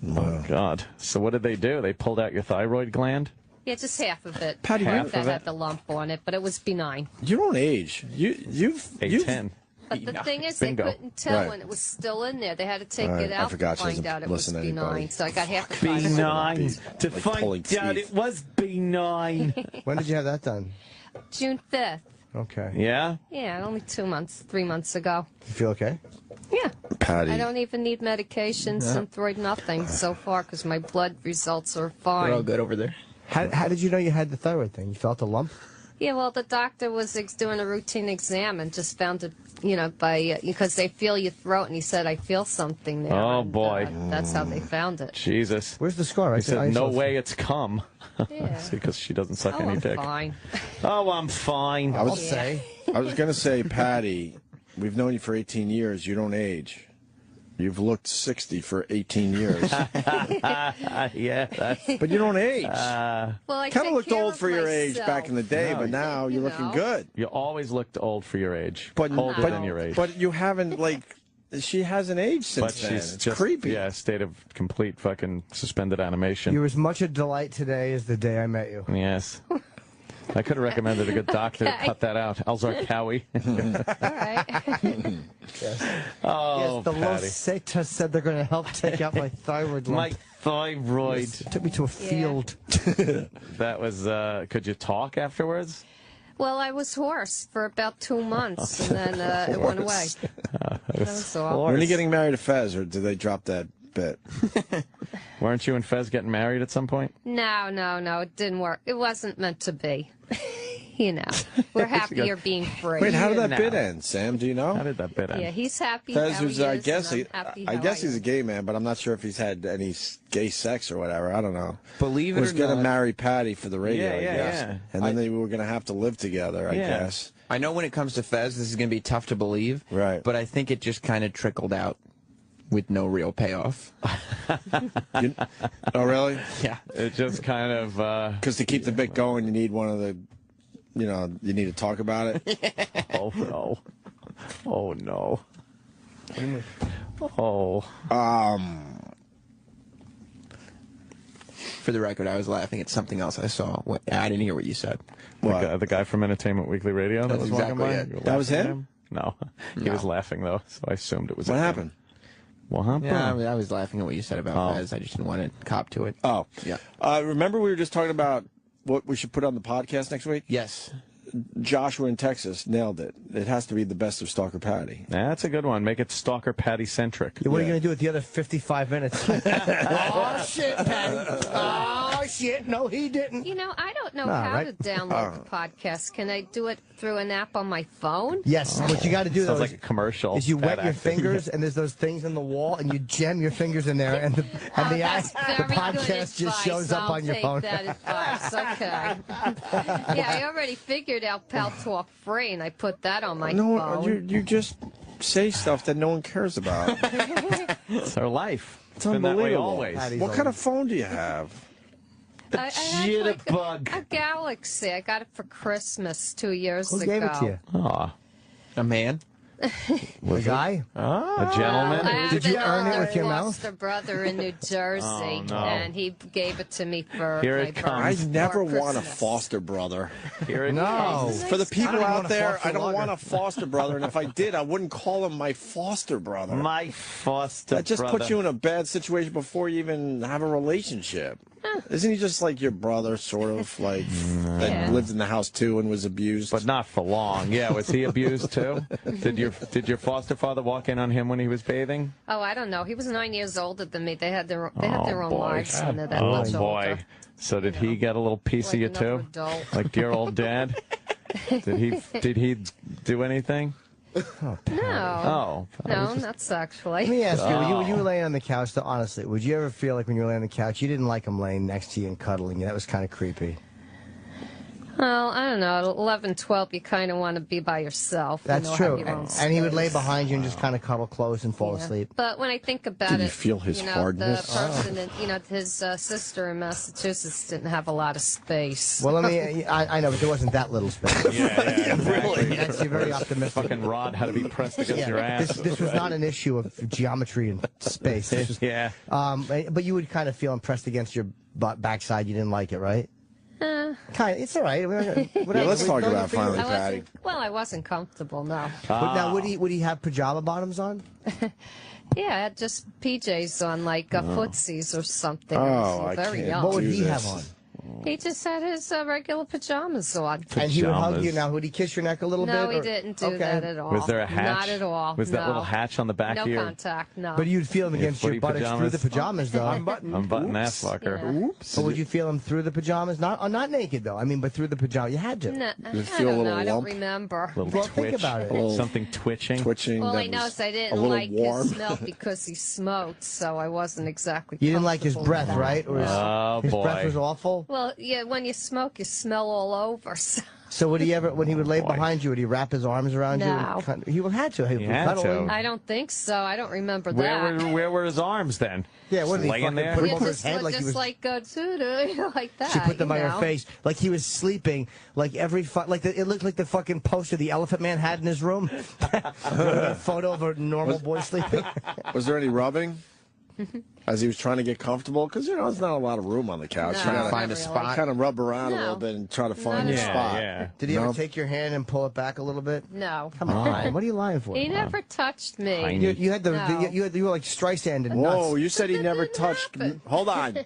Oh, God. So what did they do? They pulled out your thyroid gland? Yeah, just half of it. Patti, Half half of that had it? the lump on it, but it was benign. You don't age. You've 8'10". But the thing is, Bingo. they couldn't tell Right. when it was still in there. They had to take Right, it I out forgot to she find doesn't out it was listen to anybody. benign. So I got half the thyroid. Benign. To Like find pulling out teeth. it was benign. When did you have that done? June 5th. Okay. Yeah? Yeah, only 3 months ago. You feel okay? Yeah. Patti. I don't even need medication, Synthroid, nothing so far, because my blood results are fine. We're all good over there. How did you know you had the thyroid thing? You felt a lump? Yeah, well, the doctor was doing a routine exam and just found it, because they feel your throat, and he said, I feel something there. Oh, and, boy. That's how they found it. Jesus. Where's the scar? He said, no way it's cum. Yeah. Because she doesn't suck Oh, any I'm dick. fine. Oh, I'm fine. I was going to say, Patti, we've known you for 18 years. You don't age. You've looked 60 for 18 years. Yeah. But you don't age. Well, I Kind take of looked care old of for your age myself. back in the day, but now you're looking good. You always looked old for your age. But older than your age. But you haven't, she hasn't aged since But then. she's It's just, creepy. Yeah, state of complete fucking suspended animation. You were as much a delight today as the day I met you. Yes. I could have recommended a good doctor to Okay. cut that out. Elzar Cowie. All right. Oh, Yes, the Patti. Los Cetas said they're going to help take out my thyroid lump. My thyroid. Yes, it took me to a field. That was, could you talk afterwards? Well, I was hoarse for about 2 months, and then it went away. That was all. When are you getting married to Fez, or did they drop that bit? Weren't you and Fez getting married at some point? No, it didn't work. It wasn't meant to be. We're happier being free. Wait, how did that bit end, Sam? Do you know? How did that bit end? Yeah, he's happy. Fez how was, he I is, guess, and I'm happy I how guess I he's a am. gay man, but I'm not sure if he's had any gay sex or whatever. I don't know. Believe it was or going to not- marry Patti for the radio, I guess. yeah. And then they were going to have to live together, I guess. I know when it comes to Fez, this is going to be tough to believe. Right. But I think it just kind of trickled out with no real payoff. Oh, really? Yeah. It just kind of... Because to keep the bit going, you need one of the... you need to talk about it. Oh, no. Oh, no. Oh. For the record, I was laughing at something else I saw. I didn't hear what you said. The guy from Entertainment Weekly Radio that That's was exactly walking by? it. You were That was laughing at him? No. He was laughing, though, so I assumed it was What him. happened? What happened? Yeah, I was laughing at what you said about Fez. I just didn't want to cop to it. Oh. Yeah. Remember we were just talking about what we should put on the podcast next week? Yes. Joshua in Texas nailed it. It has to be the best of Stalker Patti. That's a good one. Make it Stalker Patti-centric. What are you going to do with the other 55 minutes? Oh, shit, Patty. Oh, shit. No, he didn't. I don't know Nah, how right? to download the podcast. Can I do it through an app on my phone? Yes, what you got to do Sounds though like a commercial. is you wet Bad your acting. fingers and there's those things in the wall and you jam your fingers in there and the That's the very podcast good just advice. shows up I'll on your take phone. that advice. Okay. Yeah, I already figured out Pal Talk Free, and I put that on my No, phone. you just say stuff that no one cares about. It's our life. It's been that way unbelievable. always. What kind of phone do you have? I had like Jitterbug. a Galaxy. I got it for Christmas 2 years Who ago. gave it to you? Aw. A man? The guy? A gentleman? I have Did you an earn it older with your mouth? foster brother in New Jersey, Oh, no. and he gave it to me for Here my it comes. I birthday never or want a Christmas. foster brother. Here it No. comes. For the people I don't out want a there, foster I don't logger. want a foster brother, and if I did, I wouldn't call him my foster brother. My foster That just brother. puts you in a bad situation before you even have a relationship. Isn't he just like your brother, sort of, like, that lived in the house, too, and was abused? But not for long. Yeah, was he abused, too? Did your foster father walk in on him when he was bathing? Oh, I don't know. He was 9 years older than me. They had their own lives when they're that Oh, much boy. older. So did he get a little piece of you, too? Adult. Like your old dad? Did he do anything? No. No, not sexually. Let me ask you, when you were laying on the couch, though, honestly, would you ever feel like when you were laying on the couch, you didn't like him laying next to you and cuddling you? That was kind of creepy. Well, I don't know. At 11, 12, you kind of want to be by yourself. That's have true. your own And he would lay space. behind you and just kind of cuddle close and fall asleep. But when I think about Did it, you feel his hardness? The person, his sister in Massachusetts didn't have a lot of space. Well, I know, but there wasn't that little space. Really? That's you're very optimistic. Fucking rod had to be pressed against your ass. This was not an issue of geometry and space. This was, but you would kind of feel impressed against your backside. You didn't like it, right? Kind of, it's all right. Let's talk about finally, Patti. Well, I wasn't comfortable, no. But now, would he have pajama bottoms on? Yeah, I had just PJs on, like footsies or something. Oh, I was very young. What would he have on? He just had his regular pajamas on. And he would hug you. Now, would he kiss your neck a little bit? No, he didn't do that at all. Was there a hatch? Not at all. Was that little hatch on the back no of your... No contact, no. But you'd feel him against your buttocks through the pajamas, though. Unbutton ass fucker. Yeah. Oops. But would you feel him through the pajamas? Not naked, though. I mean, but through the pajamas. You had to. No, Did it feel I a don't know. little I don't lump? remember. Little Well, twitch. think about it. Something twitching. All I know is I a didn't little like warm. his smell because he smoked, so I wasn't exactly You didn't like his comfortable with breath, that. right? Or his breath was awful? Well, yeah, when you smoke, you smell all over. So would he ever, when he would lay behind you, would he wrap his arms around you? No. He would had to. He had cuddle to. in. I don't think so. I don't remember that. Where were his arms then? Yeah, what did he laying fucking there? put him Yeah, over his just head like he was? like that. She put them you on her know. face like he was sleeping. Like it looked like the fucking poster the Elephant Man had in his room. A photo of a normal boy sleeping. Was there any rubbing? As he was trying to get comfortable? Because, there's not a lot of room on the couch. No, you gotta find a spot. Kind of rub around a No. little bit and try to find your Not at spot. Yeah. Did he ever take your hand and pull it back a little bit? No. Come on, what are you lying for? He never touched me. You had No. you were like Streisand and Whoa, nuts. you said he never touched me. Hold on.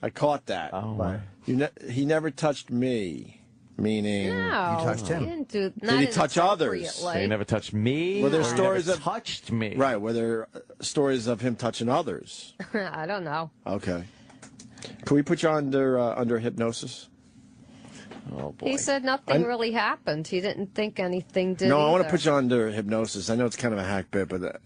I caught that. Oh. He never touched me. Meaning, No, You touched him. He didn't do. Did he touch others? So he never touched me? Were there or he stories never of touched me? Right, were there stories of him touching others? I don't know. Okay. Can we put you under hypnosis? Oh boy. He said nothing really happened. He didn't think anything did. No, I want to either. put you under hypnosis. I know it's kind of a hack bit, but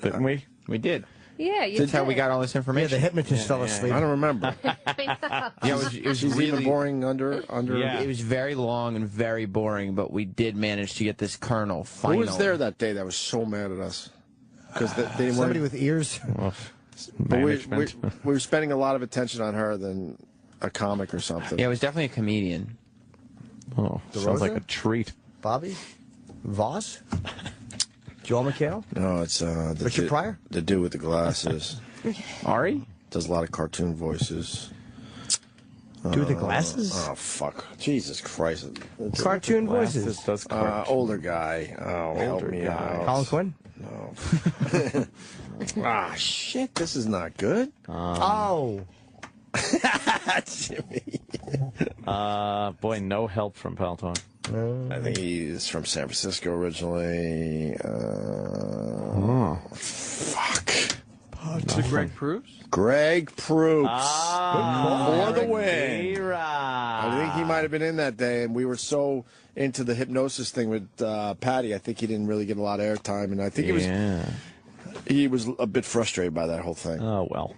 Didn't we? We did. Yeah, you That's did. how we got all this Yeah, information. the hypnotist fell asleep. I don't remember. I know. Yeah, it was She's really even boring under. Yeah. It was very long and very boring, but we did manage to get this colonel final. Who was there that day that was so mad at us? Because they didn't Somebody want. with ears. But Management. we were spending a lot of attention on her than a comic or something. Yeah, it was definitely a comedian. Oh, sounds like a treat. Bobby? Voss? Joel McHale? No, it's Richard Pryor? The dude with the glasses. Ari? Does a lot of cartoon voices. Dude with the glasses? Oh fuck! Jesus Christ! Cartoon Glasses voices. does cartoon. Older guy. Oh, help me out. Colin Quinn? No. Shit! This is not good. Oh. Jimmy. Boy, no help from Palton. I think he's from San Francisco originally. Fuck. Gregg Proops? Greg Proops. For the Greg win. Proops. I think he might have been in that day, and we were so into the hypnosis thing with Patti. I think he didn't really get a lot of airtime, and I think he was a bit frustrated by that whole thing. Oh, well.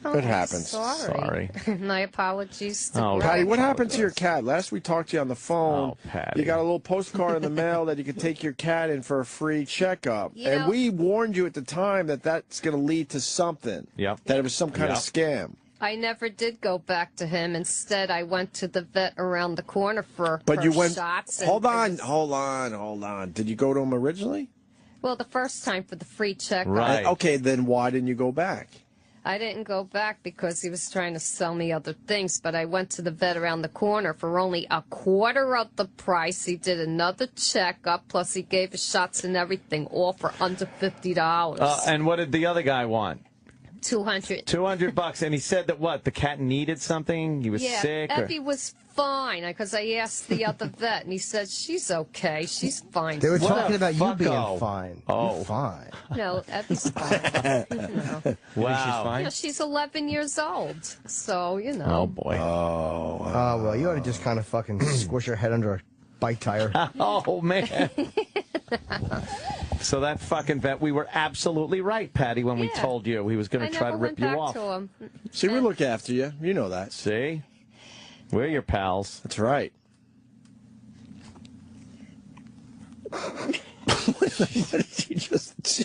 Oh, It happens. Sorry. My apologies to Greg. Patti, what happened to your cat? Last we talked to you on the phone. Oh, Patti. You got a little postcard in the mail that you could take your cat in for a free checkup. You And know- we warned you at the time that that's going to lead to something. Yep. That it was some kind of scam. I never did go back to him. Instead, I went to the vet around the corner for shots. And Hold on. Did you go to him originally? Well, the first time for the free checkup. Right. Okay, then why didn't you go back? I didn't go back because he was trying to sell me other things, but I went to the vet around the corner for only a quarter of the price. He did another checkup, plus he gave us shots and everything, all for under $50. And what did the other guy want? $200. $200, and he said that what? The cat needed something. He was sick. Effie was fine because I asked the other vet, and he said she's okay. She's fine. They were talking about you being fucko. fine. Oh. You're fine. No, Effie's fine. Wow. She's fine? Yeah, she's 11 years old, so you know. Oh boy. Oh, well, you ought to just kind of fucking squish your head under a bike tire. Oh man. So that fucking vet, we were absolutely right, Patti, when we told you he was going to try to rip you off. To him. See, we look after you. You know that. See? We're your pals. That's right. What did she just do?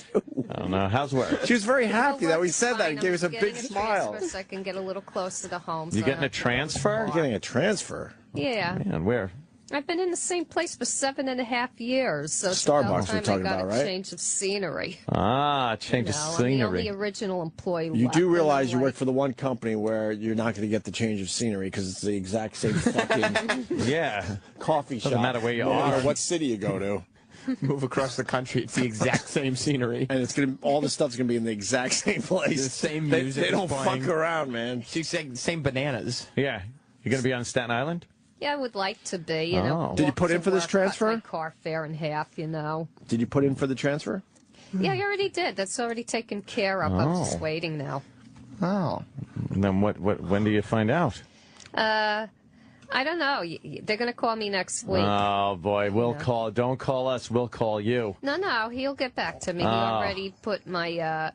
I don't know. How's work? She was very happy that we Work's said that. It fine. gave us a I'm big getting smile. transfer so I can get a little closer to home. You so getting I a transfer? You're getting a transfer. Yeah. Man, where? I've been in the same place for 7.5 years, so it's Starbucks about we're time talking I got about, a right? change of scenery. Ah, change of I'm the scenery. only original employee You left, do and realize I'm you like, work for the one company where you're not going to get the change of scenery because it's the exact same fucking Yeah. coffee shop. Doesn't matter where you No are. matter what city you go to. Move across the country, it's the exact same scenery. And it's gonna all the stuff's gonna be in the exact same place. The same They music. don't is playing. fuck around, man. She's saying same bananas. Yeah. You're going to be on Staten Island? Yeah, I would like to be, you know. Oh. Did you walk put in to for this work, transfer? cut my car fare in half, you know. Did you put in for the transfer? Yeah, I already did. That's already taken care of. I'm just waiting now. Oh. And then when do you find out? I don't know. They're going to call me next week. Oh, boy. We'll call. Don't call us. We'll call you. No, he'll get back to me. He already put my,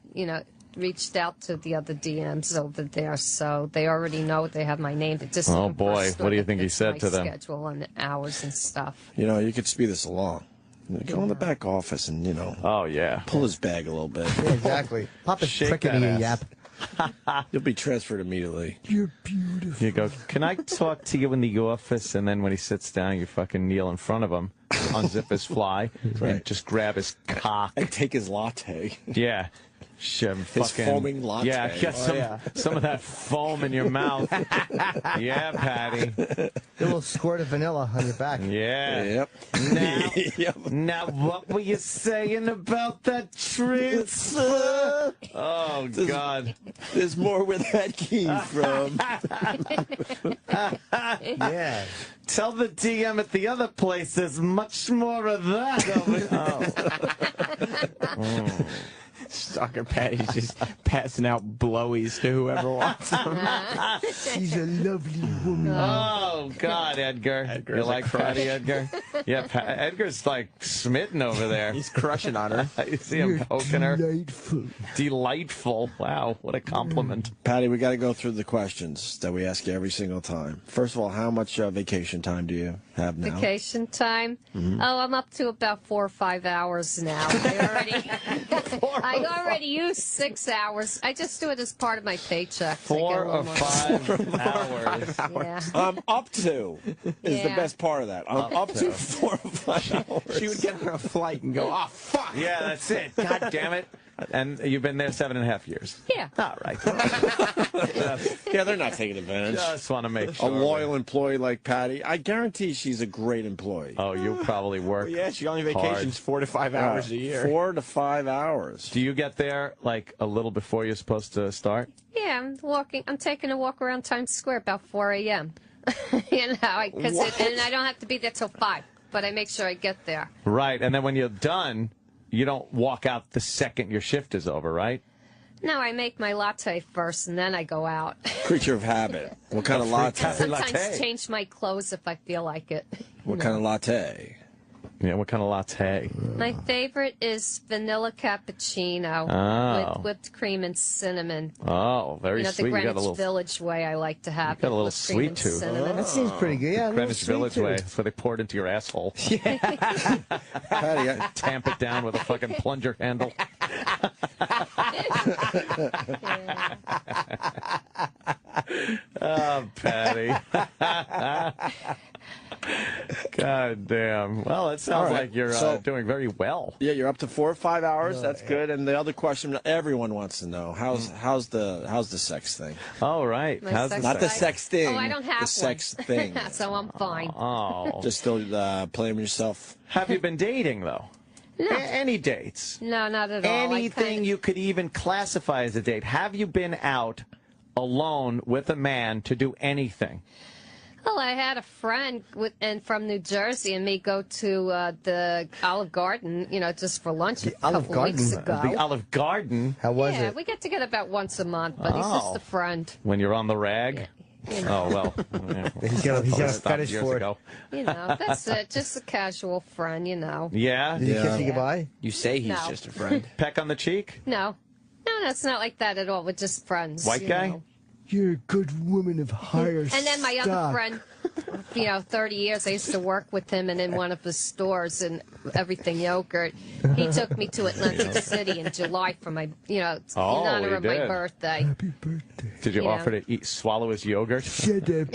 reached out to the other DMs over there, so they already know they have my name. Just Oh, boy. What do you think he said to them? Schedule and the hours and stuff. You know, you could speed this along. Go in the back office and, Oh, yeah. pull his bag a little bit. Yeah, exactly. Pop a Shake cricket that in your ass. yap. You'll be transferred immediately. You're beautiful. You go, can I talk to you in the office? And then when he sits down, you fucking kneel in front of him, unzip his fly, and just grab his cock. And take his latte. Yeah. Shove His fucking, foaming latte. Yeah, get some of that foam in your mouth. Yeah, Patti. A little squirt of vanilla on your back. Yeah. Yep. Now, what were you saying about that transfer? Oh, God. There's more where that came from. Yeah. Tell the DM at the other place there's much more of that over there. Stalker Patty's just passing out blowies to whoever wants them. She's a lovely woman. Oh, God, Edgar. Edgar's You a like crush. Patti, Edgar? Yeah, Edgar's like smitten over there. He's crushing on her. You see him poking her? Delightful. Delightful. Wow, what a compliment. Patti, we got to go through the questions that we ask you every single time. First of all, how much vacation time do you have now? Vacation time? Oh, I'm up to about 4 or 5 hours now. I already used 6 hours. I just do it as part of my paycheck. 4 or 5 hours. Yeah. I'm up to is the Yeah. best part of that. I'm up to 4 or 5 hours. She would get on a flight and go, oh, fuck. Yeah, that's it. God damn it. And you've been there 7.5 years. Yeah. All right. Yeah, they're not taking advantage. Just want to make sure. A loyal employee like Patti, I guarantee she's a great employee. Oh, you probably work. Yeah, she only hard. vacations 4 to 5 hours a year. 4 to 5 hours. Do you get there like a little before you're supposed to start? Yeah, I'm taking a walk around Times Square about 4 a.m. And I don't have to be there till 5, but I make sure I get there. Right, and then when you're done, you don't walk out the second your shift is over, right? No, I make my latte first, and then I go out. Creature of habit. What kind of latte? Sometimes change my clothes if I feel like it. What kind of latte? Yeah, what kind of latte? My favorite is vanilla cappuccino with whipped cream and cinnamon. Oh, very The sweet. You Greenwich got a little, Village way I like to have got a it, little with cream sweet and tooth. cinnamon. That seems pretty good. Yeah, a little Greenwich sweet Village too. way. That's where they pour it into your asshole. Patti, Tamp it down with a fucking plunger handle. Oh, Patti. God damn. Well, it sounds like you're doing very well. Yeah, you're up to 4 or 5 hours. That's good. And the other question everyone wants to know: how's the sex thing? Oh, right. My How's sex the Not the life? sex thing. Oh, I don't have the sex thing. So I'm fine. Oh. Just still playing with yourself. Have you been dating, though? No. Any dates? No, not at all. Anything you could even classify as a date. Have you been out alone with a man to do anything? Well, I had a friend from New Jersey and me go to the Olive Garden, just for lunch a couple weeks ago. The Olive Garden? How was Yeah, it? we get together about once a month, but he's just a friend. When you're on the rag? Yeah. Oh, well. He's got a fetish for it. That's it. Just a casual friend, Yeah? Did you kiss you goodbye? You say he's No. just a friend. Peck on the cheek? No, it's not like that at all. We're just friends. White guy? know. You're a good woman of higher And then my other friend, 30 years, I used to work with him and in one of his stores and everything yogurt. He took me to Atlantic City in July for my, in honor of my birthday. Happy birthday. Did you offer to swallow his yogurt? Shut up.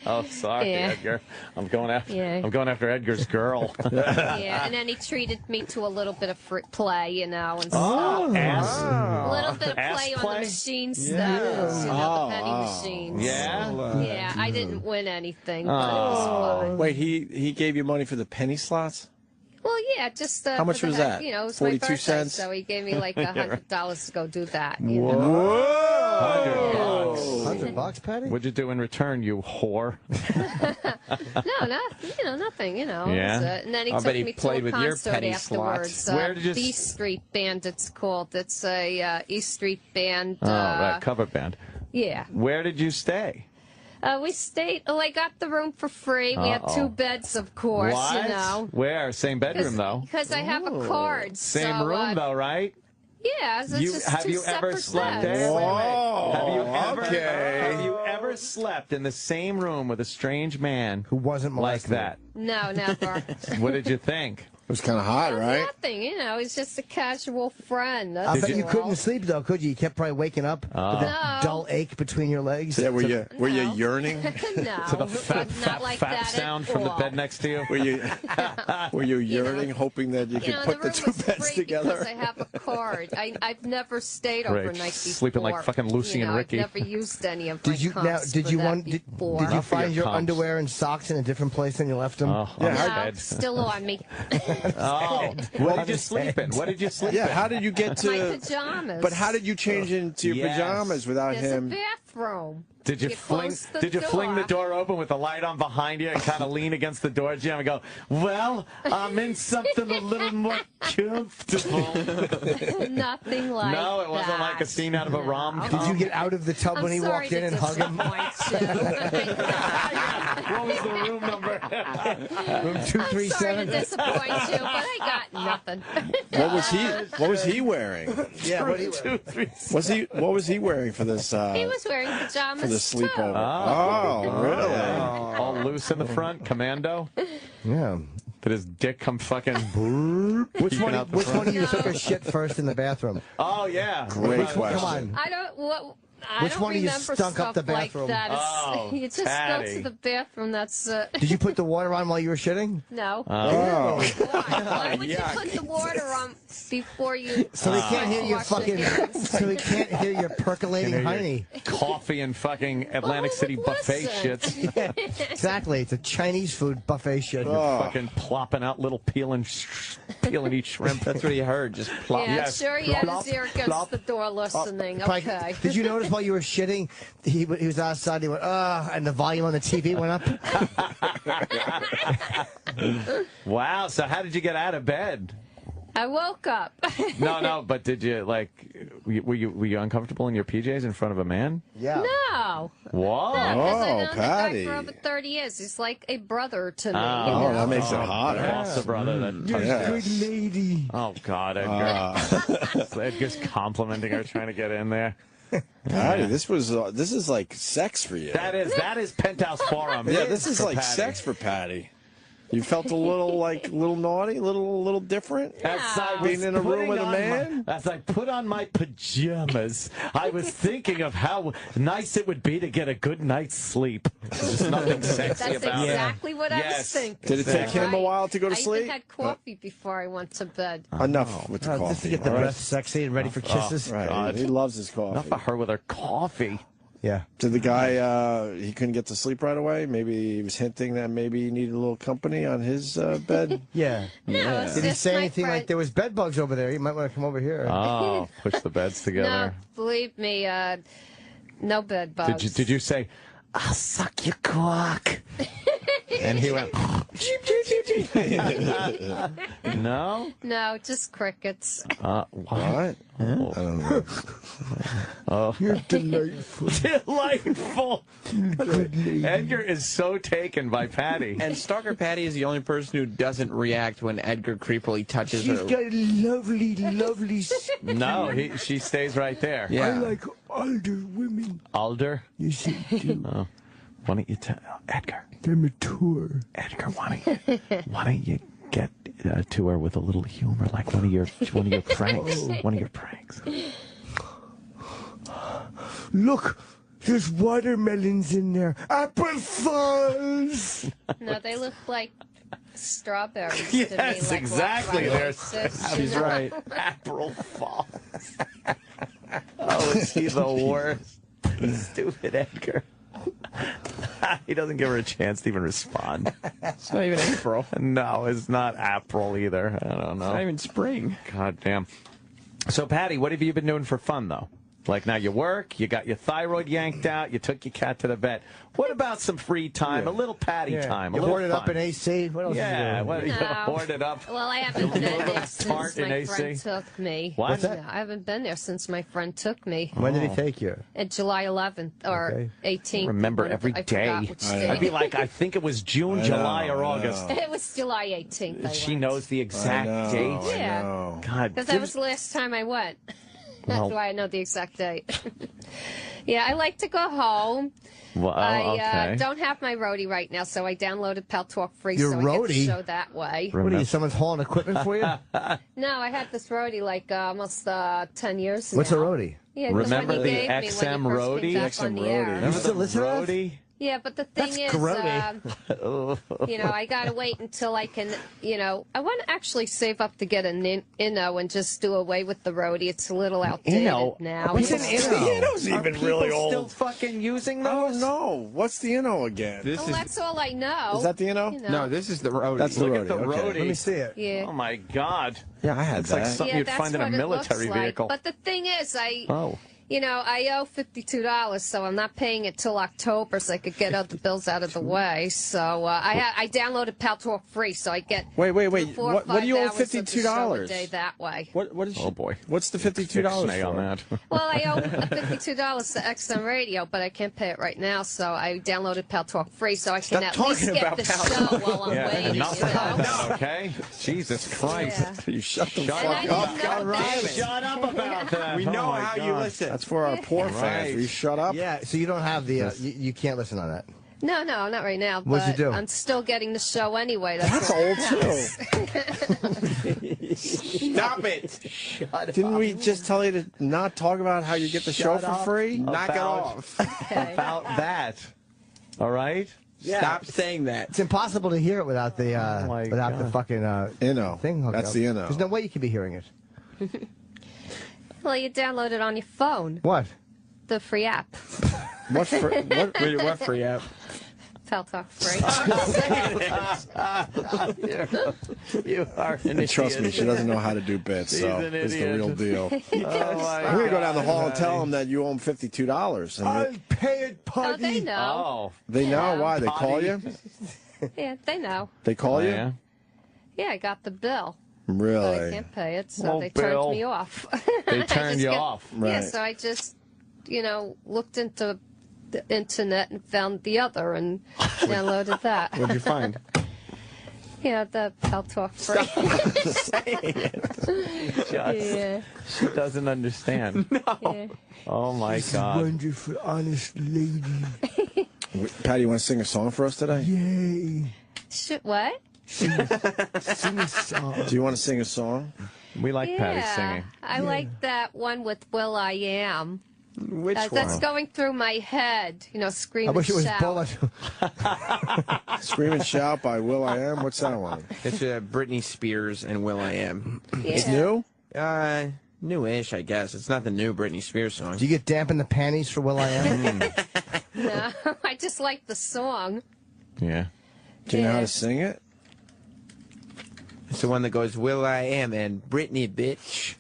Oh, sorry, Yeah. Edgar. I'm going after Edgar's girl. Yeah, and then he treated me to a little bit of play, and stuff. Oh, A little bit of ass play on play? the machine stuff, the penny machines. Yeah? Yeah, I didn't win anything, but it was fun. Wait, he gave you money for the penny slots? Well, yeah, just How much for the was heck, that? it was 42 my birthday, cents? so he gave me like $100 to go do that. $100, Patti? What'd you do in return, you whore? Nothing. Yeah? And then he I took bet he me to played a with your concert penny afterwards. slots. Where did you B Street Band, it's called. It's a East Street Band. Oh, right, cover band. Yeah. Where did you stay? We stayed. Oh, I got the room for free. We had 2 beds, of course. What? Where? Same bedroom, though? Because I have a card. Same so, room, though, right? Yeah. It's just have two you ever separate slept beds. in? Whoa, Have you ever slept in the same room with a strange man who wasn't like molested? that? No, never. What did you think? It was kind of hot, right? Nothing. He's just a casual friend. I bet you all. couldn't sleep though, could you? You kept probably waking up with that No. dull ache between your legs. Yeah, were you yearning? No, To the not like fat that sound at from the all. bed next to you? Were you yearning, hoping that you could put the 2 beds together? Because I have a card. I've never stayed Right. overnight before. Sleeping like fucking Lucy and Ricky. I've never used any of my Did you comps did for you that want before. did you Not for find your your comps. underwear and socks in a different place than you left them? Oh, No, on the bed. still on me. Oh, what did you sleep in? What did you sleep in? Yeah, how did you get to My pajamas. But how did you change into your Yes. pajamas without There's him? a bathroom. Did you close the fling the door. door open with the light on behind you and kind of lean against the door jam and go, well, I'm in something a little more comfortable? Nothing like No, it wasn't like a scene out of a rom-com. Did you get out of the tub when he walked in and hugged him? What was the room number? Room I'm sorry to 237. disappoint you, but I got nothing. What was he wearing? Yeah, what What was he wearing for this He was wearing pajamas for the too. sleepover? Oh, really? All loose in the front, commando? Yeah. Did his dick come fucking Which one? out the Which front? one of you took a shit first in the bathroom? Oh, yeah. Great Which one? question. Come on. I don't. I Which don't one of you remember stunk up stuff the bathroom? Like that. Oh, you just Patti. go to the bathroom. That's Did you put the water on while you were shitting? no. Oh. Why would you put the water on before you? So they can't hear your wash your fucking. hands? So we can't hear your percolating Can hear hiney. your coffee and fucking Atlantic City buffet listen? shits. Exactly. It's a Chinese food buffet shit. Fucking plopping out little peeling each shrimp. That's what he heard. Just plop. Yeah, Yes. sure. He had Plop, his ear against plop, the door, listening. Like, Okay. did you notice while you were shitting, he was outside, he went, and the volume on the TV went up? Wow. So how did you get out of bed? I woke up. No, but did you were you uncomfortable in your PJs in front of a man? Yeah. No. What? No, 'cause I've known the guy Patti. for over 30 years. He's like a brother to me. Oh, you know? that makes it hotter. Lost a brother that You're touched a her. good lady. Oh God, Edgar. Edgar's complimenting her, trying to get in there. Patti, this is like sex for you. That is Penthouse Forum. Yeah, this is for like Patti. sex for Patti. You felt a little naughty, a little different. As I being was in a room putting with a on man. As I put on my pajamas, I was thinking of how nice it would be to get a good night's sleep. There's just nothing sexy That's about exactly what I was Yes. thinking. Did it take him a while to go to I sleep? even had coffee before I went to bed. Enough with the Just to coffee. get the all right? breath sexy and ready for kisses. Right. He loves his coffee. Enough of her with her coffee. Yeah. Did the guy, he couldn't get to sleep right away? Maybe he was hinting that maybe he needed a little company on his bed? Yeah. No, Did he say anything like there was bed bugs over there? You might want to come over here. Oh, push the beds together. No, believe me, no bed bugs. Did you say, I'll suck your cock? And he went, no? No, just crickets. What? I don't know. Oh. You're delightful. Delightful. Edgar is so taken by Patti. And Stalker Patti is the only person who doesn't react when Edgar creepily touches She's her. got lovely, lovely... No, she stays right there. Yeah. I like older women. Alder? You should do. Oh. Why don't you tell Edgar? They're mature. Edgar, why don't you get to her with a little humor, like one of your pranks? One of your pranks. Look, there's watermelons in there. Apple fuzz. No, they look like strawberries Yes, to me. Like exactly. She's right. April Falls. Oh, is he the worst? Stupid Edgar. He doesn't give her a chance to even respond. It's not even April. No, it's not April either. I don't know. It's not even spring. God damn. So, Patti, what have you been doing for fun, though? Like, now you work, you got your thyroid yanked out, you took your cat to the vet. What about some free time, a little Patti time? You hoarded up in AC? What else Yeah, you doing? you hoarded up? Well, I haven't been there since tart in my AC? friend took me. What? What's that? I haven't been there since my friend took me. When did he take you? July 11th or 18th. Remember every I day. forgot which day. I'd be like, I think it was June, July, or August. It was July 18th. She knows the exact date. Yeah. God, Because that was the last time I went. That's Well- why I know the exact date. Yeah, I like to go home. Well, I okay. don't have my roadie right now, so I downloaded Pal Talk Free Your so I get the roadie? show that way. What are you, someone's hauling equipment for you? No, I had this roadie like almost 10 years What's now. a roadie? Yeah, this Remember one the he gave me when he XM first roadie? came back on the air. Remember still the listen to that? roadie? Yeah, but the thing That's is, grody. I got to wait until I can, I want to actually save up to get an Inno and just do away with the roadie. It's a little outdated now. What's an Inno? The Inno's Are even people really old. still fucking using I don't those? know. What's the Inno again? This Well, that's all I know. Is that the Inno? You know. No, this is the roadie. That's the Look roadie. at the okay. roadie. Let me see it. Yeah. Oh, my God. Yeah, I had It's that. like something Yeah, you'd that's find in a what it looks military like. vehicle. But the thing is, I owe $52, so I'm not paying it till October, so I could get other bills out of the way. So I downloaded Pal Talk Free, so I get Wait. 4 or What 5 do you owe hours of the show a $52? day that way. What is Oh, boy. What's the $52 Ixnay for? on that. Well, I owe $52 to XM Radio, but I can't pay it right now, so I downloaded Pal Talk Free, so I can at least talking get about the Pal show while I'm Yeah, waiting. enough You about know? that, okay? Jesus Christ. Yeah. You shut the And I fuck didn't up. know that. Shut up about that. We Oh, know my how you God. listen. That's for our poor fans. Will you shut up? Yeah, so you don't have the, you can't listen on that. No, not right now. What'd you but do? I'm still getting the show anyway. That's all old, that too. Stop it. Didn't we just tell you to not talk about how you get the show for free? Knock it About- off. Okay. About that. All right? Stop saying that. It's impossible to hear it without the my without the God. fucking Inno. thing hooked That's up. the Inno. There's no way you could be hearing it. Well, you download it on your phone, What? the free app. What for? What free app? Pal Talk Free. You are an idiot. Trust me, she doesn't know how to do bits, so He's an it's the idiot. real deal. Oh, my We're gonna go down the hall and God. tell them that you owe them $52. I'll pay it, Oh, Patti. they know. Oh. They know why they call you. Yeah, they know. They call you. Yeah. Yeah, I got the bill. But I Really? can't pay it, so Well, they Bill, turned me off. They I turned just you kept- off. Yeah, Right. so I just, looked into the internet and found the other and downloaded that. What'd you find? Yeah, the Pal Talk Free. Yeah. She doesn't understand. Yeah. Oh, my God. Wonderful, honest lady. Patty, you want to sing a song for us today? Yay. What? Sing a song. Do you want to sing a song? We like Patti singing. I like that one with Will I Am. Which That's one? going through my head, scream I wish it and was shout. Bullet. Scream and Shout by Will I Am. What's that one? It's Britney Spears and Will I Am. It's new? Newish, I guess. It's not the new Britney Spears song. Do you get damp in the panties for will.i.am? No, I just like the song. Yeah. Do you know how to sing it? It's the one that goes, will.i.am and Britney, bitch.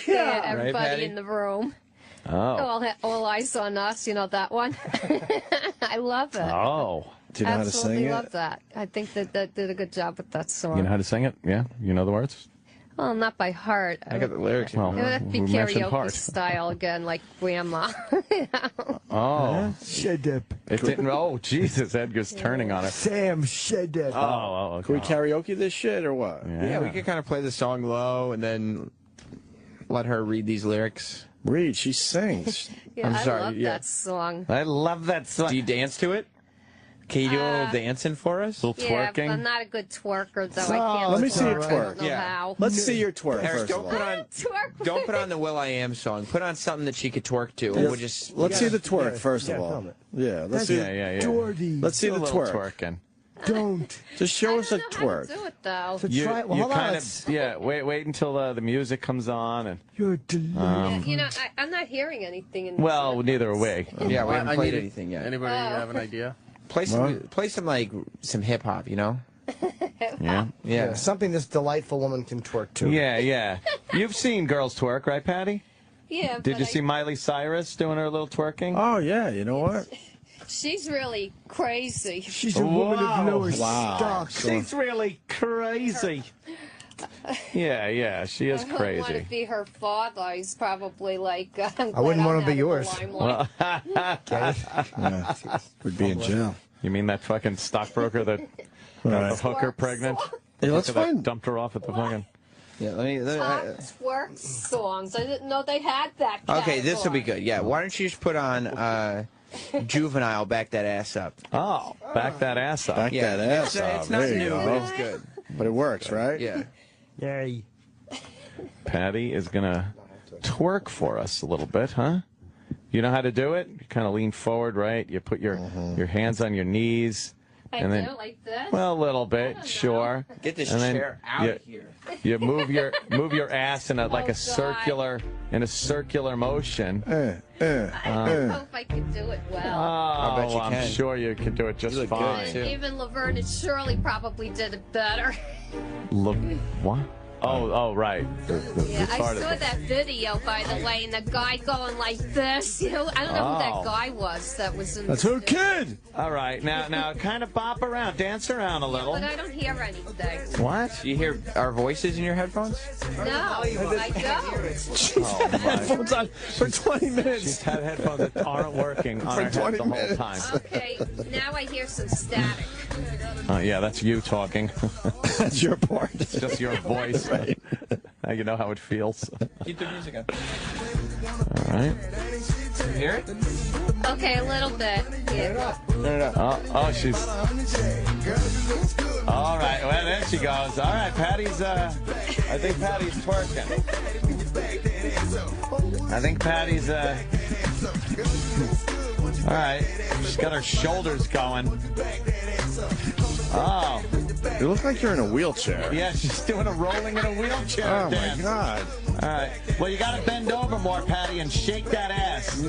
Yeah, everybody Right, Patti? in the room. Oh. All eyes on us, you know that one? I love it. Oh. Do you know how to sing Absolutely it? love that. I think that did a good job with that song. You know how to sing it? Yeah? You know the words? Well, not by heart. I got the lyrics. Well, It would have to be we mentioned karaoke heart. style again, like Grandma. Oh. Shut up. It didn't. Oh, Jesus. Edgar's turning on her. Sam, shut up. Oh, okay. Can we karaoke this shit or what? Yeah, we could kind of play the song low and then let her read these lyrics. Read, she sings. Yeah, I'm sorry. I love that song. I love that song. Do you dance to it? Can you do a little dancing for us? A little Yeah, twerking? I'm not a good twerker, though. I can't. Let me see you twerk. I twerk. don't know how. Let's see your twerk Eric, first don't of all. put on don't put on the will.i.am song. Put on something that she could twerk to. And we'll just Let's see the twerk first of all. Yeah, let's see. Let's see Do the a little twerk. twerking. Don't. Just show us a twerk. Do it though. So You, try. Well, you hold on. kind let's- of, yeah. Wait until the music comes on, and You're delicious. You know, I'm not hearing anything in well, neither are we. yeah, we haven't I played need anything yet. Anybody have an idea? Play some like some hip hop, you know? Yeah. Yeah. Something this delightful woman can twerk to. Yeah, yeah. You've seen girls twerk, right, Patti? Yeah. Did you see Miley Cyrus doing her little twerking? Oh yeah, you know what? She's really crazy. She's a woman of lower Wow. stock. She's really crazy. Yeah, she is I wouldn't want crazy. to be her father. He's probably like. I wouldn't want to be yours. Well, We'd be in jail. you mean that fucking stockbroker that got Right. the hooker pregnant? Hey, let's Hooker that find. dumped her off at the fucking. Yeah, let me Top twerk songs. I didn't know they had that. Okay, this will be category. good. Yeah, why don't you just put on Juvenile, Back That Ass Up. Oh, back that ass up. Back Yeah, that ass up. it's not There you new, go. but it's good. But it works, right? Yeah. Yay. Patty is gonna twerk for us a little bit, huh? You know how to do it? You kind of lean forward, right? You put your hands on your knees. I And then, do like this. well, a little bit, sure. Get this And then chair out of here. You move your ass in a like a God. circular motion. I hope I can do it well. Oh, bet you I'm can. sure you can do it just look good, fine. too. Even Laverne and Shirley probably did it better. What? Oh, right. Yeah, I part of saw it. that video, by the way, and the guy going like this. You know, I don't know who Oh. that guy was that was in That's the her kid. All right, now, kind of bop around, dance around a little. But I don't hear anything. What? Do you hear our voices in your headphones? No, I don't. Oh, my. Headphones on for 20 minutes. She's had headphones that aren't working on her head 20 the whole minutes. time. Okay, now I hear some static. Yeah, that's you talking. That's your part. It's just your voice. Right. Now you know how it feels. Keep the music on. All right. You hear it? Okay, a little bit. Yeah. Oh, she's. All right. Well, there she goes. All right, Patty's. I think Patty's twerking. I think Patty's. All right. She's got her shoulders going. Oh. You look like you're in a wheelchair. Yeah, she's doing a rolling in a wheelchair Oh dance. my God. All right. Well, you got to bend over more, Patty, and shake that ass.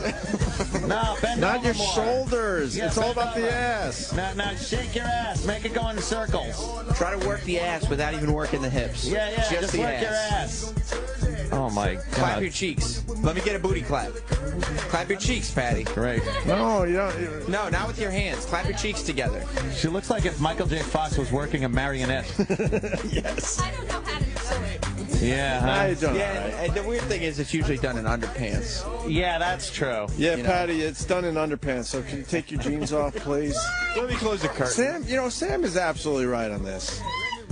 No, bend Not over your more. shoulders. Yeah, It's all bend about the over. ass. Now, shake your ass. Make it go in circles. Try to work the ass without even working the hips. Yeah, just the work your ass. Oh, my God. Clap your cheeks. Let me get a booty clap. Clap your cheeks, Patty. Great. No, you don't. No, not with your hands. Clap your cheeks together. She looks like if Michael J. Fox was working a marionette. Yes. I don't know how to do it. Yeah, Now huh? you're doing Yeah, all right. and the weird thing is it's usually done in underpants. Yeah, that's true. Yeah, You know. Patty, it's done in underpants. So can you take your jeans off, please? Let me close the curtain. Sam is absolutely right on this.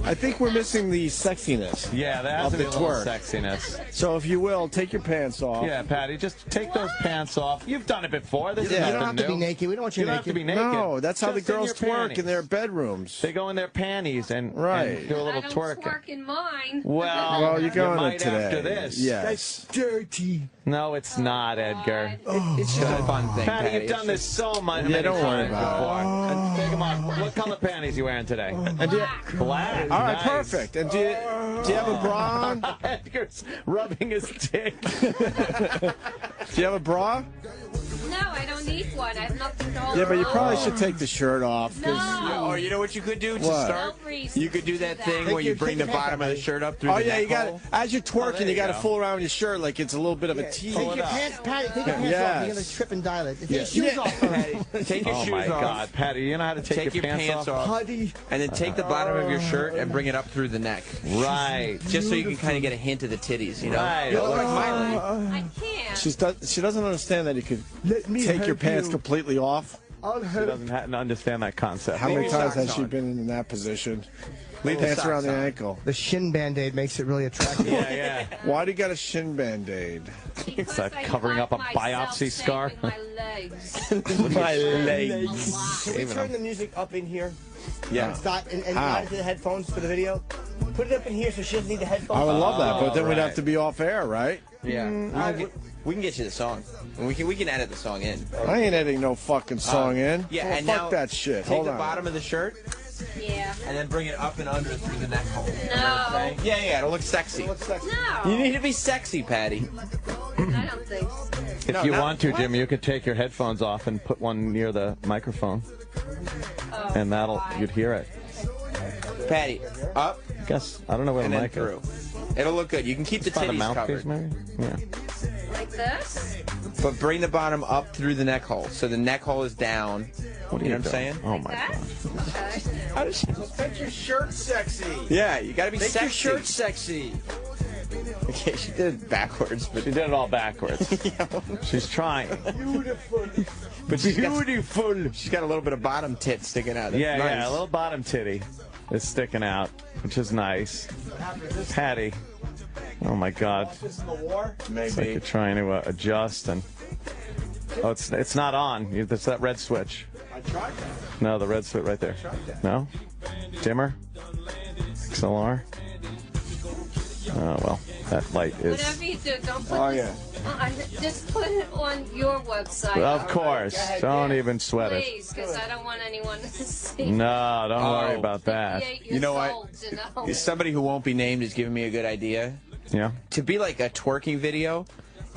I think we're missing the sexiness. Yeah, there has Of to be the a little twerk. sexiness. So if you will, take your pants off. Yeah, Patty, just take those pants off. You've done it before. This is Yeah. You nothing don't have to be new. naked. We don't want you You don't naked. have to be naked. No, that's how the Just in girls your twerk panties. in their bedrooms. They go in their panties and Right. do a I little don't twerk. twerk in mine. Well, Well, you're going you might to today. after this. Yes. Dirty. No, it's not, Edgar. It's just a fun thing, Patty, Patty. you've done this so much. Yeah, don't worry about it. before. And take them off. What color panties you wearing today? And Black. All right, Nice. perfect. And do you have a bra on? Edgar's rubbing his dick. Do you have a bra? No, I don't need one. I have nothing to hold. Yeah, but you probably should take the shirt off. No. Or you know what you could do to What? start? You could do that thing where you bring the bottom of the shirt up through Oh the yeah, neck you got hole. as you're twerking, you got to go. fool around with your shirt like it's a little bit of a T. Take your pants, Patty. Take your pants off. You're gonna trip and dial it. Take your shoes off. Patty. Take your Oh shoes my off. God, Patty, you know how to take your pants off. Putty. And then take the bottom of your shirt and bring it up through the neck. Right. Just so you can kind of get a hint of the titties, you know? Right. You look like Miley. I can't. She doesn't understand that you could me take your help pants you. completely off. I'll She help. doesn't understand that concept. How many your times socks has she on. been in that position? Leave the Pants around socks the on. ankle. The shin band-aid makes it really attractive. Yeah. Why do you got a shin band-aid? It's like covering up a biopsy scar. My legs. My legs. Can we turn the music up in here? Yeah. It's not, and How? not into the headphones for the video? Put it up in here so she doesn't need the headphones. I would love that, but then we'd right. have to be off air, right? Yeah. We can get you the song. We can edit the song in. I ain't editing no fucking song in. Yeah, Oh, and fuck now that shit. Take Hold the on. bottom of the shirt Yeah. and then bring it up and under through the neck hole. No. Yeah, it'll look sexy. No. You need to be sexy, Patty. I don't think so. If No, you not- want to, Jim, you could take your headphones off and put one near the microphone, and you'd hear it. Patty, up I guess I don't know where and the then mic through. is. It'll look good. You can keep the By the titties mouthpiece, covered. maybe. Yeah. Like this? But bring the bottom up through the neck hole. So the neck hole is down. What are You know you what I'm saying? Oh my That? God. Okay. How does she... Make your shirt sexy. Yeah, you gotta be Make sexy. your shirt sexy. Okay, she did it backwards, but She did it all backwards. She's trying. Beautiful. but she's got a little bit of bottom tit sticking out. That's Yeah, nice. yeah, a little bottom titty is sticking out, which is nice. Patty. Oh my God. It's like you're trying to adjust and. Oh, it's not on. It's that red switch. I tried that. No, the red switch right there. No? Dimmer? XLR? Oh, well, that light is. Whatever you do, don't put just put it on your website. Of course. Don't even sweat it. Please, because I don't want anyone to see. No, don't worry about that. You know what? You know? Somebody who won't be named is giving me a good idea. Yeah. To be like a twerking video,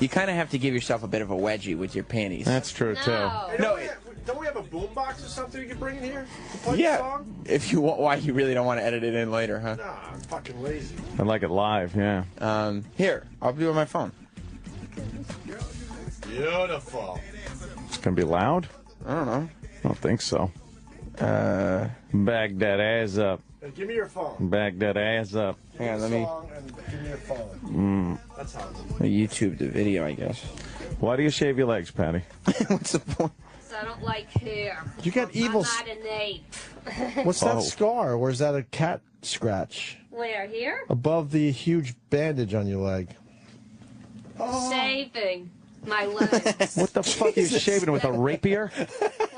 you kind of have to give yourself a bit of a wedgie with your panties. That's true, too. No, Don't we have a boombox or something we can bring in here to play the yeah. song? If you want, why you really don't want to edit it in later, huh? Nah, I'm fucking lazy. I like it live, yeah. Here, I'll do it on my phone. Beautiful. It's going to be loud? I don't know. I don't think so. Bag that ass up. Hey, give me your phone. Bag that ass up. Hang on, let me Song and give me your phone. That's how it's YouTube the video, I guess. Why do you shave your legs, Patty? What's the point? So I don't like hair. You got evil. I'm not an ape. What's Oh. that scar? Or is that a cat scratch? Where, here? Above the huge bandage on your leg. Shaving my legs. What the fuck are you shaving with a rapier?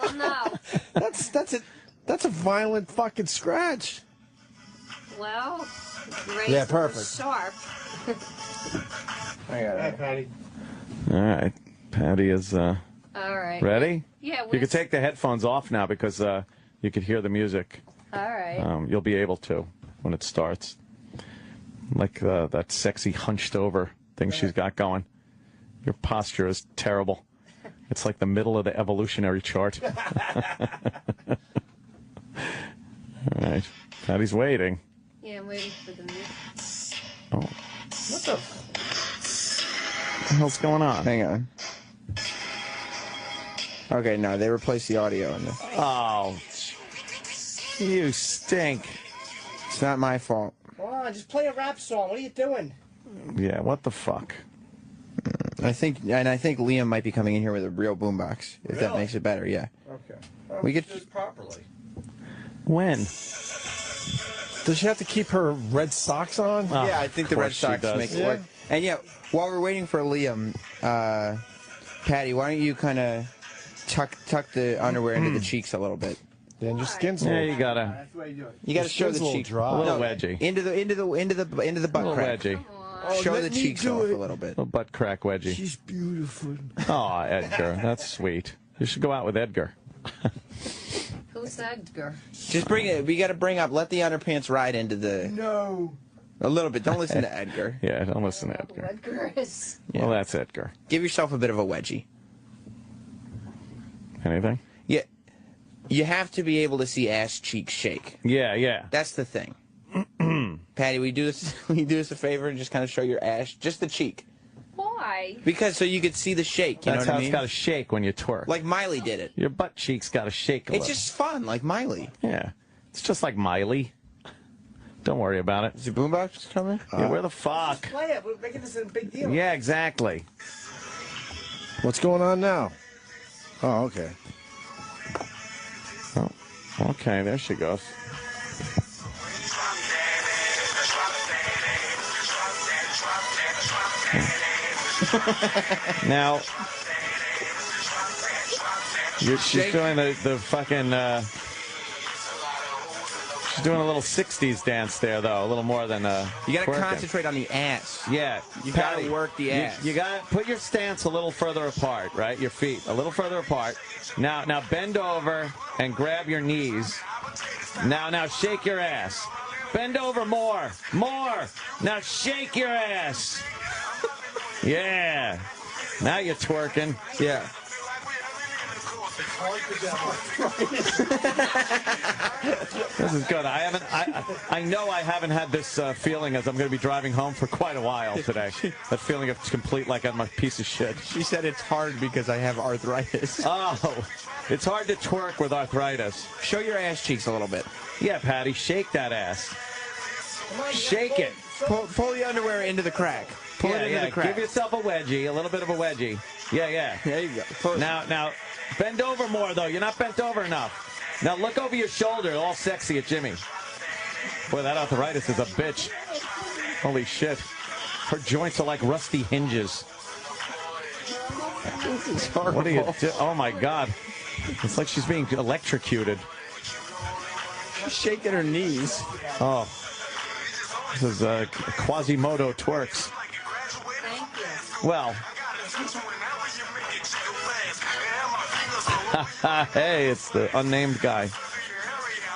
Well, no. That's a violent fucking scratch. Well, Yeah, razor perfect. was sharp. I got it. Patty. All right. Patty is All right. ready? Yeah. You can take the headphones off now because you could hear the music. All right. You'll be able to when it starts. Like that sexy hunched over thing she's got going. Your posture is terrible. It's like the middle of the evolutionary chart. All right. Patty's waiting. Yeah, I'm waiting for the music. Oh. What the? What the hell's going on? Hang on. Okay, no, they replaced the audio in this. Oh. You stink. It's not my fault. Come on, just play a rap song. What are you doing? Yeah, what the fuck? I think Liam might be coming in here with a real boombox, if that Really? makes it better. Yeah. Okay. We could- do it properly. When? Does she have to keep her red socks on? Oh, Yeah, I think the of Red course she Sox does. make it Yeah. work. And yeah, while we're waiting for Liam, Patty, why don't you kind of tuck the underwear into the cheeks a little bit? Then your skin's Yeah, little- you gotta. That's the way you do it. You got to Your show skin's the a little cheeks dry. A little wedgie. into the butt A little crack. wedgie. Show let the me cheeks do off it. a little bit. A butt crack wedgie. She's beautiful. Oh, Edgar, that's sweet. You should go out with Edgar. Who was Edgar? Just bring it. We got to bring up. Let the underpants ride into the. No. A little bit. Don't listen to Edgar. Yeah, don't listen to Edgar. Edgar is. Yeah. Well, that's Edgar. Give yourself a bit of a wedgie. Anything? Yeah. You have to be able to see ass cheeks shake. Yeah, yeah. That's the thing. Patty, we do this. We do us a favor and just kind of show your ass, just the cheek. Why? Because so you could see the shake. You That's know what how I mean? it's got to shake when you twerk. Like Miley did it. Your butt cheeks got to shake a It's little. just fun, like Miley. Yeah. It's just like Miley. Don't worry about it. Is the boombox coming? Yeah, where the fuck? Play it. We're making this a big deal. Yeah, exactly. What's going on now? Oh, okay. Oh, okay, there she goes. Now, she's doing the fucking, she's doing a little 60s dance there, though, a little more than, You got to twerking. concentrate on the ass. Yeah. You got to work the ass. You got to put your stance a little further apart, right? Your feet a little further apart. Now bend over and grab your knees. Now shake your ass. Bend over more. Now shake your ass. Yeah. Now you're twerking. Yeah. This is good. I know I haven't had this feeling as I'm going to be driving home for quite a while today. That feeling of complete like I'm a piece of shit. She said it's hard because I have arthritis. Oh, it's hard to twerk with arthritis. Show your ass cheeks a little bit. Yeah, Patty, shake that ass. Shake it. Pull the underwear into the crack. Pull it into the crack. Give yourself a wedgie, a little bit of a wedgie. Yeah. There you go. Now, bend over more, though. You're not bent over enough. Now, look over your shoulder, all sexy at Jimmy. Boy, that arthritis is a bitch. Holy shit. Her joints are like rusty hinges. This is horrible. What are you do? Oh, my God. It's like she's being electrocuted. She's shaking her knees. Oh. This is Quasimodo Twerks. Well. Hey, it's the unnamed guy.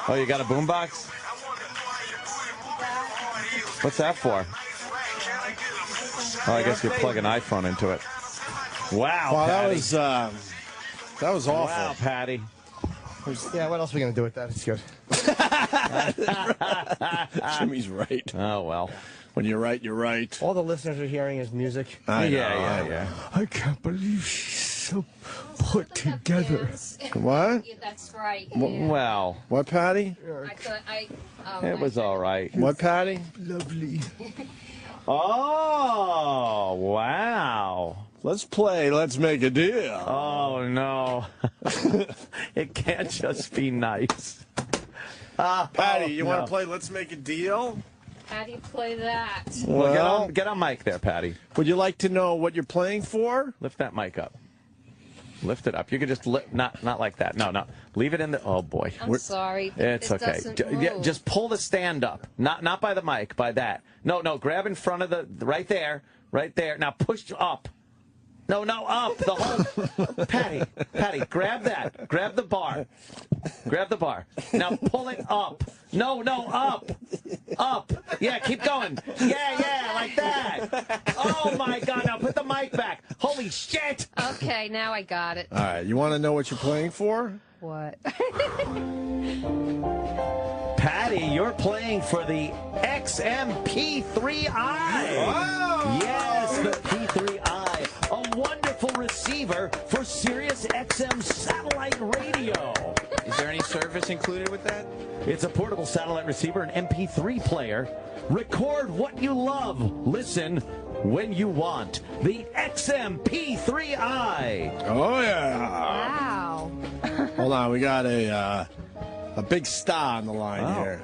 Oh, you got a boombox? What's that for? Oh, I guess you plug an iPhone into it. Wow, Wow, Patty. that was awful. Wow, Patty. Yeah, what else are we going to do with that? It's good. Jimmy's right. Oh, well. When you're right, you're right. All the listeners are hearing is music. Yeah. I can't believe she's so put together. What? Yeah, that's right. Well. What, Patty? I thought It was all right. What, Patty? Lovely. Oh, wow. Let's play. Let's make a deal. Oh, no. It can't just be nice. Patty, you want to play Let's Make a Deal? How do you play that? Well, get on mic there, Patty. Would you like to know what you're playing for? Lift that mic up. Lift it up. You can just not like that. No. Leave it in the. Oh boy. I'm sorry. It's It okay. doesn't Yeah, move. just pull the stand up. Not by the mic. By that. No. Grab in front of the right there. Right there. Now push up. No, up. The whole. Patty, grab that. Grab the bar. Grab the bar. Now pull it up. No, up. Up. Yeah, keep going. Yeah, like that. Oh, my God. Now put the mic back. Holy shit. Okay, now I got it. All right. You want to know what you're playing for? What? Patty, you're playing for the XMP3i. Wow. Yes, the P3i, a wonderful receiver for Sirius XM satellite radio. Is there any service included with that? It's a portable satellite receiver, an MP3 player. Record what you love. Listen when you want. The XMP3i. Oh, yeah. Wow. Hold on. We got a big star on the line here.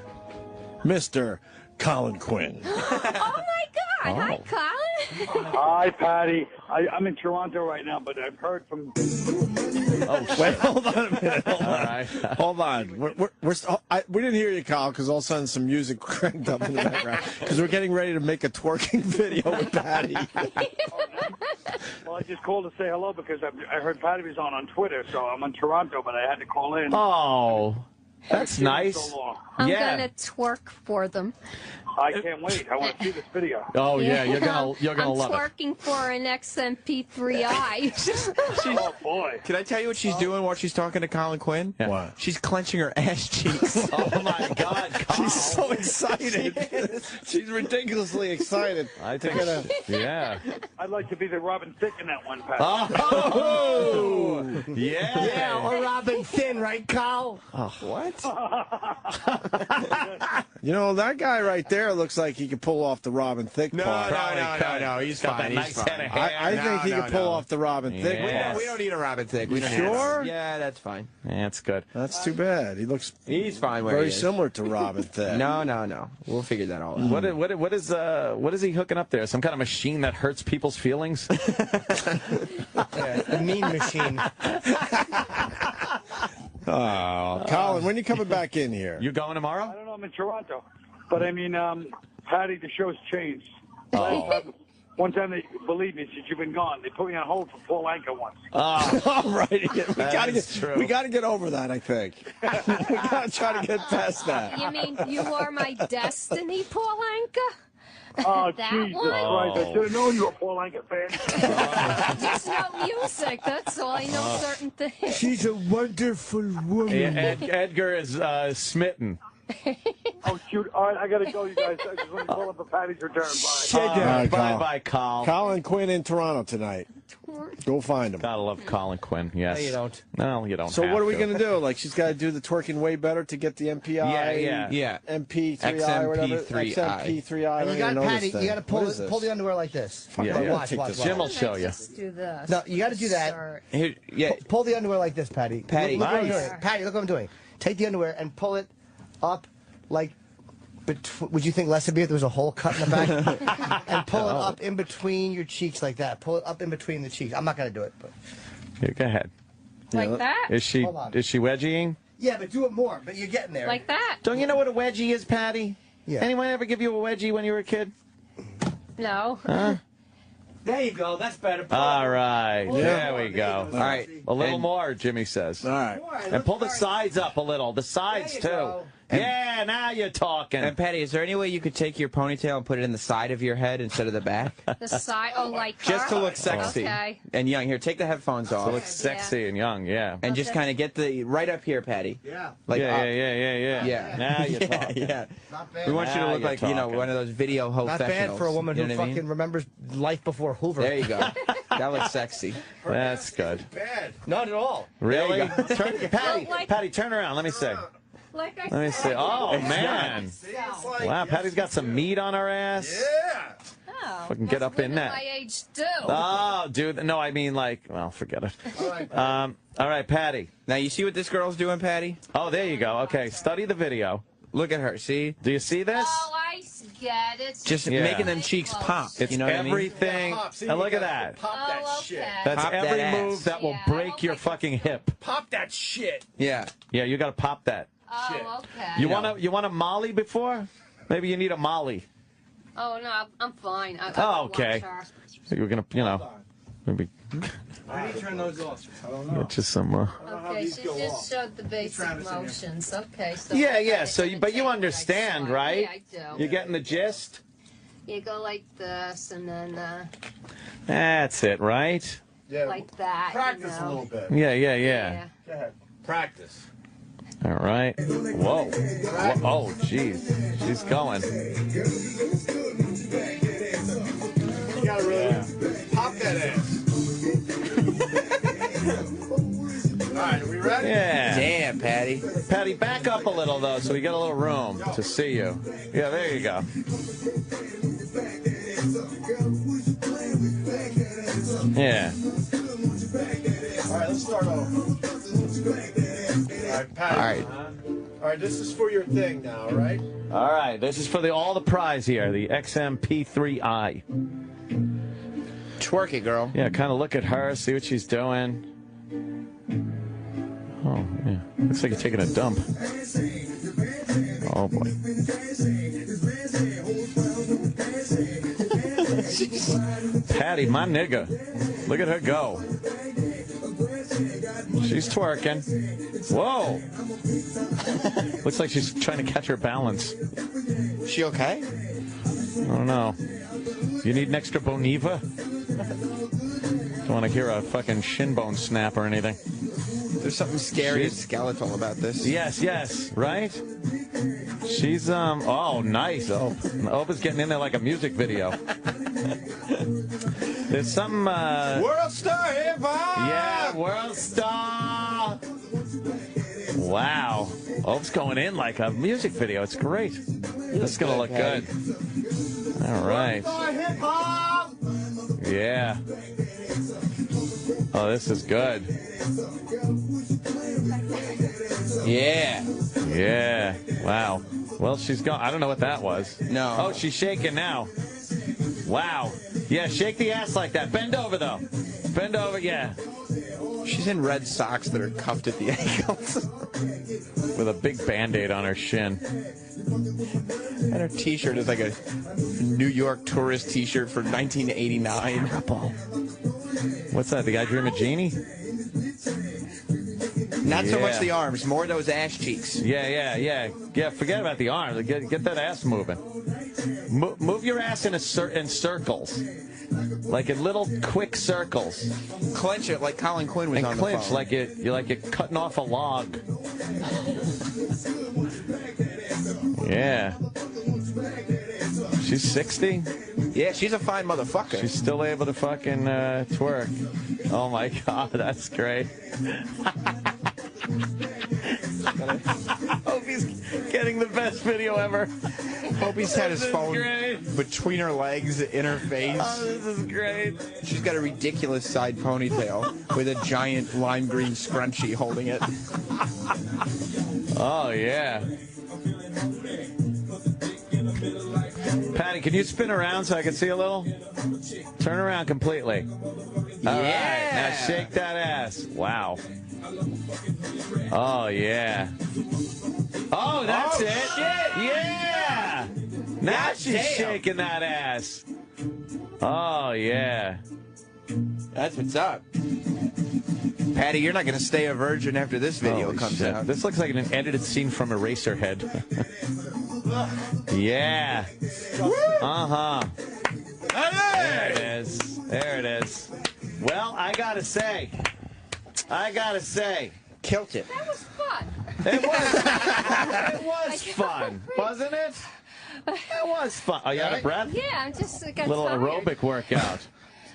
Mr. Colin Quinn. Oh, my God. Hi, Colin. Hi, Patty. I'm in Toronto right now, but I've heard from... Wait, hold on a minute. Hold on. All right. Hold on. We didn't hear you, Kyle, because all of a sudden some music cranked up in the background. Because we're getting ready to make a twerking video with Patty. Well, I just called to say hello because I heard Patty was on Twitter, so I'm in Toronto, but I had to call in. Oh, That's nice. I'm gonna twerk for them. I can't wait. I want to see this video. Oh yeah, you're gonna love it. I'm twerking for an XMP3i. Oh boy! Can I tell you what she's doing while she's talking to Colin Quinn? Yeah. What? She's clenching her ass cheeks. Oh my God, She's so excited. She's ridiculously excited. I think. Yeah. I'd like to be the Robin Thicke in that one, Pat. Oh, yeah. Yeah, or Robin Thin, right, Kyle? Oh, what? You know, that guy right there looks like he could pull off the Robin Thicke part. No. He's got fine. that nice head of hair. I think he could pull off the Robin Thicke Yeah. part. We don't need a Robin Thicke. We You don't sure? Need yeah, that's fine. Yeah, that's good. That's too bad. He's fine where very he is. similar to Robin Thicke. No. We'll figure that all out. What is he hooking up there? Some kind of machine that hurts people's feelings? Yeah, the mean machine. Oh, Colin, when are you coming back in here? You going tomorrow? I don't know. I'm in Toronto, but I mean, Patti, the show's changed. One time, they believe me, since you've been gone, they put me on hold for Paul Anka once. All right. True. We got to get over that, I think. We got to try to get past that. You mean you are my destiny, Paul Anka? Oh, That Jesus one? Christ. I should have known you were a Paul Anka fan. Just know music. That's all. I know certain things. She's a wonderful woman. Edgar is smitten. Oh, shoot. All right, I got to go, you guys. I just want to call up a Patty's return. Bye. Bye, Colin. Colin Quinn in Toronto tonight. Go find him. Gotta love Colin Quinn, yes. No, you don't. No, you don't So have what are we to. going to do? Like, she's got to do the twerking way better to get the MPI? Yeah. MP3i or whatever? XMP3i. I And don't you got even know Patty. this thing. You got to pull What is this? the underwear like this. Yeah, Watch. Jim will show you. Just do this. No, you got to do that. Start. Here, yeah. Pull the underwear like this, Patty. Patty. Look what I'm Nice. doing. Patty, look what I'm doing. Take the underwear and pull it up like. Would you think less of me if there was a hole cut in the back? And pull it up in between your cheeks like that. Pull it up in between the cheeks. I'm not gonna do it, but Here, go ahead. Like that? Is she Hold on. wedgieing? yeah, but do it more. But you're getting there. Like that? Don't you know what a wedgie is, Patty? Yeah. Anyone ever give you a wedgie when you were a kid? No. There you go. That's better. All right. There we go. All right. A little more, Jimmy says. All right. And pull the sides up a little. The sides, There you too. go. Yeah, now you're talking. And Patty, is there any way you could take your ponytail and put it in the side of your head instead of the back? The side. Oh, like Just her? to look sexy Okay. and young. Here, take the headphones off. To look sexy and young, yeah. And just kind of get the right up here, Patty. Yeah. Like yeah, up. yeah. Now you're talking. Yeah. Not bad. We want you to Now look you're like, talking. one of those video Not bad professionals. for a woman You who know what I fucking mean? remembers life before Hoover. There you go. That looks sexy. That's good. Bad. Not at all. Really? There you Patty, turn around. Let me see. Like I Let me said. see. Oh, man. Wow, Patty's got some meat on her ass. Yeah. Oh, Fucking get up in women that. my age do. Oh, dude. No, I mean, like, well, forget it. All right, Patty. Now, you see what this girl's doing, Patty? Oh, there you go. Okay, study the video. Look at her. See? Do you see this? Oh, I get it. Just Yeah. making them cheeks pop. It's you know what I mean? everything. And look at that. Oh, okay. That's Pop that every ass. move that will Yeah, I break don't your like fucking hip. Pop that shit. Yeah. Yeah, you got to pop that. Oh, okay. You want a Molly before? Maybe you need a Molly. Oh, no, I'm fine. Oh, okay. You're gonna, maybe Why do you turn those off? I don't get you some. Okay, she just showed the basic motions. Okay, so. Yeah. So, but you understand, right? Yeah, I do. You're getting the gist. You go like this, and then That's it, right? like that. Practice a little bit. Yeah. Go ahead. Practice. All right. Whoa. Oh, jeez. She's going. You gotta really pop that ass. All right, are we ready? Yeah. Damn, Patty. Patty, back up a little, though, so we get a little room to see you. Yeah, there you go. Yeah. All right, let's start over. All right, Patty. All right. All right, this is for your thing now, all right? All right, this is for all the prize here, the XMP3i. Twerk it, girl. Yeah, kind of look at her, see what she's doing. Oh, yeah. Looks like you're taking a dump. Oh, boy. Patty, my nigga. Look at her go. She's twerking. Whoa. Looks like she's trying to catch her balance. She okay? I don't know. You need an extra Boniva? Don't want to hear a fucking shin bone snap or anything. There's something scary and skeletal about this. Yes, yes, right? She's, oh, nice. Opa's getting in there like a music video. There's something, World Star Hip Hop! Yeah, World Star! Wow. Opa's going in like a music video. It's great. This is going to look good. All right. Hip hop. Yeah. Oh, this is good. Yeah. Yeah. Wow. Well, she's gone. I don't know what that was. No. Oh, she's shaking now. Wow. Yeah, shake the ass like that. Bend over, though. Bend over, yeah. She's in red socks that are cuffed at the ankles. With a big Band-Aid on her shin. And her T-shirt is like a New York tourist T-shirt for 1989. What's that? The guy dream a genie? Not so much the arms, more those ass cheeks. Yeah. Yeah, forget about the arms. Get that ass moving. Move your ass in circles. Like in little quick circles. Clench it like Colin Quinn was and on clinch the phone. like you're cutting off a log. Yeah. She's 60? Yeah, she's a fine motherfucker. She's still able to fucking twerk. Oh my god, that's great. Hope he's getting the best video ever. Hope he's had his phone great. between her legs in her face. Oh, this is great. She's got a ridiculous side ponytail with a giant lime green scrunchie holding it. Oh, yeah. Patti, can you spin around so I can see a little? Turn around completely. All right, now shake that ass. Wow. Oh, yeah. Oh, that's it. Shit. Yeah. Now God she's damn. shaking that ass. Oh, yeah. That's what's up. Patti, you're not going to stay a virgin after this video Holy comes shit. out. This looks like an edited scene from Eraserhead. Yeah. Uh-huh. There it is. There it is. Well, I gotta say. Killed it. That was fun. It was fun, wasn't it? It was fun. Oh, you out of breath? Yeah, I'm just got Little tired. aerobic workout.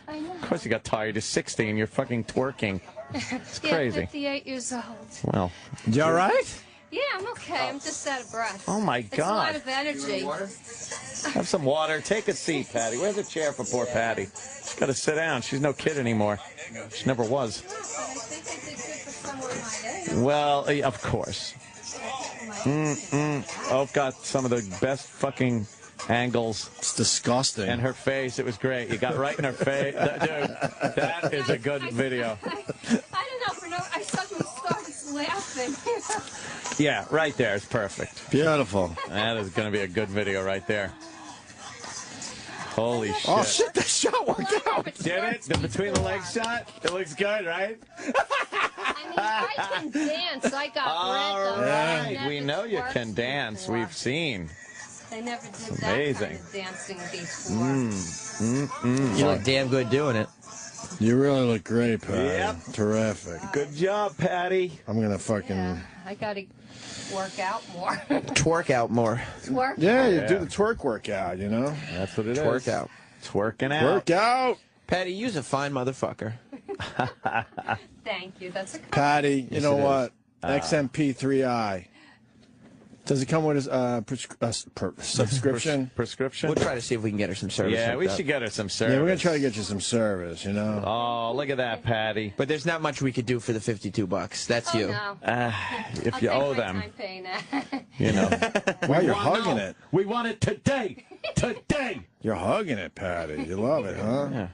I know. Of course you got tired. You're 60 and you're fucking twerking. It's crazy. Yeah, 58 years old. Well. You all right? Yeah, I'm okay. I'm just out of breath. Oh, my It's a God. lot of energy. Have some water. Take a seat, Patti. Where's a chair for poor Patti? She's got to sit down. She's no kid anymore. She never was. Well, of course. Oh, got some of the best fucking angles. It's disgusting. And her face, it was great. You got right in her face. Dude, that is a good video. I don't know. I suddenly started laughing. Yeah, right there. It's perfect. Beautiful. That is going to be a good video right there. Holy shit. Oh, shit, that shot worked out. Did it? The between the legs shot? It looks good, right? I mean, I can dance. I got All breath. right. We know you can dance. We've seen. They never did It's that amazing. kind of dancing before. You look damn good doing it. You really look great, Patti. Yep. Terrific. Good job, Patti. I'm going to fucking... Yeah, I got to work out more. Twerk out more. Twerk. Yeah, you do the twerk workout, you know? That's what it is. Twerk out. Twerking out. Work out. Patti, you's a fine motherfucker. Thank you. That's a compliment. Patti, you know it what? XMP3i. Does it come with a subscription? Prescription? We'll try to see if we can get her some service. Yeah, we hooked up. should get her some service. Yeah, we're going to try to get you some service, you know? Oh, look at that, Patti. But there's not much we could do for the $52. That's you. No. If I'll you take owe my them, time paying that. you know. Wow, you're hugging it. We want it today. Today. You're hugging it, Patti. You love it, huh? Yeah.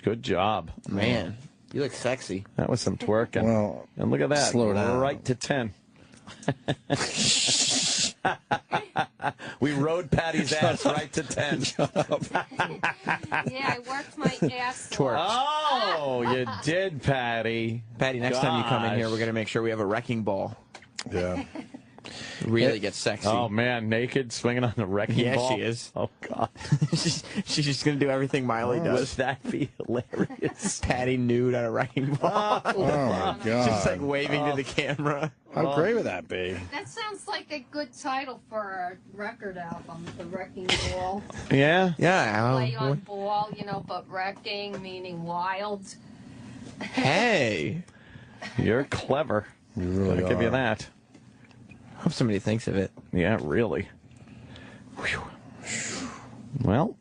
Good job. Man, you look sexy. That was some twerking. Well, and look at that. slow down. Right to 10. We rode Patty's ass right to 10. Yeah, I worked my ass off. Oh, you did, Patti. Patty, next time you come in here, we're going to make sure we have a wrecking ball. Yeah. Really get sexy. Oh, man, naked, swinging on the wrecking ball. Yeah, she is. Oh, God. She's just going to do everything Miley does. Would that be hilarious? Patty nude on a wrecking ball. Oh, my God. Just like waving to the camera. How great would that be? That sounds like a good title for a record album, The Wrecking Ball. Yeah? Yeah. Play on ball, but wrecking, meaning wild. Hey. You're clever. You really I'll give you that. Hope somebody thinks of it. Yeah, really. Whew. Well,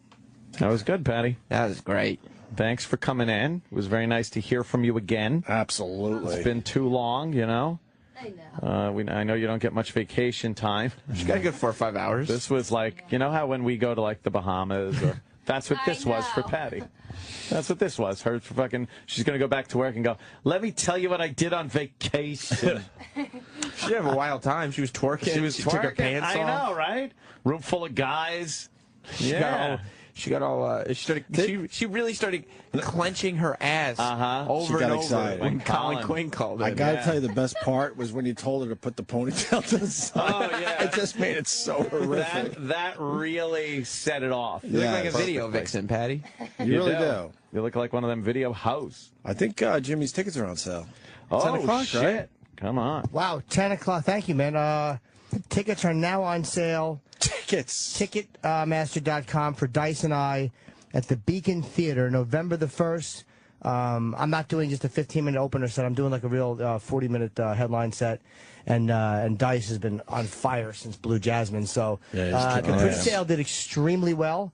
that was good, Patti. That was great. Thanks for coming in. It was very nice to hear from you again. Absolutely. It's been too long, I know. I know you don't get much vacation time. She got a good 4 or 5 hours. This was like, you know how when we go to like the Bahamas, or that's what this was for Patti. That's what this was. Her fucking. She's gonna go back to work and go. Let me tell you what I did on vacation. She had a wild time. She was twerking. She took her pants off. I know, right? Room full of guys. She really started clenching her ass over and over when Colin Quinn called her. I gotta tell you, the best part was when you told her to put the ponytail to the side. Oh, yeah. It just made it so horrific. That really set it off. You look like a video vixen, Patti. You really do. You look like one of them video hoes. I think Jimmy's tickets are on sale. Oh, 10 o'clock, shit. right? Come on. Wow, 10 o'clock. Thank you, man. Tickets are now on sale. Ticketmaster.com for Dice and I at the Beacon Theater, November the 1st. I'm not doing just a 15-minute opener set. I'm doing like a real 40-minute headline set. And Dice has been on fire since Blue Jasmine. So the pre-sale did extremely well.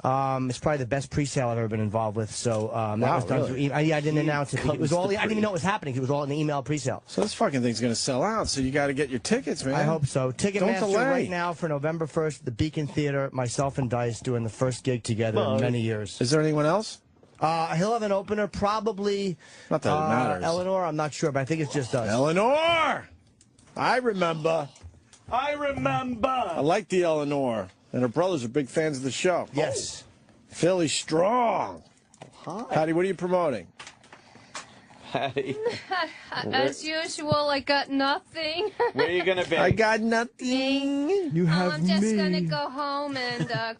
It's probably the best pre-sale I've ever been involved with. So that was done through email. I didn't announce it. It was all. I didn't even know it was happening. It was all in the email pre-sale. So this fucking thing's gonna sell out. So you got to get your tickets, man. I hope so. Ticketmaster Don't delay. right now for November 1st at the Beacon Theater. Myself and Dice doing the first gig together in many years. Is there anyone else? He'll have an opener, probably. Not that it matters. Eleanor, I'm not sure, but I think it's just us. Eleanor! I remember. I like the Eleanor. And her brothers are big fans of the show. Yes. Philly strong. Hi. Patti, what are you promoting? Patti. As usual, I got nothing. Where are you going to be? I got nothing. You have I'm just going to go home and,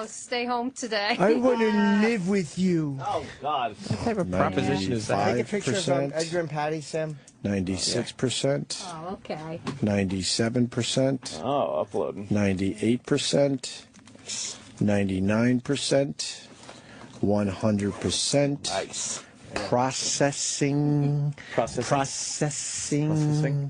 stay home today. I want to live with you. Oh, God. What type of proposition is that? Take a picture of Edgar and Patti, Sam. 96%. Oh, okay. 97%. Oh, uploading. 98%. 99%. 100%. Nice. Processing. Processing.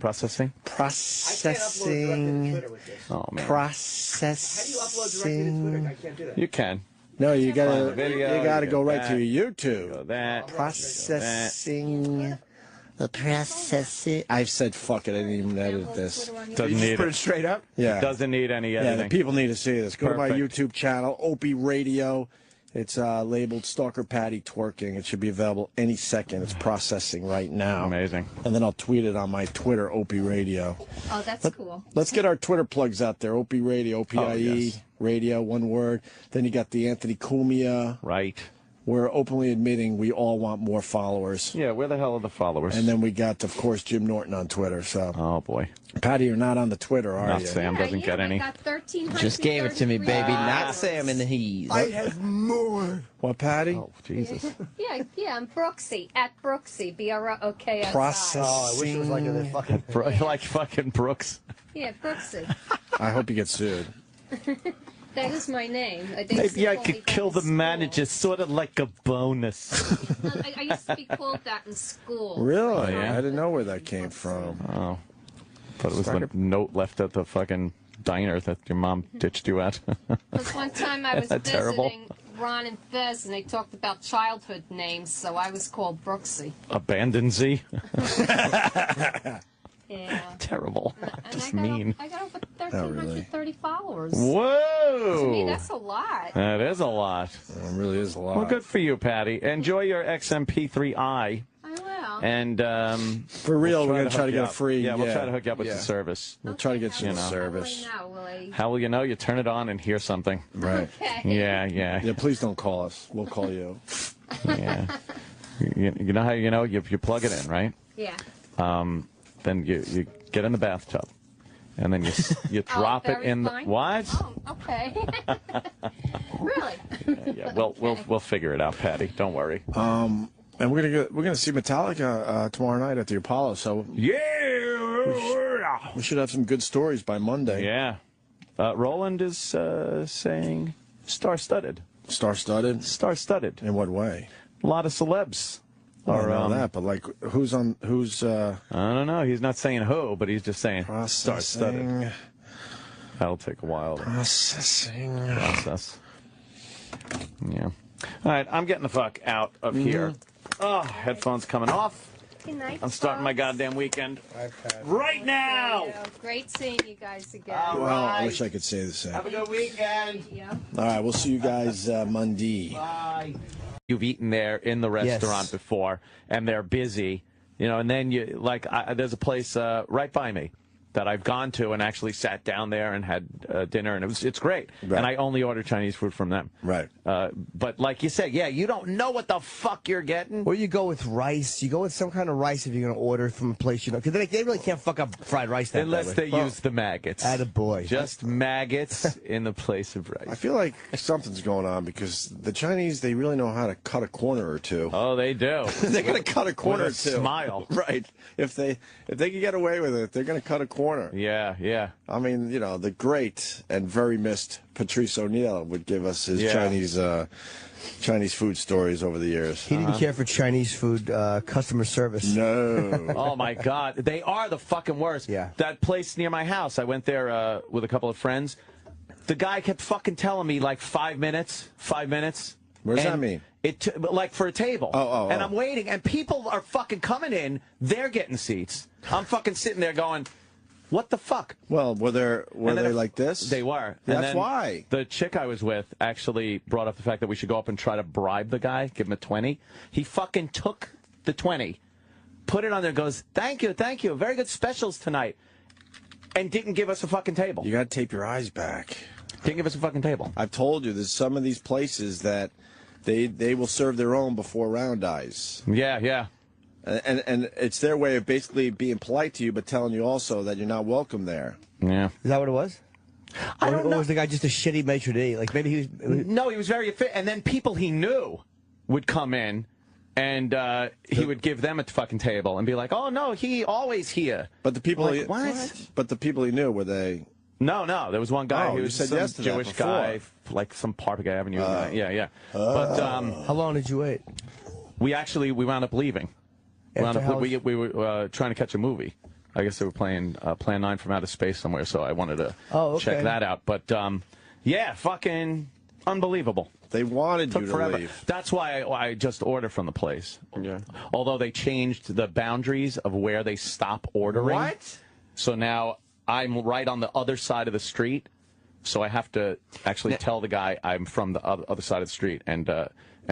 Oh, man. Processing. You can. No, you gotta go right that, to your YouTube. Go that. Processing. The processing. I've said fuck it. I didn't even edit this. Doesn't need Put it straight up. Yeah. It doesn't need any editing. Yeah, the people need to see this. Go to my Perfect. YouTube channel, Opie Radio. It's labeled Stalker Patti Twerking. It should be available any second. It's processing right now. Amazing. And then I'll tweet it on my Twitter, Opie Radio. Oh, that's cool. Let's get our Twitter plugs out there. Opie Radio, OPIE Radio, one word. Then you got the Anthony Cumia. Right. We're openly admitting we all want more followers. Yeah, where the hell are the followers? And then we got, of course, Jim Norton on Twitter. So, oh, boy. Patti, you're not on the Twitter, are Not you? Sam doesn't get any. I got 13. Just gave it to me, baby. Not Sam in the he's. I have more. What, Patti? Oh, Jesus. Yeah, I'm Brooksy, at Brooksy, BROKSI. Process. Oh, I wish it was like a fucking... Like fucking Brooks. Yeah, Brooksy. I hope you get sued. That is my name. Maybe I could kill the manager, sort of like a bonus. I used to be called that in school. Really? Oh, yeah? I didn't know where that came from. Oh. Thought it was a note left at the fucking diner that your mom ditched you at. Because one time I was visiting Ron and Fez, and they talked about childhood names, so I was called Brooksy. Abandon Z? Yeah. Terrible. And Just mean. I got over 1,330 followers. Whoa! To me, that's a lot. That is a lot. It really is a lot. Well, good for you, Patti. Enjoy your XMP3i. I will. will. And for real, we're gonna try to hook you get a up. free. Yeah, we'll try to hook you up with the Yeah. service. We'll try to get you the How service. will I know? Will I? How will you know? You turn it on and hear something. Right. Okay. Yeah. Yeah. Please don't call us. We'll call you. Yeah. You know how you know? You plug it in, right? Yeah. Then you get in the bathtub, and then you drop it in the what? Oh, okay. Really? Yeah, we'll figure it out, Patty. Don't worry. And we're gonna see Metallica tomorrow night at the Apollo. So we should have some good stories by Monday. Yeah. Roland is saying star-studded. Star-studded. Star-studded. In what way? A lot of celebs. I know that, but like, who's? I don't know. He's not saying who, but he's just saying star-studded. That'll take a while. Process. Yeah. All right, I'm getting the fuck out of here. Oh, headphones coming off. Good night, I'm starting my goddamn weekend right now. Great seeing you guys again. Well, I wish I could say the same. Have a good weekend. Yeah. All right, we'll see you guys Monday. Bye. You've eaten there in the restaurant before, and they're busy, and then there's a place right by me that I've gone to and actually sat down there and had dinner, and it's great. Right. And I only order Chinese food from them. Right. But like you said, yeah, you don't know what the fuck you're getting. Or you go with rice. You go with some kind of rice if you're going to order from a place, because they really can't fuck up fried rice that Unless they use the maggots. Attaboy. Just maggots in the place of rice. I feel like something's going on because the Chinese, they really know how to cut a corner or two. Oh, they do. They're going to cut a corner or With two. a smile. Right. If they can get away with it, they're going to cut a corner. Yeah. I mean, the great and very missed Patrice O'Neill would give us his Chinese food stories over the years. He didn't care for Chinese food customer service. No. Oh, my God. They are the fucking worst. Yeah. That place near my house, I went there with a couple of friends. The guy kept fucking telling me, 5 minutes. What does that mean? Like for a table. Oh. And I'm waiting, and people are fucking coming in. They're getting seats. I'm fucking sitting there going, what the fuck? Well, were they like this? They were. That's why. The chick I was with actually brought up the fact that we should go up and try to bribe the guy, give him a 20. He fucking took the 20, put it on there, goes, thank you, very good specials tonight, and didn't give us a fucking table. You got to tape your eyes back. Didn't give us a fucking table. I've told you, there's some of these places that they will serve their own before round eyes. Yeah. And it's their way of basically being polite to you, but telling you also that you're not welcome there. Yeah. Is that what it was? I don't know. Or was the guy just a shitty maitre d'? Like maybe he was... No, he was very efficient. And then people he knew would come in, and he would give them a fucking table and be like, "Oh no, he always here." But the people, what? But the people he knew, were they? No. There was one guy who was said some yes to that Jewish before. guy, like some Park Avenue guy. Yeah. But how long did you wait? We wound up leaving. We were trying to catch a movie. I guess they were playing Plan 9 from Outer Space somewhere, so I wanted to check that out. But, yeah, fucking unbelievable. They wanted Took you to forever. leave. That's why I just order from the place. Yeah. Although they changed the boundaries of where they stop ordering. What? So now I'm right on the other side of the street, so I have to actually tell the guy I'm from the other side of the street and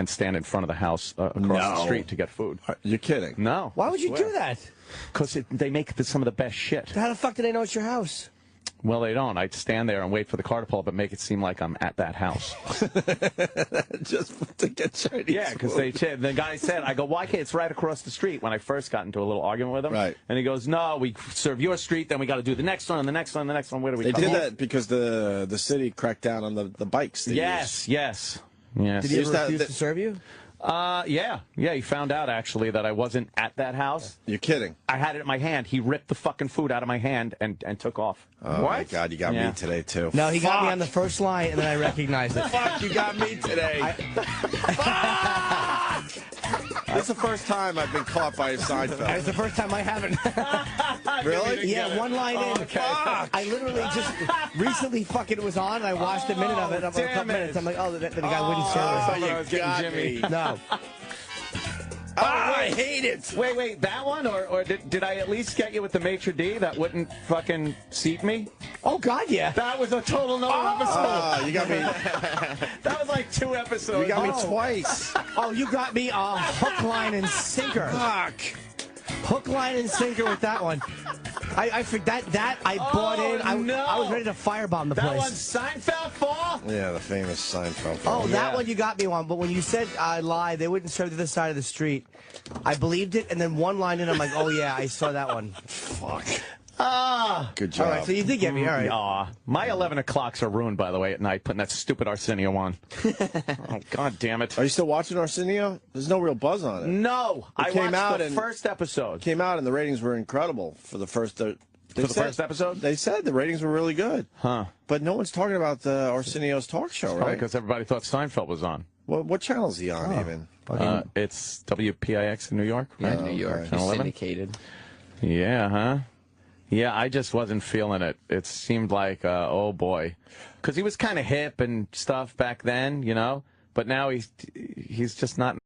stand in front of the house across the street to get food. You're kidding. No. Why would you do that? Because they make some of the best shit. How the fuck do they know it's your house? Well, they don't. I'd stand there and wait for the car to pull up and make it seem like I'm at that house. Just to get Chinese Yeah, because the guy said, I go, why can't it's right across the street when I first got into a little argument with him. Right. And he goes, no, we serve your street, then we got to do the next one and the next one and the next one. Where do we They come did from? that because the city cracked down on the bikes. Yes. Did he ever refuse to serve you? Yeah, he found out, actually, that I wasn't at that house. You're kidding. I had it in my hand. He ripped the fucking food out of my hand and took off. Oh, my God, you got me today, too. No, he got me on the first line, and then I recognized it. Fuck, you got me today. This is the first time I've been caught by a Seinfeld. It's the first time I haven't. Really? Yeah, one line in. Okay. I literally just recently fucking was on, and I watched a minute of it. I'm like, a couple minutes. I'm like, oh, the guy wouldn't serve us. You got me. No. I hate it. Wait, that one? Or did I at least get you with the maitre d' that wouldn't fucking seat me? Oh, God, yeah. That was a total no episode. You got me. That was like 2 episodes. You got me twice. Oh, you got me hook, line, and sinker. Fuck. Hook, line, and sinker with that one. I forgot that I bought in. I was ready to firebomb the place. That one, Seinfeld fall? Yeah, the famous Seinfeld fall. Oh, that one you got me on. But when you said I lied, they wouldn't serve the other side of the street. I believed it, and then one line in, I'm like, oh, yeah, I saw that one. Fuck. Good job. All right, so you did get me. All right. My 11 o'clocks are ruined, by the way, at night, putting that stupid Arsenio on. Oh, God damn it. Are you still watching Arsenio? There's no real buzz on it. No. I watched the first episode. Came out, and the ratings were incredible for the first... first episode? They said the ratings were really good. Huh. But no one's talking about the Arsenio's talk show, right? Because everybody thought Seinfeld was on. Well, what channel is he on, even? It's WPIX in New York. Yeah, New York. Channel 11? Syndicated. Yeah, huh? Yeah, I just wasn't feeling it. It seemed like, oh boy, because he was kind of hip and stuff back then, you know. But now he's just not.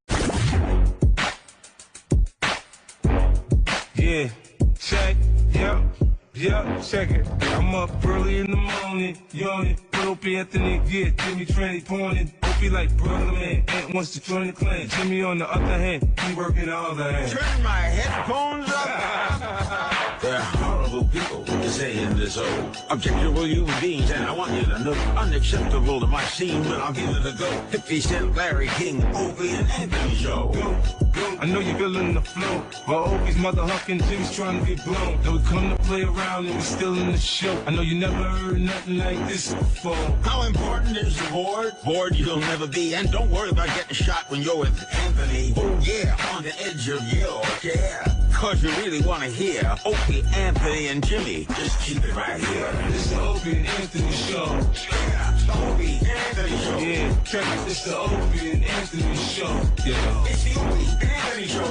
Yeah, check, yeah, check it. I'm up early in the morning, yawning. Put Opie Anthony, yeah, Jimmy Tranny pointing. Opie like brother man, Aunt wants to join the clan. Jimmy on the other hand, he working the other hand. Turn my headphones up. There are horrible people saying this old objectionable human beings, and I want you to know unacceptable to my scene, but I'll give it a go. 50 Cent, Larry King, Opie and Anthony show. Go. I know you're feeling the flow. While Opie's mother hucking, Jimmy's trying to get blown. Then we come to play around and we still in the show. I know you never heard nothing like this before. How important is the board? Bored you'll never be, and don't worry about getting shot when you're with Anthony. Oh yeah, on the edge of your chair. Cause you really want to hear Opie, Anthony, and Jimmy. Just keep it right here. This is the Opie and Anthony show. Yeah, the Opie and Anthony show. Yeah, check it. It's the Opie and Anthony show. Yeah. It's the Opie and Anthony show.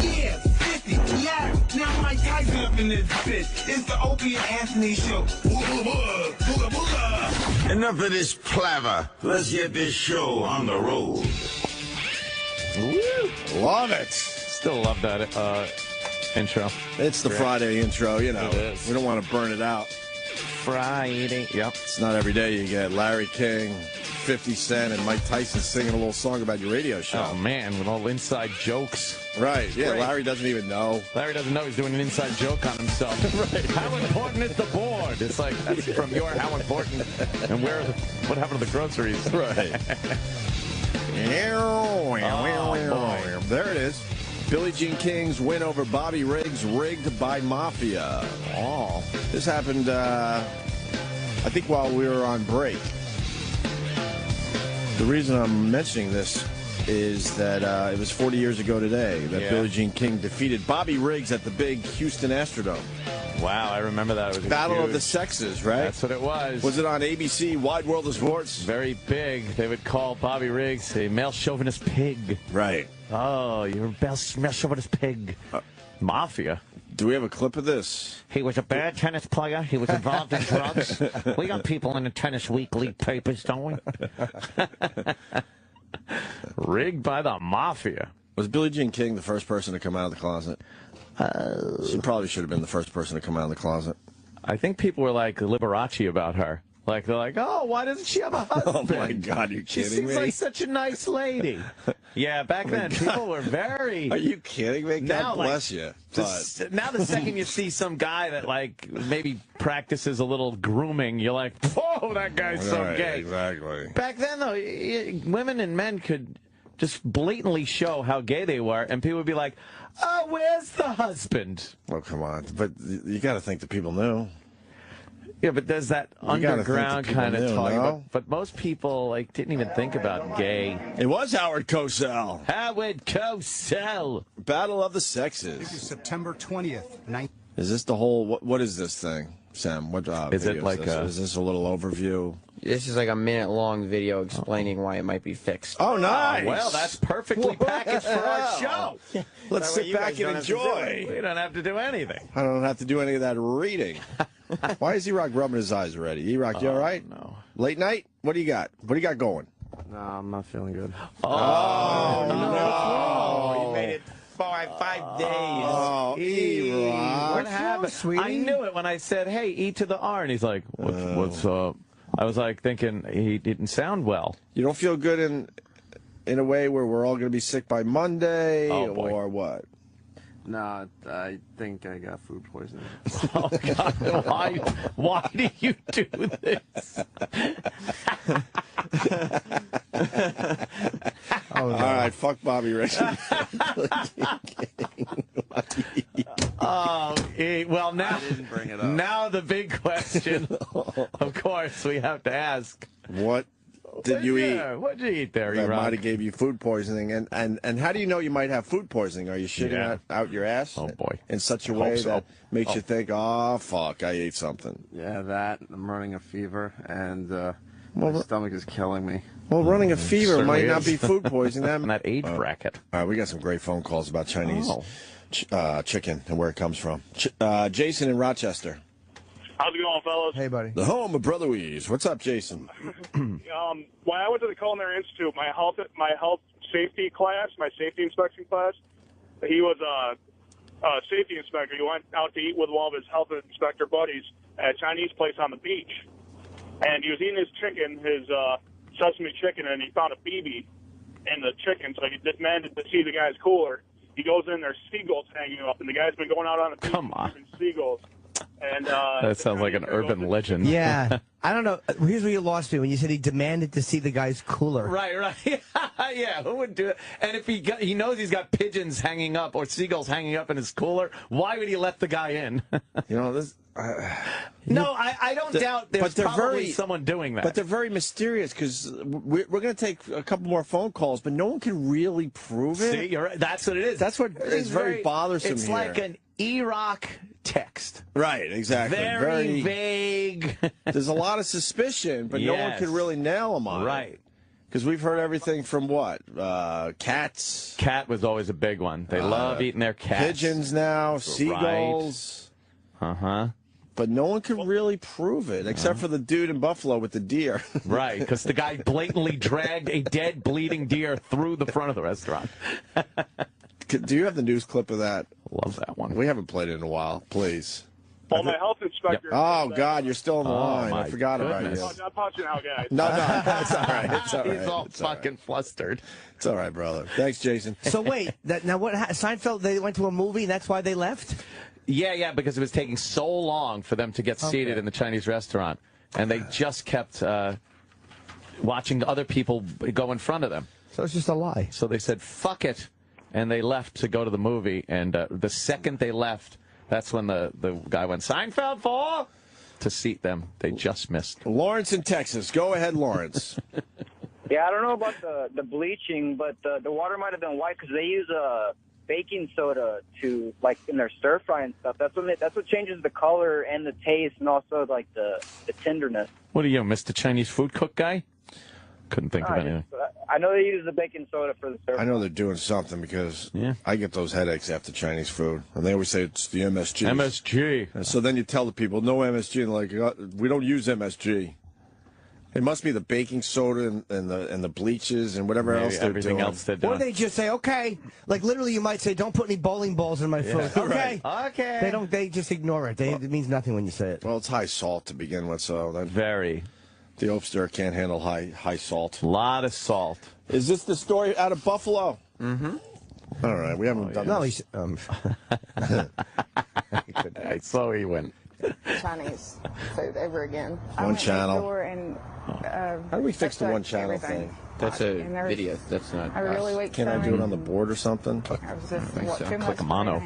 Yeah, 50. Yeah, now Mike Tyson up in this bitch. It's the Opie and Anthony show. Booga, booga, booga. Enough of this palaver. Let's get this show on the road. Woo! Love it. Still love that intro. It's the Friday intro, you know. It is. We don't want to burn it out. Friday. Yep. It's not every day you get Larry King, 50 Cent, and Mike Tyson singing a little song about your radio show. Oh, man, with all inside jokes. Right, yeah, Great. Larry doesn't even know. Larry doesn't know he's doing an inside joke on himself. Right. How important is the board? It's like, that's from your how important, and what happened to the groceries? Right. There it is. Billie Jean King's win over Bobby Riggs, rigged by Mafia. Oh, this happened, I think, while we were on break. The reason I'm mentioning this is that it was 40 years ago today that Billie Jean King defeated Bobby Riggs at the big Houston Astrodome. Wow, I remember that. It was Battle of the Sexes, right? That's what it was. Was it on ABC, Wide World of Sports? Very big. They would call Bobby Riggs a male chauvinist pig. Right. Oh, you're a male chauvinist pig. Mafia. Do we have a clip of this? He was a bad tennis player. He was involved in drugs. We got people in the Tennis Weekly papers, don't we? Rigged by the Mafia. Was Billie Jean King the first person to come out of the closet? She probably should have been the first person to come out of the closet. I think people were like Liberace about her. Like, they're like, oh, why doesn't she have a husband? Oh, my God, you're she kidding me? She seems like such a nice lady. Yeah, back then, people were very... Are you kidding me? God bless you. Now the second you see some guy that, like, maybe practices a little grooming, you're like, whoa, that guy's so gay. Exactly. Back then, though, women and men could just blatantly show how gay they were, and people would be like, oh, where's the husband? Well, come on. But you got to think that people knew. Yeah, but there's that underground kind of talk. No? But most people like didn't even think about gay. It was Howard Cosell. Howard Cosell. Battle of the Sexes. This is September 20th. Is this the whole? What is this thing, Sam? What is it like? Is this a little overview? This is like a minute-long video explaining why it might be fixed. Oh, nice. Well, that's perfectly packaged for our show. Let's sit back and enjoy. We don't have to do anything. I don't have to do any of that reading. Why is E-Rock rubbing his eyes already? E-Rock, you all right? No. Late night? What do you got? What do you got going? No, I'm not feeling good. Oh, no. You made it 5 days. Oh, E-Rock. What happened? I knew it when I said, hey, E to the R. And he's like, what's up? I was like thinking he didn't sound well. You don't feel good in a way where we're all going to be sick by Monday or what? No, I think I got food poisoning. Oh, God. Why do you do this? All right, fuck Bobby Richards. Well, now, I didn't bring it up. Now the big question, of course, we have to ask. What did you eat? What did you eat there, That E-Rock? might have gave you food poisoning. And how do you know you might have food poisoning? Are you shitting out your ass? Oh, boy. In such a way that makes you think, oh, fuck, I ate something. Yeah, that. I'm running a fever, and my stomach is killing me. Well, running a fever might not is. be food poisoning. That age bracket. All right, we got some great phone calls about Chinese chicken and where it comes from. Jason in Rochester. How's it going, fellas? Hey, buddy. The home of Brother Weeze. What's up, Jason? When I went to the Culinary Institute, my health safety class, my safety inspection class, he was a safety inspector. He went out to eat with one of his health inspector buddies at a Chinese place on the beach. And he was eating his chicken, his sesame chicken, and he found a BB in the chicken, so he demanded to see the guy's cooler. He goes in, there's seagulls hanging up, and the guy's been going out on the beach and seagulls. And that sounds like an urban legend. Yeah. I don't know. Here's where you lost me when you said he demanded to see the guy's cooler. Right. Yeah, who would do it? And if he knows he's got pigeons hanging up or seagulls hanging up in his cooler, why would he let the guy in? You know, this... No, I don't doubt there's probably someone doing that. But they're very mysterious because we're going to take a couple more phone calls, but no one can really prove it. See, you're right. That's what it is. That's what is very bothersome It's here. like an E-Rock text. Right, exactly. Very vague. There's a lot of suspicion, but no one can really nail them on it. Right. Because we've heard everything from what? Cats. Cat was always a big one. They love eating their cats. Pigeons now, seagulls. Uh-huh. But no one can really prove it, except for the dude in Buffalo with the deer. Right, because the guy blatantly dragged a dead, bleeding deer through the front of the restaurant. Do you have the news clip of that? Love that one. We haven't played it in a while. Please. Well, my health inspector... Oh, God, you're still on the line. I forgot about you. I'm punching out, guys. No, it's all right. It's all right. He's all It's all fucking flustered. It's all right, brother. Thanks, Jason. So wait, now what? Seinfeld, they went to a movie, and that's why they left? Yeah, because it was taking so long for them to get seated in the Chinese restaurant. And they just kept watching other people go in front of them. So it's just a lie. So they said, fuck it. And they left to go to the movie. And the second they left, that's when the guy went, Seinfeld 4? To seat them. They just missed. Lawrence in Texas. Go ahead, Lawrence. Yeah, I don't know about the bleaching, but the water might have been white because they use baking soda to, like, in their stir fry and stuff. That's what changes the color and the taste and also, like, the tenderness. What are you, Mr. Chinese food cook guy? Couldn't think of anything. I know they use the baking soda for the stir fry. I know they're doing something because I get those headaches after Chinese food. And they always say it's the MSG. MSG. And so then you tell the people, no MSG. And like, we don't use MSG. It must be the baking soda and the bleaches and whatever else they're everything doing. else they're doing. Or they just say, okay. Like, literally, you might say, don't put any bowling balls in my food. Okay. Okay. They just ignore it. It means nothing when you say it. Well, it's high salt to begin with, so that the Opster can't handle high salt. A lot of salt. Is this the story out of Buffalo? Mm-hmm. All right, we haven't done this. So he went. Chinese food ever again. One channel. How do we fix the one channel thing? That's a video. That's not. I really like Can I do it on the board or something? Click a mono.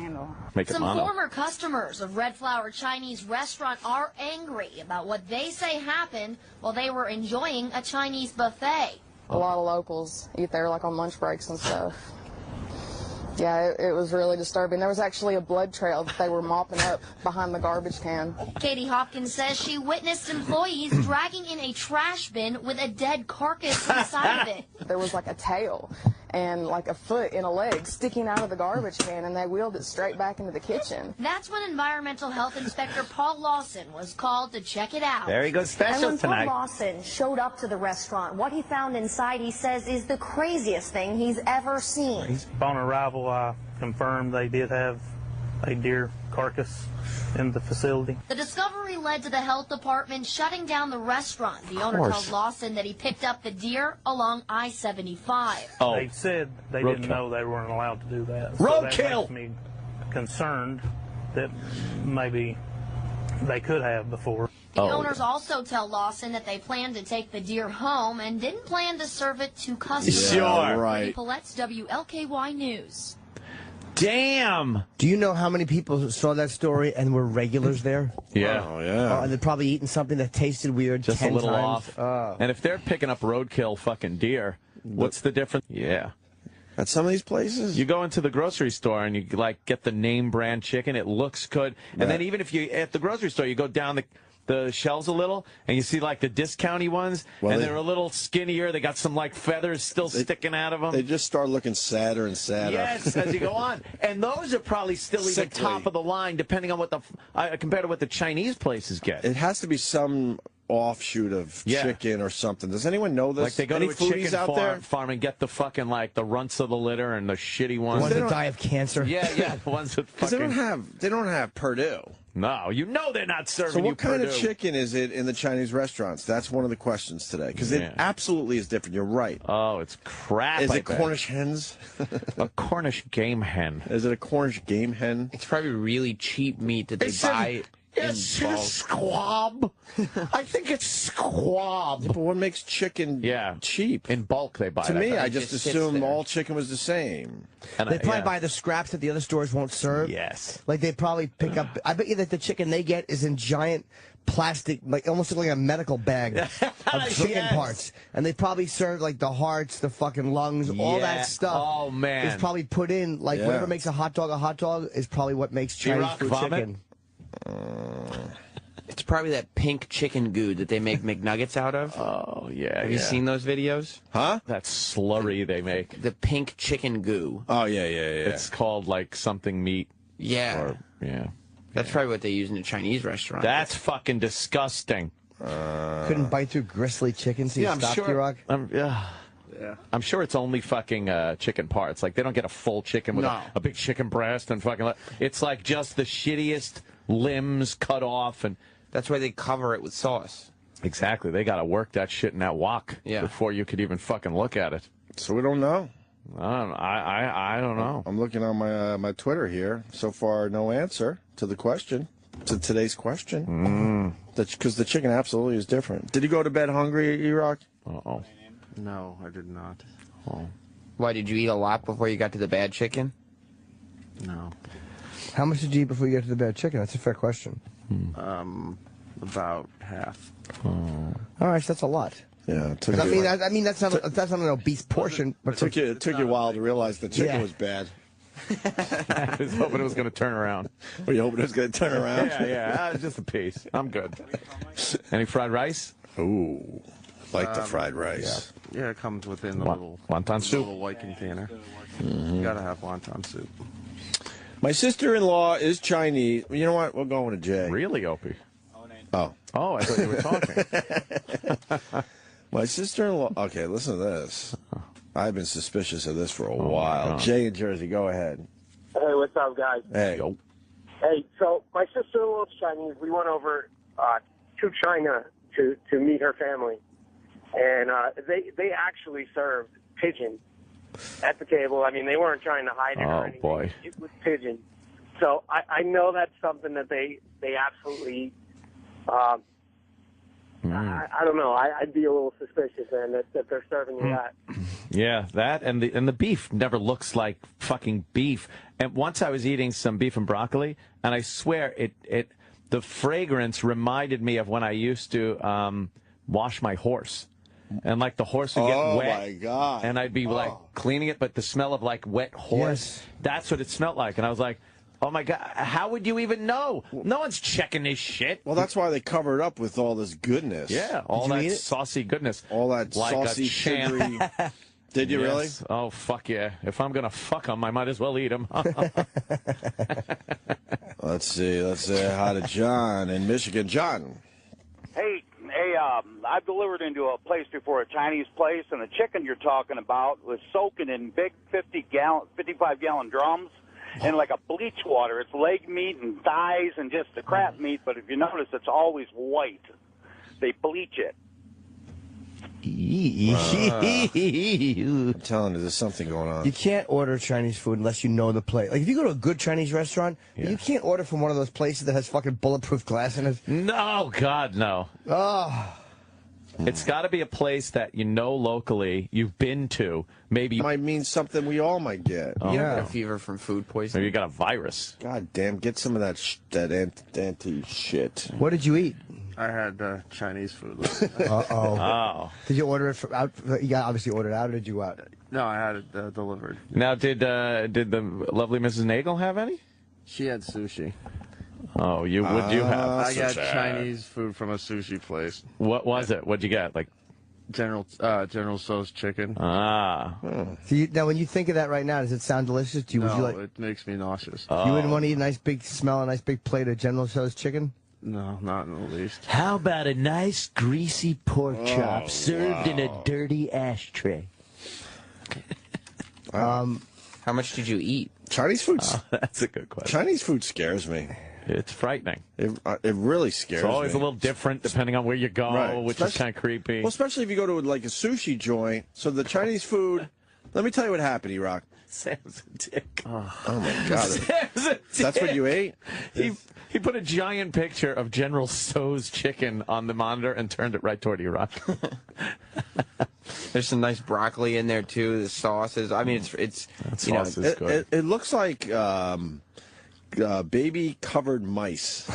Make it Some mono. former customers of Red Flower Chinese restaurant are angry about what they say happened while they were enjoying a Chinese buffet. A lot of locals eat there, like on lunch breaks and stuff. Yeah, it was really disturbing. There was actually a blood trail that they were mopping up behind the garbage can. Katie Hopkins says she witnessed employees dragging in a trash bin with a dead carcass inside of it. There was like a tail, and like a foot and a leg sticking out of the garbage can, and they wheeled it straight back into the kitchen. That's when Environmental Health Inspector Paul Lawson was called to check it out. There he goes And special when tonight. Paul Lawson showed up to the restaurant, what he found inside, he says, is the craziest thing he's ever seen. On arrival, I confirmed they did have a deer carcass in the facility. The discovery led to the health department shutting down the restaurant. The owner told Lawson that he picked up the deer along I-75. Oh. They said they didn't know they weren't allowed to do that. So that makes me concerned that maybe they could have before. The owners also tell Lawson that they plan to take the deer home and didn't plan to serve it to customers. Sure, right. Paulette's WLKY News. Damn! Do you know how many people saw that story and were regulars there? Yeah. Oh, yeah. And they're probably eating something that tasted weird Just 10 a little times. off. And if they're picking up roadkill fucking deer, what's the difference? Yeah. At some of these places? You go into the grocery store and you like get the name brand chicken. It looks good. And then even if you at the grocery store, you go down the shelves a little and you see like the discounty ones, and they're a little skinnier. They got some like feathers still sticking out of them. They just start looking sadder and sadder. Yes, as you go on. And those are probably still even Sickly. top of the line, depending on what compared to what the Chinese places get. It has to be some offshoot of chicken or something. Does anyone know this? Like they go Any to a foodies chicken out there? farm and get the fucking like the runts of the litter and the shitty ones. Ones that die of cancer. Yeah, the ones that Because fucking... they don't have Purdue. No, you know they're not serving So you what kind of Purdue. chicken is it in the Chinese restaurants? That's one of the questions today. Because it absolutely is different. You're right. Oh, it's crap. Is I it bet. Cornish hens? A Cornish game hen. Is it a Cornish game hen? It's probably really cheap meat that they buy Yes, in bulk. squab. I think it's squab. But what makes chicken cheap? In bulk they buy To it. me, bet. I just assumed all chicken was the same. And They probably buy the scraps that the other stores won't serve. Yes. Like they probably pick up. I bet you that the chicken they get is in giant plastic, like almost like a medical bag of chicken parts. And they probably serve like the hearts, the fucking lungs, all that stuff. Oh, man. Is probably put in, like whatever makes a hot dog is probably what makes Chinese food chicken. It's probably that pink chicken goo that they make McNuggets out of. Oh, yeah. Have you seen those videos? Huh? That slurry they make. The pink chicken goo. Oh, yeah. It's called like something meat. Yeah. That's probably what they use in a Chinese restaurant. That's fucking disgusting. Couldn't bite through gristly chicken, so you I'm stopped sure. you, Rock? I'm sure it's only fucking chicken parts. Like they don't get a full chicken with a big chicken breast and fucking. It's like just the shittiest limbs cut off, and that's why they cover it with sauce. Exactly. They got to work that shit in that wok before you could even fucking look at it. So we don't know. I don't know. I'm looking on my my Twitter here. So far, no answer to the question, to today's question. Because the chicken absolutely is different. Did you go to bed hungry, E-Rock? Uh-oh. No, I did not. Oh. Why, did you eat a lot before you got to the bad chicken? No. How much did you eat before you got to the bad chicken? That's a fair question. About half. All right, so that's a lot. Yeah. It took I you, mean, that's not an obese portion. But it took you a while to realize the chicken was bad. I was hoping it was going to turn around. Were you hoping it was going to turn around? Yeah. Just a piece. I'm good. Any fried rice? Ooh. Like the fried rice. Yeah, it comes within the little wonton soup. Little white container. You gotta have wonton soup. My sister-in-law is Chinese. You know what? We're going to Jay. Really, Opie? Oh. Oh, I thought you were talking. My sister-in-law. Okay, listen to this. I've been suspicious of this for a while. Jay in Jersey, go ahead. Hey, what's up, guys? Hey. Hey, so my sister-in-law's Chinese. We went over to China to meet her family, and they actually served pigeon at the table. I mean, they weren't trying to hide it or anything. Oh, boy. It was pigeon. So I know that's something that they absolutely eat. I don't know. I'd be a little suspicious, man, that they're serving you that. Yeah, that and the beef never looks like fucking beef. And once I was eating some beef and broccoli, and I swear the fragrance reminded me of when I used to wash my horse. And like the horse would get wet. Oh my God. And I'd be like cleaning it, but the smell of like wet horse, that's what it smelled like. And I was like, oh my God, how would you even know? No one's checking this shit. Well, that's why they cover it up with all this goodness. Yeah, all that saucy goodness. All that like saucy, sugary. Did you really? Oh, fuck yeah. If I'm going to fuck them, I might as well eat them. Let's see. Let's say hi to John in Michigan. John. Hey, I've delivered into a place before, a Chinese place, and the chicken you're talking about was soaking in big 55-gallon drums in like a bleach water. It's leg meat and thighs and just the crap meat, but if you notice, it's always white. They bleach it. I'm telling you, there's something going on. You can't order Chinese food unless you know the place. Like, if you go to a good Chinese restaurant, you can't order from one of those places that has fucking bulletproof glass in it. No, God, no. Oh. It's got to be a place that you know locally, you've been to. Maybe might mean something we all might get. You don't get a fever from food poisoning. Maybe you got a virus. God damn, get some of that anti shit. What did you eat? I had Chinese food. Oh. Did you order it from out? You got obviously ordered out, or did you out? No, I had it delivered. Now, did the lovely Mrs. Nagel have any? She had sushi. Oh, would you have? I got Chinese food from a sushi place. What was it? What'd you get? Like General Tso's chicken. Ah. So now, when you think of that right now, does it sound delicious? Would you like? It makes me nauseous. You wouldn't want to eat a nice big plate of General Tso's chicken? No, not in the least. How about a nice greasy pork chop served in a dirty ashtray? How much did you eat? Chinese food. That's a good question. Chinese food scares me. It's frightening. It really scares me. It's always a little different depending on where you go, which is kind of creepy. Well, especially if you go to like a sushi joint. So the Chinese food. Let me tell you what happened, E-Rock. Sam's a dick. Oh my God. Sam's a dick. That's what you ate? He put a giant picture of General Tso's chicken on the monitor and turned it right toward E-Rock. There's some nice broccoli in there too. The sauces. I mean, it's that sauce is good. It looks like baby covered mice.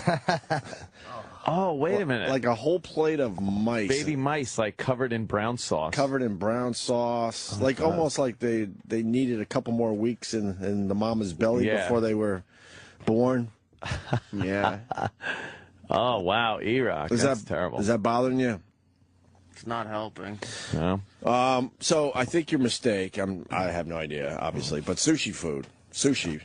Oh, wait a minute. Like a whole plate of mice. Baby mice, like covered in brown sauce. Covered in brown sauce. Oh, like God. almost like they needed a couple more weeks in the mama's belly before they were born. Yeah. Oh, wow. E-Rock. That's terrible. Is that bothering you? It's not helping. No. So I think your mistake, I have no idea, obviously, but sushi food. Sushi.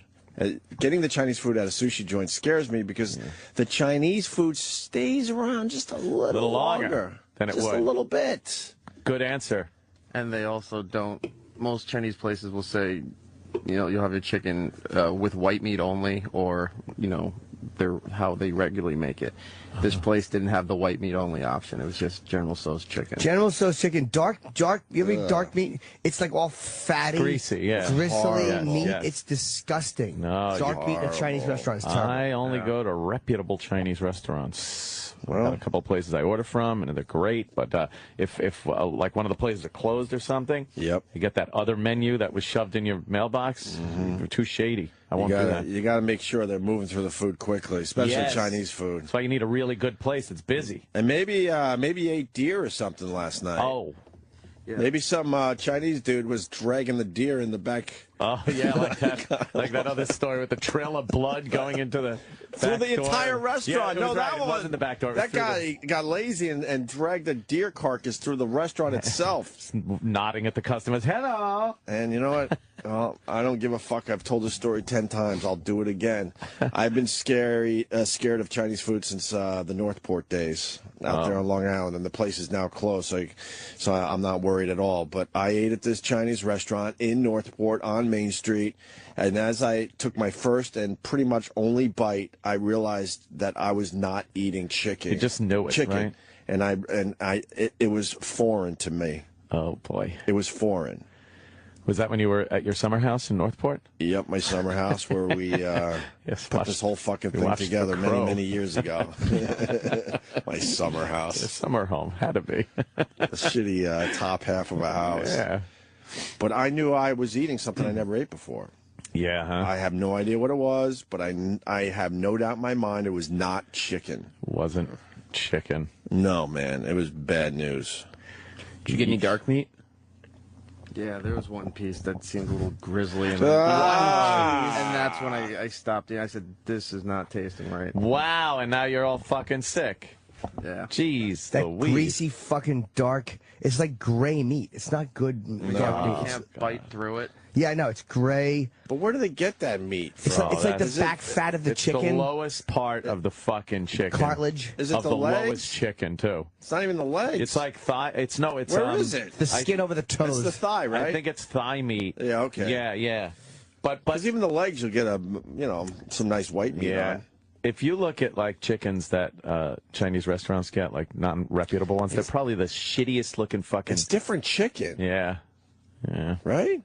Getting the Chinese food at a sushi joint scares me because the Chinese food stays around just a little longer than it would. Just a little bit. Good answer. And they also don't. Most Chinese places will say, you'll have your chicken with white meat only, or how they regularly make it. This place didn't have the white meat only option. It was just General Tso's chicken. General Tso's chicken, dark. You ever eat dark meat? It's like all fatty, greasy, gristly meat. Yes. It's disgusting. No, dark meat in a Chinese restaurant is terrible. I only go to reputable Chinese restaurants. Well, got a couple of places I order from, and they're great. But if like one of the places are closed or something, you get that other menu that was shoved in your mailbox. They're too shady. I won't do that. You got to make sure they're moving through the food quickly, especially Chinese food. That's why you need a really good place that's busy. And maybe you ate deer or something last night. Oh. Yeah. Maybe some Chinese dude was dragging the deer in the back. Oh, yeah, like that. Like that other story with the trail of blood going into the through the entire restaurant. Yeah, no, that one wasn't the back door. That guy got lazy and dragged the deer carcass through the restaurant itself. Nodding at the customers. Hello. And you know what? Well, I don't give a fuck. I've told this story 10 times. I'll do it again. I've been scared of Chinese food since the Northport days out there on Long Island, and the place is now closed, so I'm not worried at all. But I ate at this Chinese restaurant in Northport on Main Street, and as I took my first and pretty much only bite, I realized that I was not eating chicken. You just knew it, right? And it was foreign to me. Oh boy, it was foreign. Was that when you were at your summer house in Northport? Yep, my summer house where we put this whole fucking thing together many years ago. My summer house. Your summer home had to be. The shitty top half of a house. Yeah. But I knew I was eating something I never ate before. Yeah, huh? I have no idea what it was, but I have no doubt in my mind it was not chicken. Wasn't chicken. No, man. It was bad news. Did you get any dark meat? Yeah, there was one piece that seemed a little grizzly, and that's when I stopped. I said, "This is not tasting right." Wow, and now you're all fucking sick. Yeah. Jeez, That Louise. greasy fucking dark. It's like gray meat. It's not good dark meat. You can't bite through it. Yeah, I know. It's gray. But where do they get that meat It's from? like, the back fat of the It's chicken. the lowest part of the fucking chicken. Cartilage. Is it of the the legs? lowest chicken too? It's not even the legs. It's like thigh. It's no. It's Where is it? The skin over the toes. It's the thigh, right? I think it's thigh meat. Yeah. Okay. Yeah, yeah. But Because even the legs, you'll get some nice white meat yeah. on. If you look at like chickens that Chinese restaurants get, like non-reputable ones, they're probably the shittiest looking fucking. It's different chicken. Yeah. Yeah. Right?